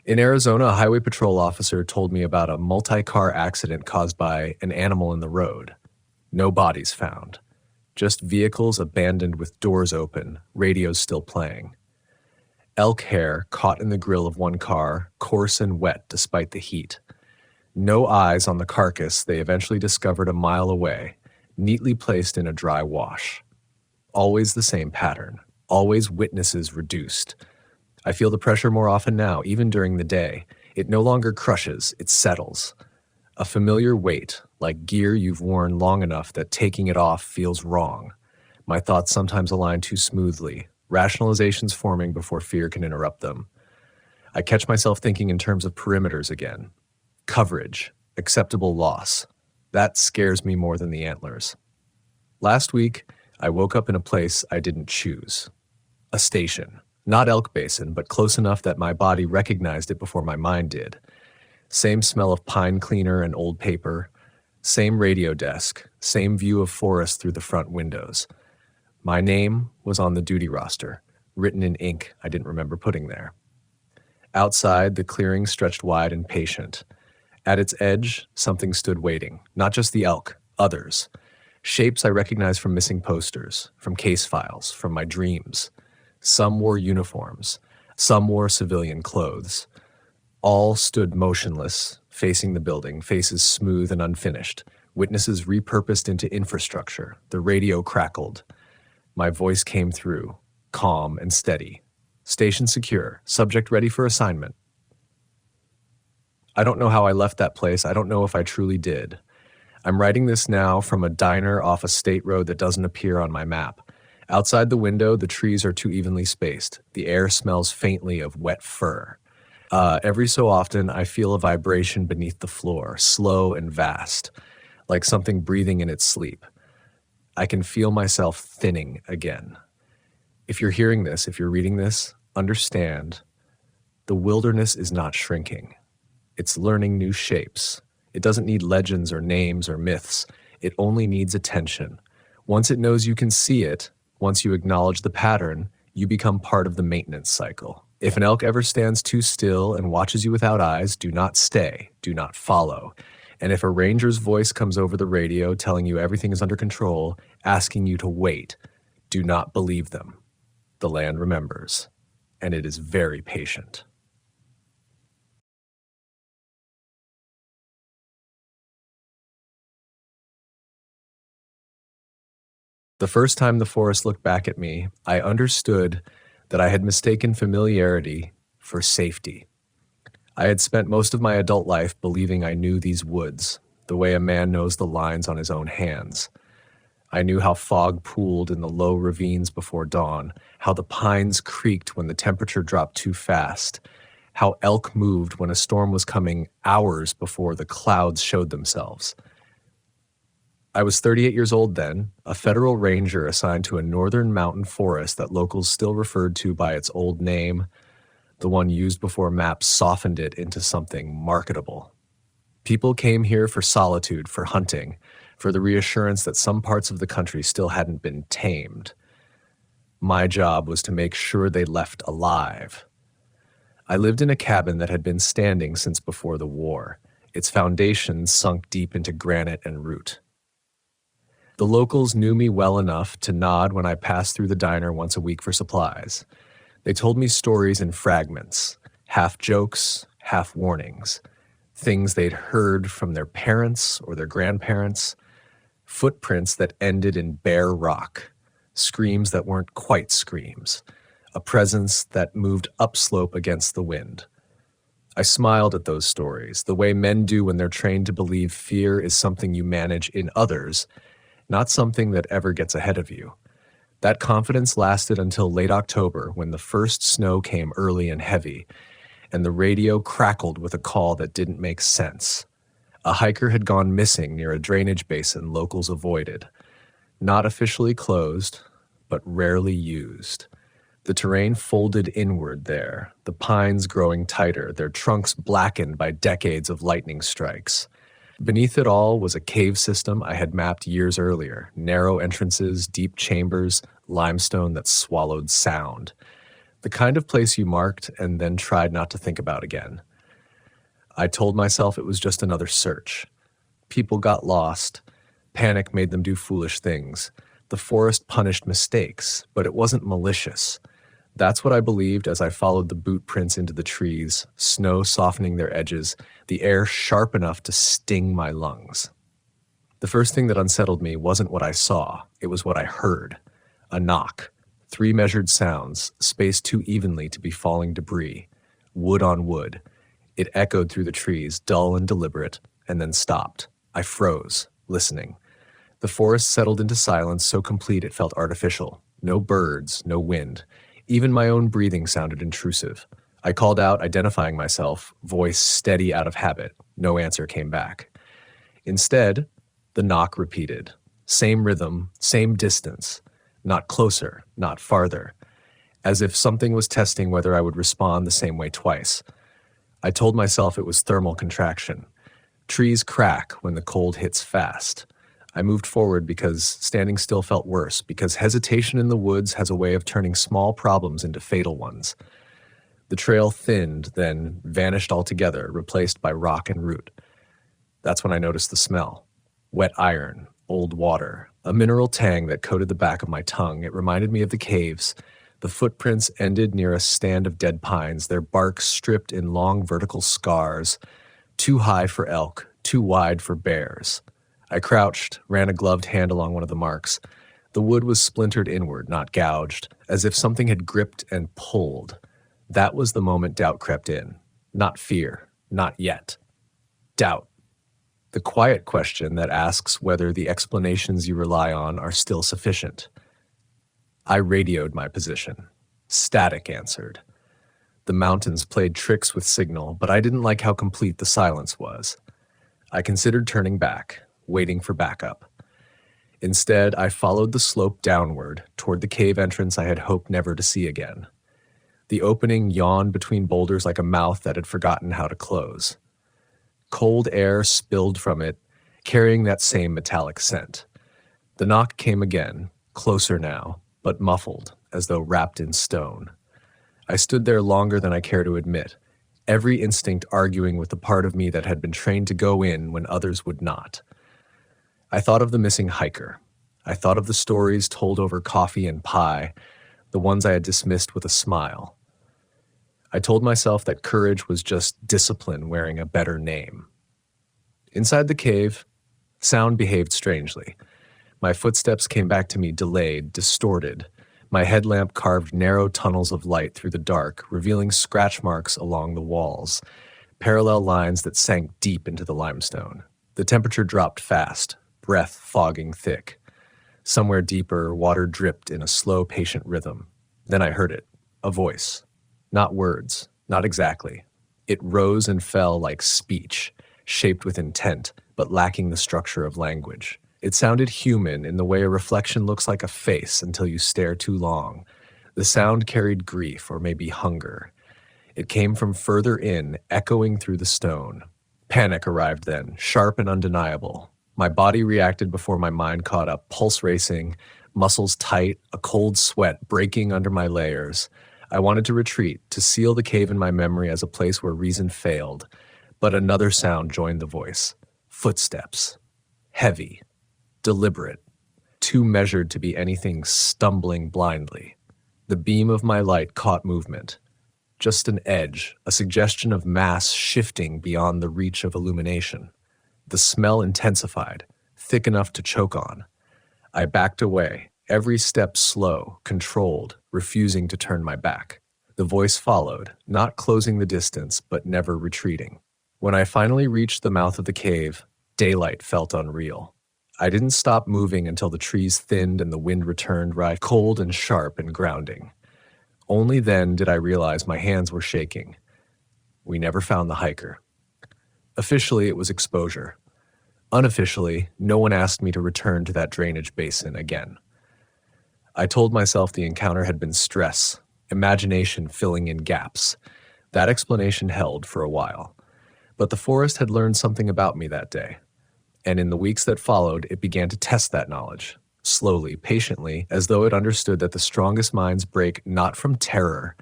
In Arizona, a highway patrol officer told me about a multi-car accident caused by an animal in the road. No bodies found. Just vehicles abandoned with doors open, radios still playing. Elk hair caught in the grill of one car, coarse and wet despite the heat. No eyes on the carcass they eventually discovered a mile away, neatly placed in a dry wash. Always the same pattern, always witnesses reduced. I feel the pressure more often now, even during the day. It no longer crushes, it settles. A familiar weight, like gear you've worn long enough that taking it off feels wrong. My thoughts sometimes align too smoothly, rationalizations forming before fear can interrupt them. I catch myself thinking in terms of perimeters again. Coverage, acceptable loss. That scares me more than the antlers. Last week, I woke up in a place I didn't choose. A station. Not Elk Basin, but close enough that my body recognized it before my mind did. Same smell of pine cleaner and old paper. Same radio desk. Same view of forest through the front windows. My name was on the duty roster, written in ink I didn't remember putting there. Outside, the clearing stretched wide and patient. At its edge, something stood waiting. Not just the elk, others. Shapes I recognized from missing posters, from case files, from my dreams. Some wore uniforms. Some wore civilian clothes. All stood motionless, facing the building, faces smooth and unfinished. Witnesses repurposed into infrastructure. The radio crackled. My voice came through, calm and steady. Station secure, subject ready for assignment. I don't know how I left that place. I don't know if I truly did. I'm writing this now from a diner off a state road that doesn't appear on my map. Outside the window, the trees are too evenly spaced. The air smells faintly of wet fur. Every so often, I feel a vibration beneath the floor, slow and vast, like something breathing in its sleep. I can feel myself thinning again. If you're hearing this, if you're reading this, understand the wilderness is not shrinking. It's learning new shapes. It doesn't need legends or names or myths. It only needs attention. Once it knows you can see it, once you acknowledge the pattern, you become part of the maintenance cycle. If an elk ever stands too still and watches you without eyes, do not stay, do not follow. And if a ranger's voice comes over the radio telling you everything is under control, asking you to wait, do not believe them. The land remembers, and it is very patient. The first time the forest looked back at me, I understood that I had mistaken familiarity for safety. I had spent most of my adult life believing I knew these woods, the way a man knows the lines on his own hands. I knew how fog pooled in the low ravines before dawn, how the pines creaked when the temperature dropped too fast, how elk moved when a storm was coming hours before the clouds showed themselves. I was 38 years old then, a federal ranger assigned to a northern mountain forest that locals still referred to by its old name, the one used before maps softened it into something marketable. People came here for solitude, for hunting, for the reassurance that some parts of the country still hadn't been tamed. My job was to make sure they left alive. I lived in a cabin that had been standing since before the war, its foundations sunk deep into granite and root. The locals knew me well enough to nod when I passed through the diner once a week for supplies. They told me stories in fragments, half jokes, half warnings, things they'd heard from their parents or their grandparents, footprints that ended in bare rock, screams that weren't quite screams, a presence that moved upslope against the wind. I smiled at those stories, the way men do when they're trained to believe fear is something you manage in others, not something that ever gets ahead of you. That confidence lasted until late October when the first snow came early and heavy, and the radio crackled with a call that didn't make sense. A hiker had gone missing near a drainage basin locals avoided. Not officially closed, but rarely used. The terrain folded inward there, the pines growing tighter, their trunks blackened by decades of lightning strikes. Beneath it all was a cave system I had mapped years earlier, narrow entrances, deep chambers, limestone that swallowed sound. The kind of place you marked and then tried not to think about again. I told myself it was just another search. People got lost. Panic made them do foolish things. The forest punished mistakes, but it wasn't malicious. That's what I believed as I followed the boot prints into the trees, snow softening their edges, the air sharp enough to sting my lungs. The first thing that unsettled me wasn't what I saw, it was what I heard. A knock, 3 measured sounds, spaced too evenly to be falling debris, wood on wood. It echoed through the trees, dull and deliberate, and then stopped. I froze, listening. The forest settled into silence so complete it felt artificial. No birds, no wind. Even my own breathing sounded intrusive. I called out, identifying myself, voice steady out of habit. No answer came back. Instead, the knock repeated. Same rhythm, same distance. Not closer, not farther. As if something was testing whether I would respond the same way twice. I told myself it was thermal contraction. Trees crack when the cold hits fast. I moved forward because standing still felt worse, because hesitation in the woods has a way of turning small problems into fatal ones. The trail thinned, then vanished altogether, replaced by rock and root. That's when I noticed the smell. Wet iron, old water, a mineral tang that coated the back of my tongue. It reminded me of the caves. The footprints ended near a stand of dead pines, their bark stripped in long vertical scars, too high for elk, too wide for bears. I crouched, ran a gloved hand along one of the marks. The wood was splintered inward, not gouged, as if something had gripped and pulled. That was the moment doubt crept in. Not fear, not yet. Doubt. The quiet question that asks whether the explanations you rely on are still sufficient. I radioed my position. Static answered. The mountains played tricks with signal, but I didn't like how complete the silence was. I considered turning back, waiting for backup. Instead, I followed the slope downward toward the cave entrance I had hoped never to see again. The opening yawned between boulders like a mouth that had forgotten how to close. Cold air spilled from it, carrying that same metallic scent. The knock came again, closer now, but muffled, as though wrapped in stone. I stood there longer than I care to admit, every instinct arguing with the part of me that had been trained to go in when others would not. I thought of the missing hiker. I thought of the stories told over coffee and pie, the ones I had dismissed with a smile. I told myself that courage was just discipline wearing a better name. Inside the cave, sound behaved strangely. My footsteps came back to me delayed, distorted. My headlamp carved narrow tunnels of light through the dark, revealing scratch marks along the walls, parallel lines that sank deep into the limestone. The temperature dropped fast, breath fogging thick. Somewhere deeper, water dripped in a slow, patient rhythm. Then I heard it, a voice. Not words, not exactly. It rose and fell like speech, shaped with intent, but lacking the structure of language. It sounded human in the way a reflection looks like a face until you stare too long. The sound carried grief or maybe hunger. It came from further in, echoing through the stone. Panic arrived then, sharp and undeniable. My body reacted before my mind caught up, pulse racing, muscles tight, a cold sweat breaking under my layers. I wanted to retreat, to seal the cave in my memory as a place where reason failed. But another sound joined the voice. Footsteps. Heavy. Deliberate. Too measured to be anything stumbling blindly. The beam of my light caught movement. Just an edge, a suggestion of mass shifting beyond the reach of illumination. The smell intensified, thick enough to choke on. I backed away, every step slow, controlled, refusing to turn my back. The voice followed, not closing the distance, but never retreating. When I finally reached the mouth of the cave, daylight felt unreal. I didn't stop moving until the trees thinned and the wind returned, cold and sharp and grounding. Only then did I realize my hands were shaking. We never found the hiker. Officially, it was exposure. Unofficially, no one asked me to return to that drainage basin again. I told myself the encounter had been stress, imagination filling in gaps. That explanation held for a while. But the forest had learned something about me that day. And in the weeks that followed, it began to test that knowledge, slowly, patiently, as though it understood that the strongest minds break not from terror,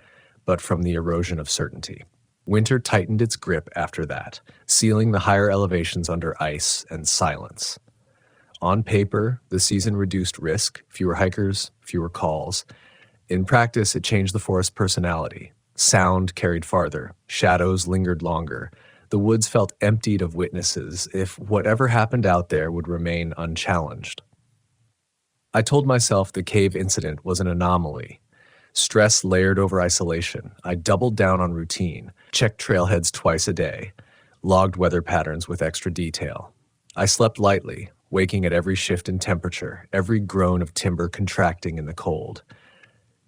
but from the erosion of certainty. Winter tightened its grip after that, sealing the higher elevations under ice and silence. On paper, the season reduced risk, fewer hikers, fewer calls. In practice, it changed the forest's personality. Sound carried farther, shadows lingered longer. The woods felt emptied of witnesses if whatever happened out there would remain unchallenged. I told myself the cave incident was an anomaly. Stress layered over isolation. I doubled down on routine, checked trailheads twice a day, logged weather patterns with extra detail. I slept lightly, waking at every shift in temperature, every groan of timber contracting in the cold.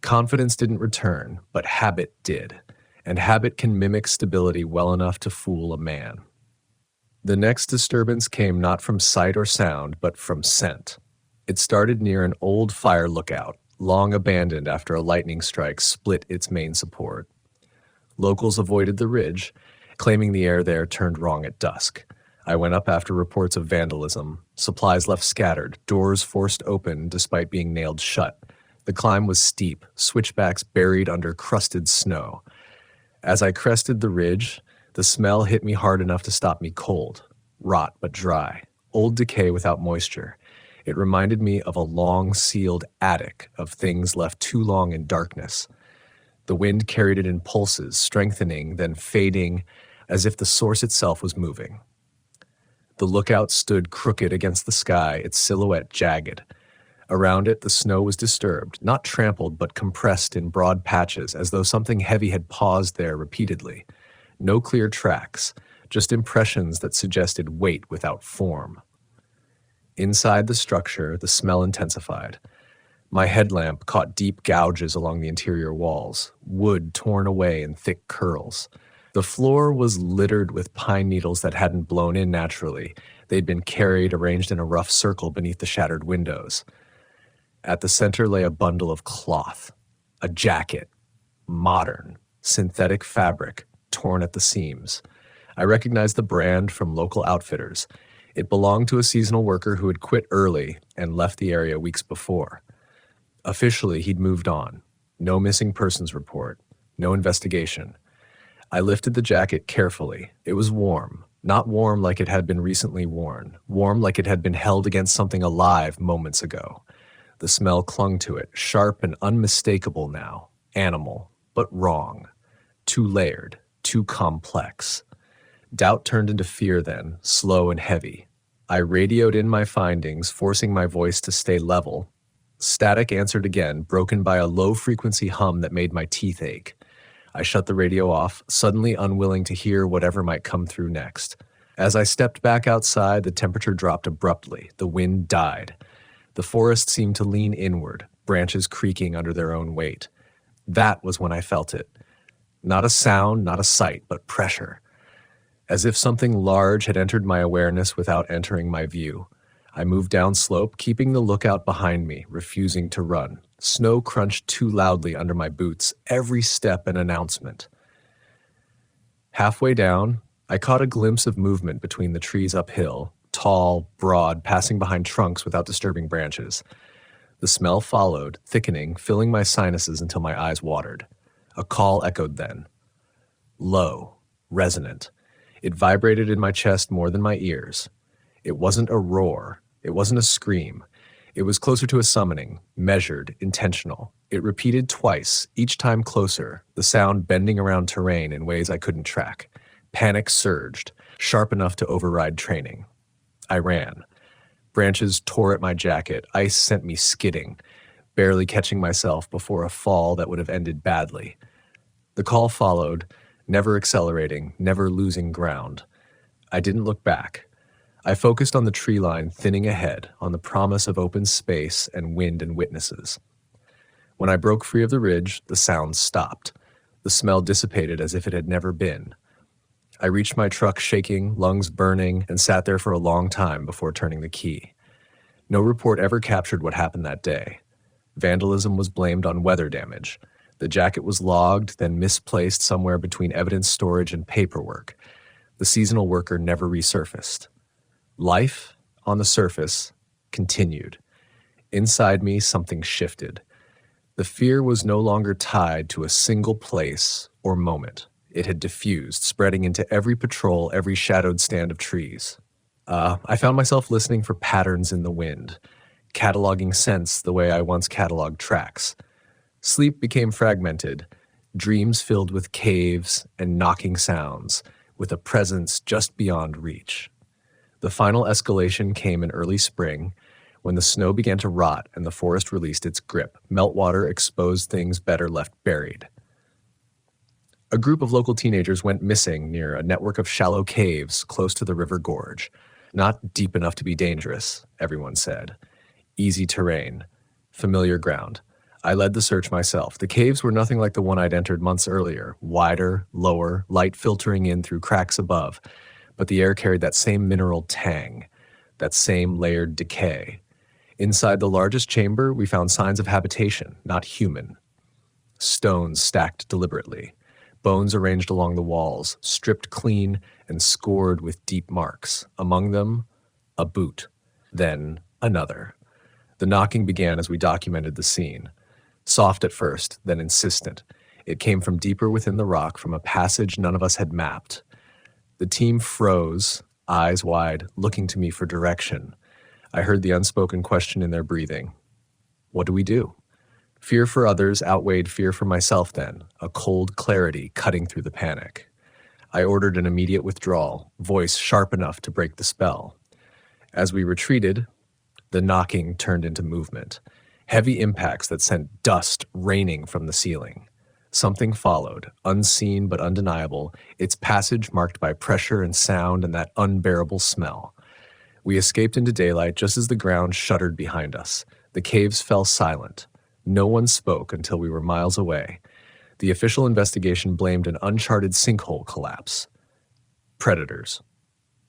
Confidence didn't return, but habit did, and habit can mimic stability well enough to fool a man. The next disturbance came not from sight or sound, but from scent. It started near an old fire lookout, long abandoned after a lightning strike split its main support. Locals avoided the ridge, claiming the air there turned wrong at dusk. I went up after reports of vandalism, supplies left scattered, doors forced open despite being nailed shut. The climb was steep, switchbacks buried under crusted snow. As I crested the ridge, the smell hit me hard enough to stop me cold, rot but dry, old decay without moisture. It reminded me of a long, sealed attic of things left too long in darkness. The wind carried it in pulses, strengthening, then fading, as if the source itself was moving. The lookout stood crooked against the sky, its silhouette jagged. Around it, the snow was disturbed, not trampled, but compressed in broad patches, as though something heavy had paused there repeatedly. No clear tracks, just impressions that suggested weight without form. Inside the structure, the smell intensified. My headlamp caught deep gouges along the interior walls, wood torn away in thick curls. The floor was littered with pine needles that hadn't blown in naturally. They'd been carried, arranged in a rough circle beneath the shattered windows. At the center lay a bundle of cloth, a jacket, modern, synthetic fabric, torn at the seams. I recognized the brand from local outfitters. It belonged to a seasonal worker who had quit early and left the area weeks before. Officially, he'd moved on. No missing persons report. No investigation. I lifted the jacket carefully. It was warm. Not warm like it had been recently worn. Warm like it had been held against something alive moments ago. The smell clung to it, sharp and unmistakable now. Animal, but wrong. Too layered. Too complex. Doubt turned into fear then, slow and heavy. I radioed in my findings, forcing my voice to stay level. Static answered again, broken by a low-frequency hum that made my teeth ache. I shut the radio off, suddenly unwilling to hear whatever might come through next. As I stepped back outside, the temperature dropped abruptly. The wind died. The forest seemed to lean inward, branches creaking under their own weight. That was when I felt it. Not a sound, not a sight, but pressure. As if something large had entered my awareness without entering my view. I moved downslope, keeping the lookout behind me, refusing to run. Snow crunched too loudly under my boots, every step an announcement. Halfway down, I caught a glimpse of movement between the trees uphill, tall, broad, passing behind trunks without disturbing branches. The smell followed, thickening, filling my sinuses until my eyes watered. A call echoed then. Low, resonant. It vibrated in my chest more than my ears. It wasn't a roar. It wasn't a scream. It was closer to a summoning, measured, intentional. It repeated twice, each time closer, the sound bending around terrain in ways I couldn't track. Panic surged, sharp enough to override training. I ran. Branches tore at my jacket. Ice sent me skidding, barely catching myself before a fall that would have ended badly. The call followed, never accelerating, never losing ground. I didn't look back. I focused on the tree line thinning ahead, on the promise of open space and wind and witnesses. When I broke free of the ridge, the sound stopped. The smell dissipated as if it had never been. I reached my truck shaking, lungs burning, and sat there for a long time before turning the key. No report ever captured what happened that day. Vandalism was blamed on weather damage. The jacket was logged, then misplaced somewhere between evidence storage and paperwork. The seasonal worker never resurfaced. Life, on the surface, continued. Inside me, something shifted. The fear was no longer tied to a single place or moment. It had diffused, spreading into every patrol, every shadowed stand of trees. I found myself listening for patterns in the wind, cataloging scents the way I once cataloged tracks. Sleep became fragmented, dreams filled with caves and knocking sounds, with a presence just beyond reach. The final escalation came in early spring, when the snow began to rot and the forest released its grip. Meltwater exposed things better left buried. A group of local teenagers went missing near a network of shallow caves close to the river gorge. Not deep enough to be dangerous, everyone said. Easy terrain, familiar ground. I led the search myself. The caves were nothing like the one I'd entered months earlier, wider, lower, light filtering in through cracks above. But the air carried that same mineral tang, that same layered decay. Inside the largest chamber, we found signs of habitation, not human. Stones stacked deliberately, bones arranged along the walls, stripped clean and scored with deep marks. Among them, a boot, then another. The knocking began as we documented the scene. Soft at first, then insistent. It came from deeper within the rock, from a passage none of us had mapped. The team froze, eyes wide, looking to me for direction. I heard the unspoken question in their breathing. What do we do? Fear for others outweighed fear for myself then, a cold clarity cutting through the panic. I ordered an immediate withdrawal, voice sharp enough to break the spell. As we retreated, the knocking turned into movement, heavy impacts that sent dust raining from the ceiling. Something followed, unseen but undeniable, its passage marked by pressure and sound and that unbearable smell. We escaped into daylight just as the ground shuddered behind us. The caves fell silent. No one spoke until we were miles away. The official investigation blamed an uncharted sinkhole collapse. Predators.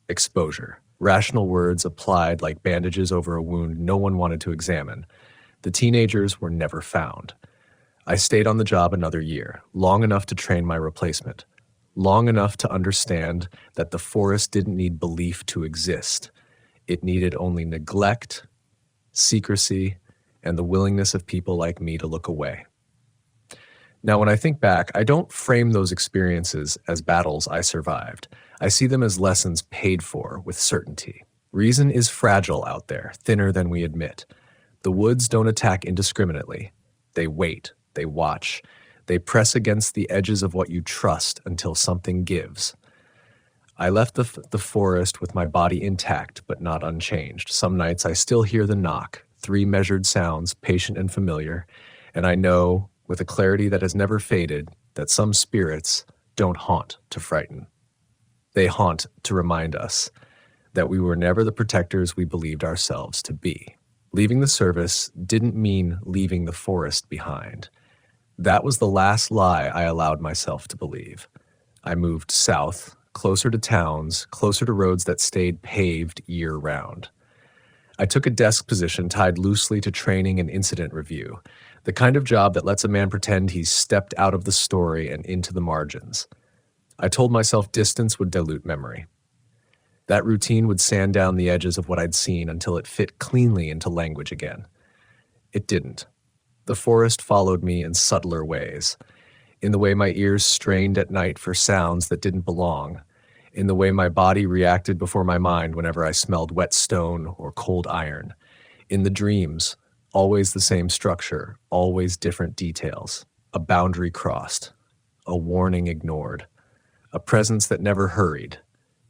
Exposure. Rational words applied like bandages over a wound no one wanted to examine. The teenagers were never found. I stayed on the job another year, long enough to train my replacement, long enough to understand that the forest didn't need belief to exist. It needed only neglect, secrecy, and the willingness of people like me to look away. Now, when I think back, I don't frame those experiences as battles I survived. I see them as lessons paid for with certainty. Reason is fragile out there, thinner than we admit. The woods don't attack indiscriminately. They wait, they watch, they press against the edges of what you trust until something gives. I left the forest with my body intact but not unchanged. Some nights I still hear the knock, 3 measured sounds, patient and familiar, and I know, with a clarity that has never faded, that some spirits don't haunt to frighten. They haunt to remind us that we were never the protectors we believed ourselves to be. Leaving the service didn't mean leaving the forest behind. That was the last lie I allowed myself to believe. I moved south, closer to towns, closer to roads that stayed paved year-round. I took a desk position tied loosely to training and incident review, the kind of job that lets a man pretend he's stepped out of the story and into the margins. I told myself distance would dilute memory. That routine would sand down the edges of what I'd seen until it fit cleanly into language again. It didn't. The forest followed me in subtler ways, in the way my ears strained at night for sounds that didn't belong, in the way my body reacted before my mind whenever I smelled wet stone or cold iron, in the dreams, always the same structure, always different details, a boundary crossed, a warning ignored, a presence that never hurried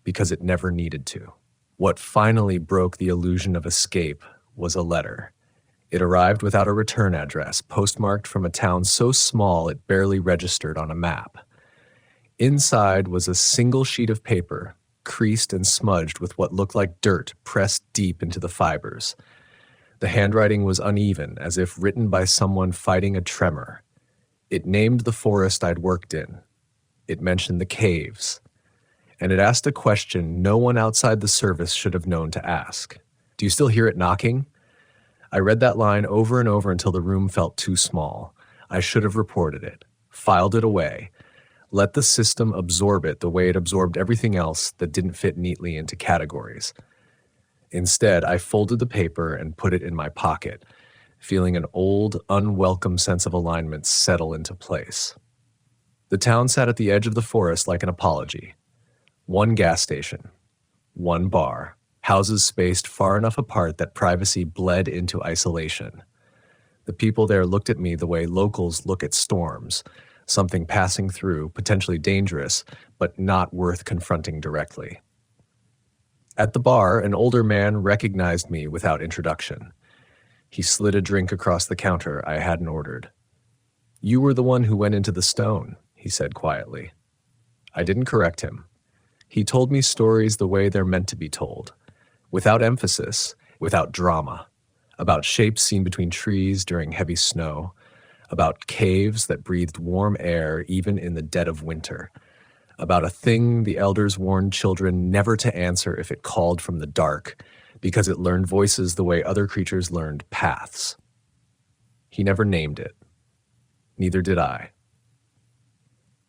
because it never needed to. What finally broke the illusion of escape was a letter. It arrived without a return address, postmarked from a town so small it barely registered on a map. Inside was a single sheet of paper, creased and smudged with what looked like dirt pressed deep into the fibers. The handwriting was uneven, as if written by someone fighting a tremor. It named the forest I'd worked in. It mentioned the caves. And it asked a question no one outside the service should have known to ask. Do you still hear it knocking? I read that line over and over until the room felt too small. I should have reported it, filed it away, let the system absorb it the way it absorbed everything else that didn't fit neatly into categories. Instead, I folded the paper and put it in my pocket, feeling an old, unwelcome sense of alignment settle into place. The town sat at the edge of the forest like an apology. One gas station, one bar, houses spaced far enough apart that privacy bled into isolation. The people there looked at me the way locals look at storms, something passing through, potentially dangerous, but not worth confronting directly. At the bar, an older man recognized me without introduction. He slid a drink across the counter I hadn't ordered. "You were the one who went into the stone," he said quietly. I didn't correct him. He told me stories the way they're meant to be told, without emphasis, without drama, about shapes seen between trees during heavy snow, about caves that breathed warm air even in the dead of winter, about a thing the elders warned children never to answer if it called from the dark, because it learned voices the way other creatures learned paths. He never named it. Neither did I.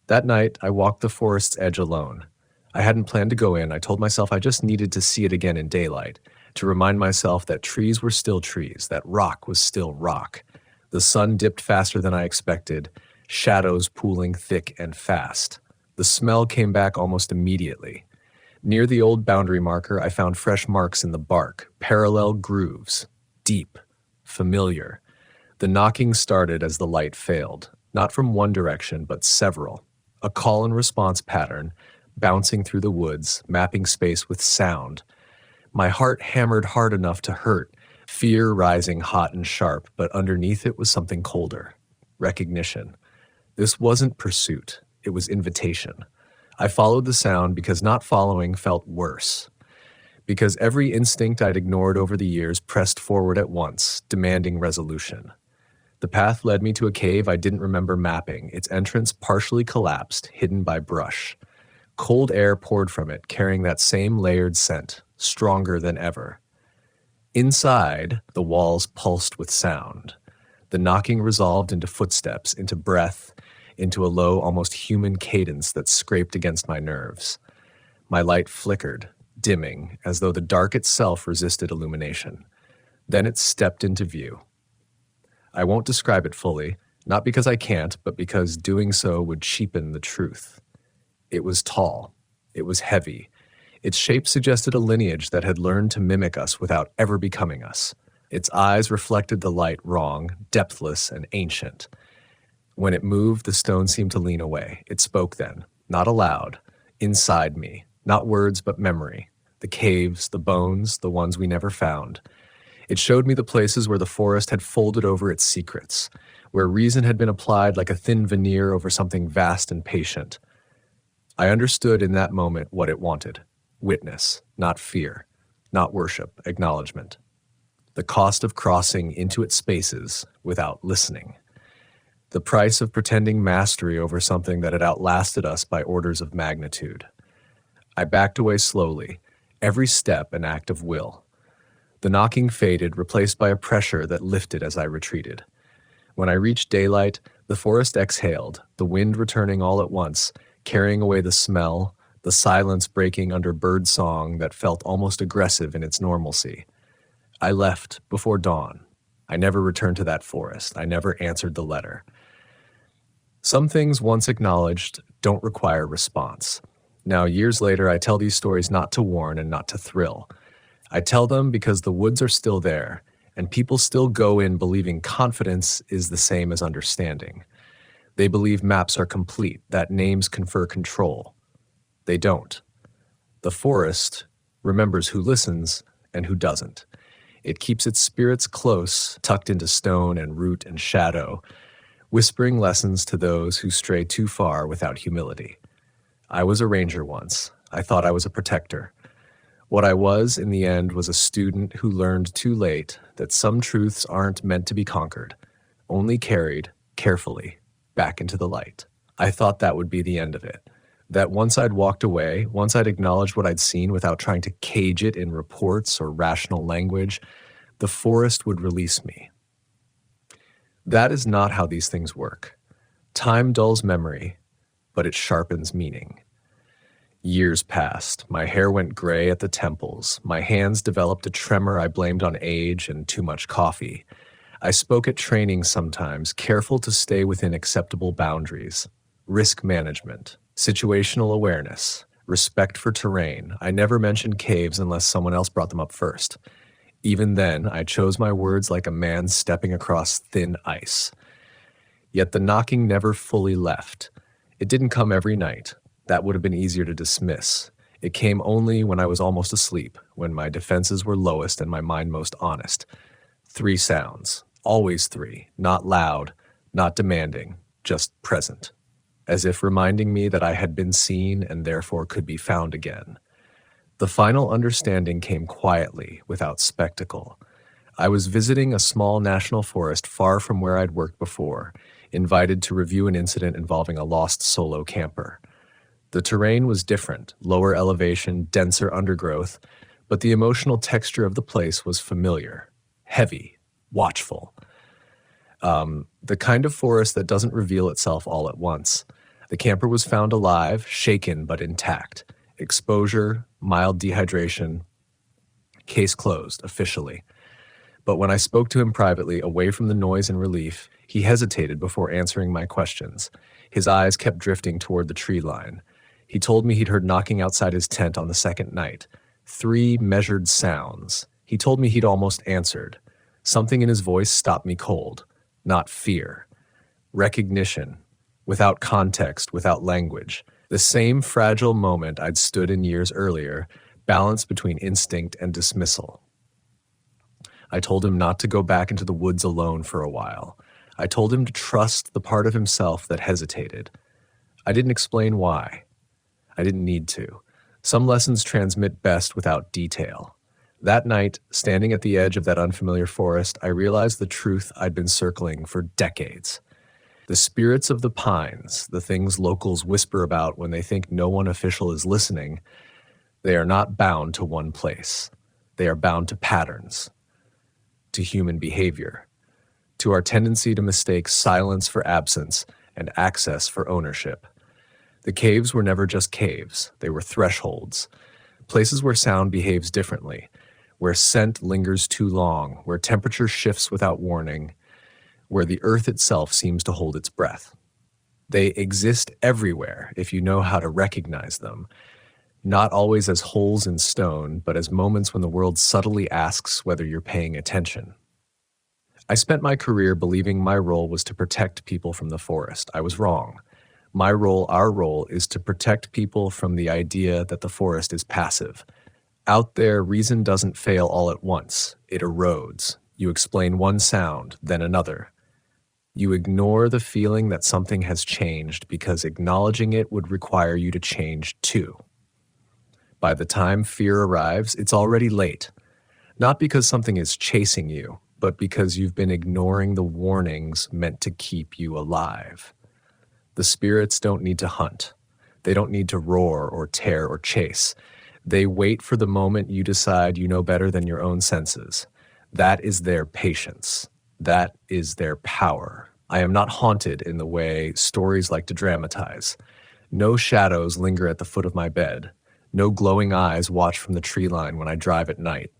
That night, I walked the forest's edge alone. I hadn't planned to go in. I told myself I just needed to see it again in daylight, to remind myself that trees were still trees, that rock was still rock. The sun dipped faster than I expected, shadows pooling thick and fast. The smell came back almost immediately. Near the old boundary marker, I found fresh marks in the bark, parallel grooves, deep, familiar. The knocking started as the light failed, not from one direction, but several. A call and response pattern, bouncing through the woods, mapping space with sound. My heart hammered hard enough to hurt, fear rising hot and sharp, but underneath it was something colder. Recognition. This wasn't pursuit, it was invitation. I followed the sound because not following felt worse. Because every instinct I'd ignored over the years pressed forward at once, demanding resolution. The path led me to a cave I didn't remember mapping, its entrance partially collapsed, hidden by brush. Cold air poured from it, carrying that same layered scent, stronger than ever. Inside, the walls pulsed with sound. The knocking resolved into footsteps, into breath, into a low, almost human cadence that scraped against my nerves. My light flickered. dimming, as though the dark itself resisted illumination. Then it stepped into view. I won't describe it fully, not because I can't, but because doing so would cheapen the truth. It was tall. It was heavy. Its shape suggested a lineage that had learned to mimic us without ever becoming us. Its eyes reflected the light wrong, depthless, and ancient. When it moved, the stone seemed to lean away. It spoke then, not aloud, inside me, not words but memory, the caves, the bones, the ones we never found. It showed me the places where the forest had folded over its secrets, where reason had been applied like a thin veneer over something vast and patient. I understood in that moment what it wanted: witness, not fear, not worship, acknowledgement. The cost of crossing into its spaces without listening. The price of pretending mastery over something that had outlasted us by orders of magnitude. I backed away slowly, every step an act of will. The knocking faded, replaced by a pressure that lifted as I retreated. When I reached daylight, the forest exhaled, the wind returning all at once, carrying away the smell, the silence breaking under bird song that felt almost aggressive in its normalcy. I left before dawn. I never returned to that forest. I never answered the letter. Some things once acknowledged don't require response. Now, years later, I tell these stories not to warn and not to thrill. I tell them because the woods are still there, and people still go in believing confidence is the same as understanding. They believe maps are complete, that names confer control. They don't. The forest remembers who listens and who doesn't. It keeps its spirits close, tucked into stone and root and shadow, whispering lessons to those who stray too far without humility. I was a ranger once. I thought I was a protector. What I was, in the end, was a student who learned too late that some truths aren't meant to be conquered, only carried, carefully, back into the light. I thought that would be the end of it. That once I'd walked away, once I'd acknowledged what I'd seen without trying to cage it in reports or rational language, the forest would release me. That is not how these things work. Time dulls memory, but it sharpens meaning. Years passed. My hair went gray at the temples. My hands developed a tremor I blamed on age and too much coffee. I spoke at trainings sometimes, careful to stay within acceptable boundaries. Risk management, situational awareness, respect for terrain. I never mentioned caves unless someone else brought them up first. Even then, I chose my words like a man stepping across thin ice. Yet the knocking never fully left. It didn't come every night. That would have been easier to dismiss. It came only when I was almost asleep, when my defenses were lowest and my mind most honest. 3 sounds, always 3, not loud, not demanding, just present, as if reminding me that I had been seen and therefore could be found again. The final understanding came quietly, without spectacle. I was visiting a small national forest far from where I'd worked before, invited to review an incident involving a lost solo camper. The terrain was different, lower elevation, denser undergrowth, but the emotional texture of the place was familiar, heavy, watchful. The kind of forest that doesn't reveal itself all at once. The camper was found alive, shaken but intact. Exposure, mild dehydration, case closed, officially. But when I spoke to him privately, away from the noise and relief, he hesitated before answering my questions. His eyes kept drifting toward the tree line. He told me he'd heard knocking outside his tent on the second night. 3 measured sounds. He told me he'd almost answered. Something in his voice stopped me cold. Not fear. Recognition. Without context, without language. The same fragile moment I'd stood in years earlier, balanced between instinct and dismissal. I told him not to go back into the woods alone for a while. I told him to trust the part of himself that hesitated. I didn't explain why. I didn't need to. Some lessons transmit best without detail. That night, standing at the edge of that unfamiliar forest, I realized the truth I'd been circling for decades. The spirits of the pines, the things locals whisper about when they think no one official is listening, they are not bound to one place. They are bound to patterns, to human behavior, to our tendency to mistake silence for absence and access for ownership. The caves were never just caves, they were thresholds. Places where sound behaves differently, where scent lingers too long, where temperature shifts without warning, where the earth itself seems to hold its breath. They exist everywhere if you know how to recognize them, not always as holes in stone, but as moments when the world subtly asks whether you're paying attention. I spent my career believing my role was to protect people from the forest. I was wrong. Our role, is to protect people from the idea that the forest is passive. Out there, reason doesn't fail all at once. It erodes. You explain one sound, then another. You ignore the feeling that something has changed because acknowledging it would require you to change too. By the time fear arrives, it's already late. Not because something is chasing you, but because you've been ignoring the warnings meant to keep you alive. The spirits don't need to hunt. They don't need to roar or tear or chase. They wait for the moment you decide you know better than your own senses. That is their patience. That is their power. I am not haunted in the way stories like to dramatize. No shadows linger at the foot of my bed. No glowing eyes watch from the tree line when I drive at night.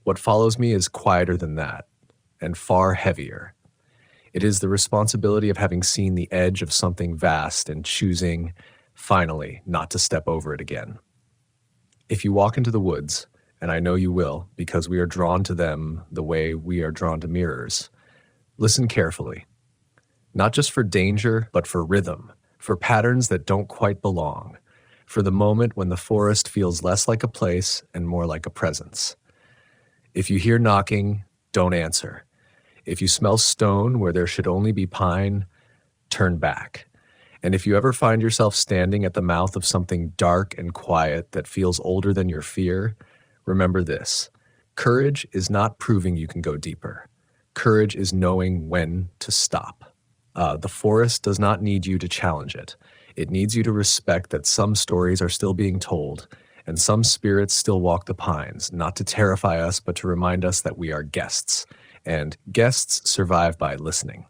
What follows me is quieter than that, and far heavier. It is the responsibility of having seen the edge of something vast and choosing, finally, not to step over it again. If you walk into the woods, and I know you will, because we are drawn to them the way we are drawn to mirrors, listen carefully. Not just for danger, but for rhythm, for patterns that don't quite belong, for the moment when the forest feels less like a place and more like a presence. If you hear knocking, don't answer. If you smell stone where there should only be pine, turn back. And if you ever find yourself standing at the mouth of something dark and quiet that feels older than your fear, remember this. Courage is not proving you can go deeper. Courage is knowing when to stop. The forest does not need you to challenge it. It needs you to respect that some stories are still being told, and some spirits still walk the pines, not to terrify us, but to remind us that we are guests. And guests survive by listening.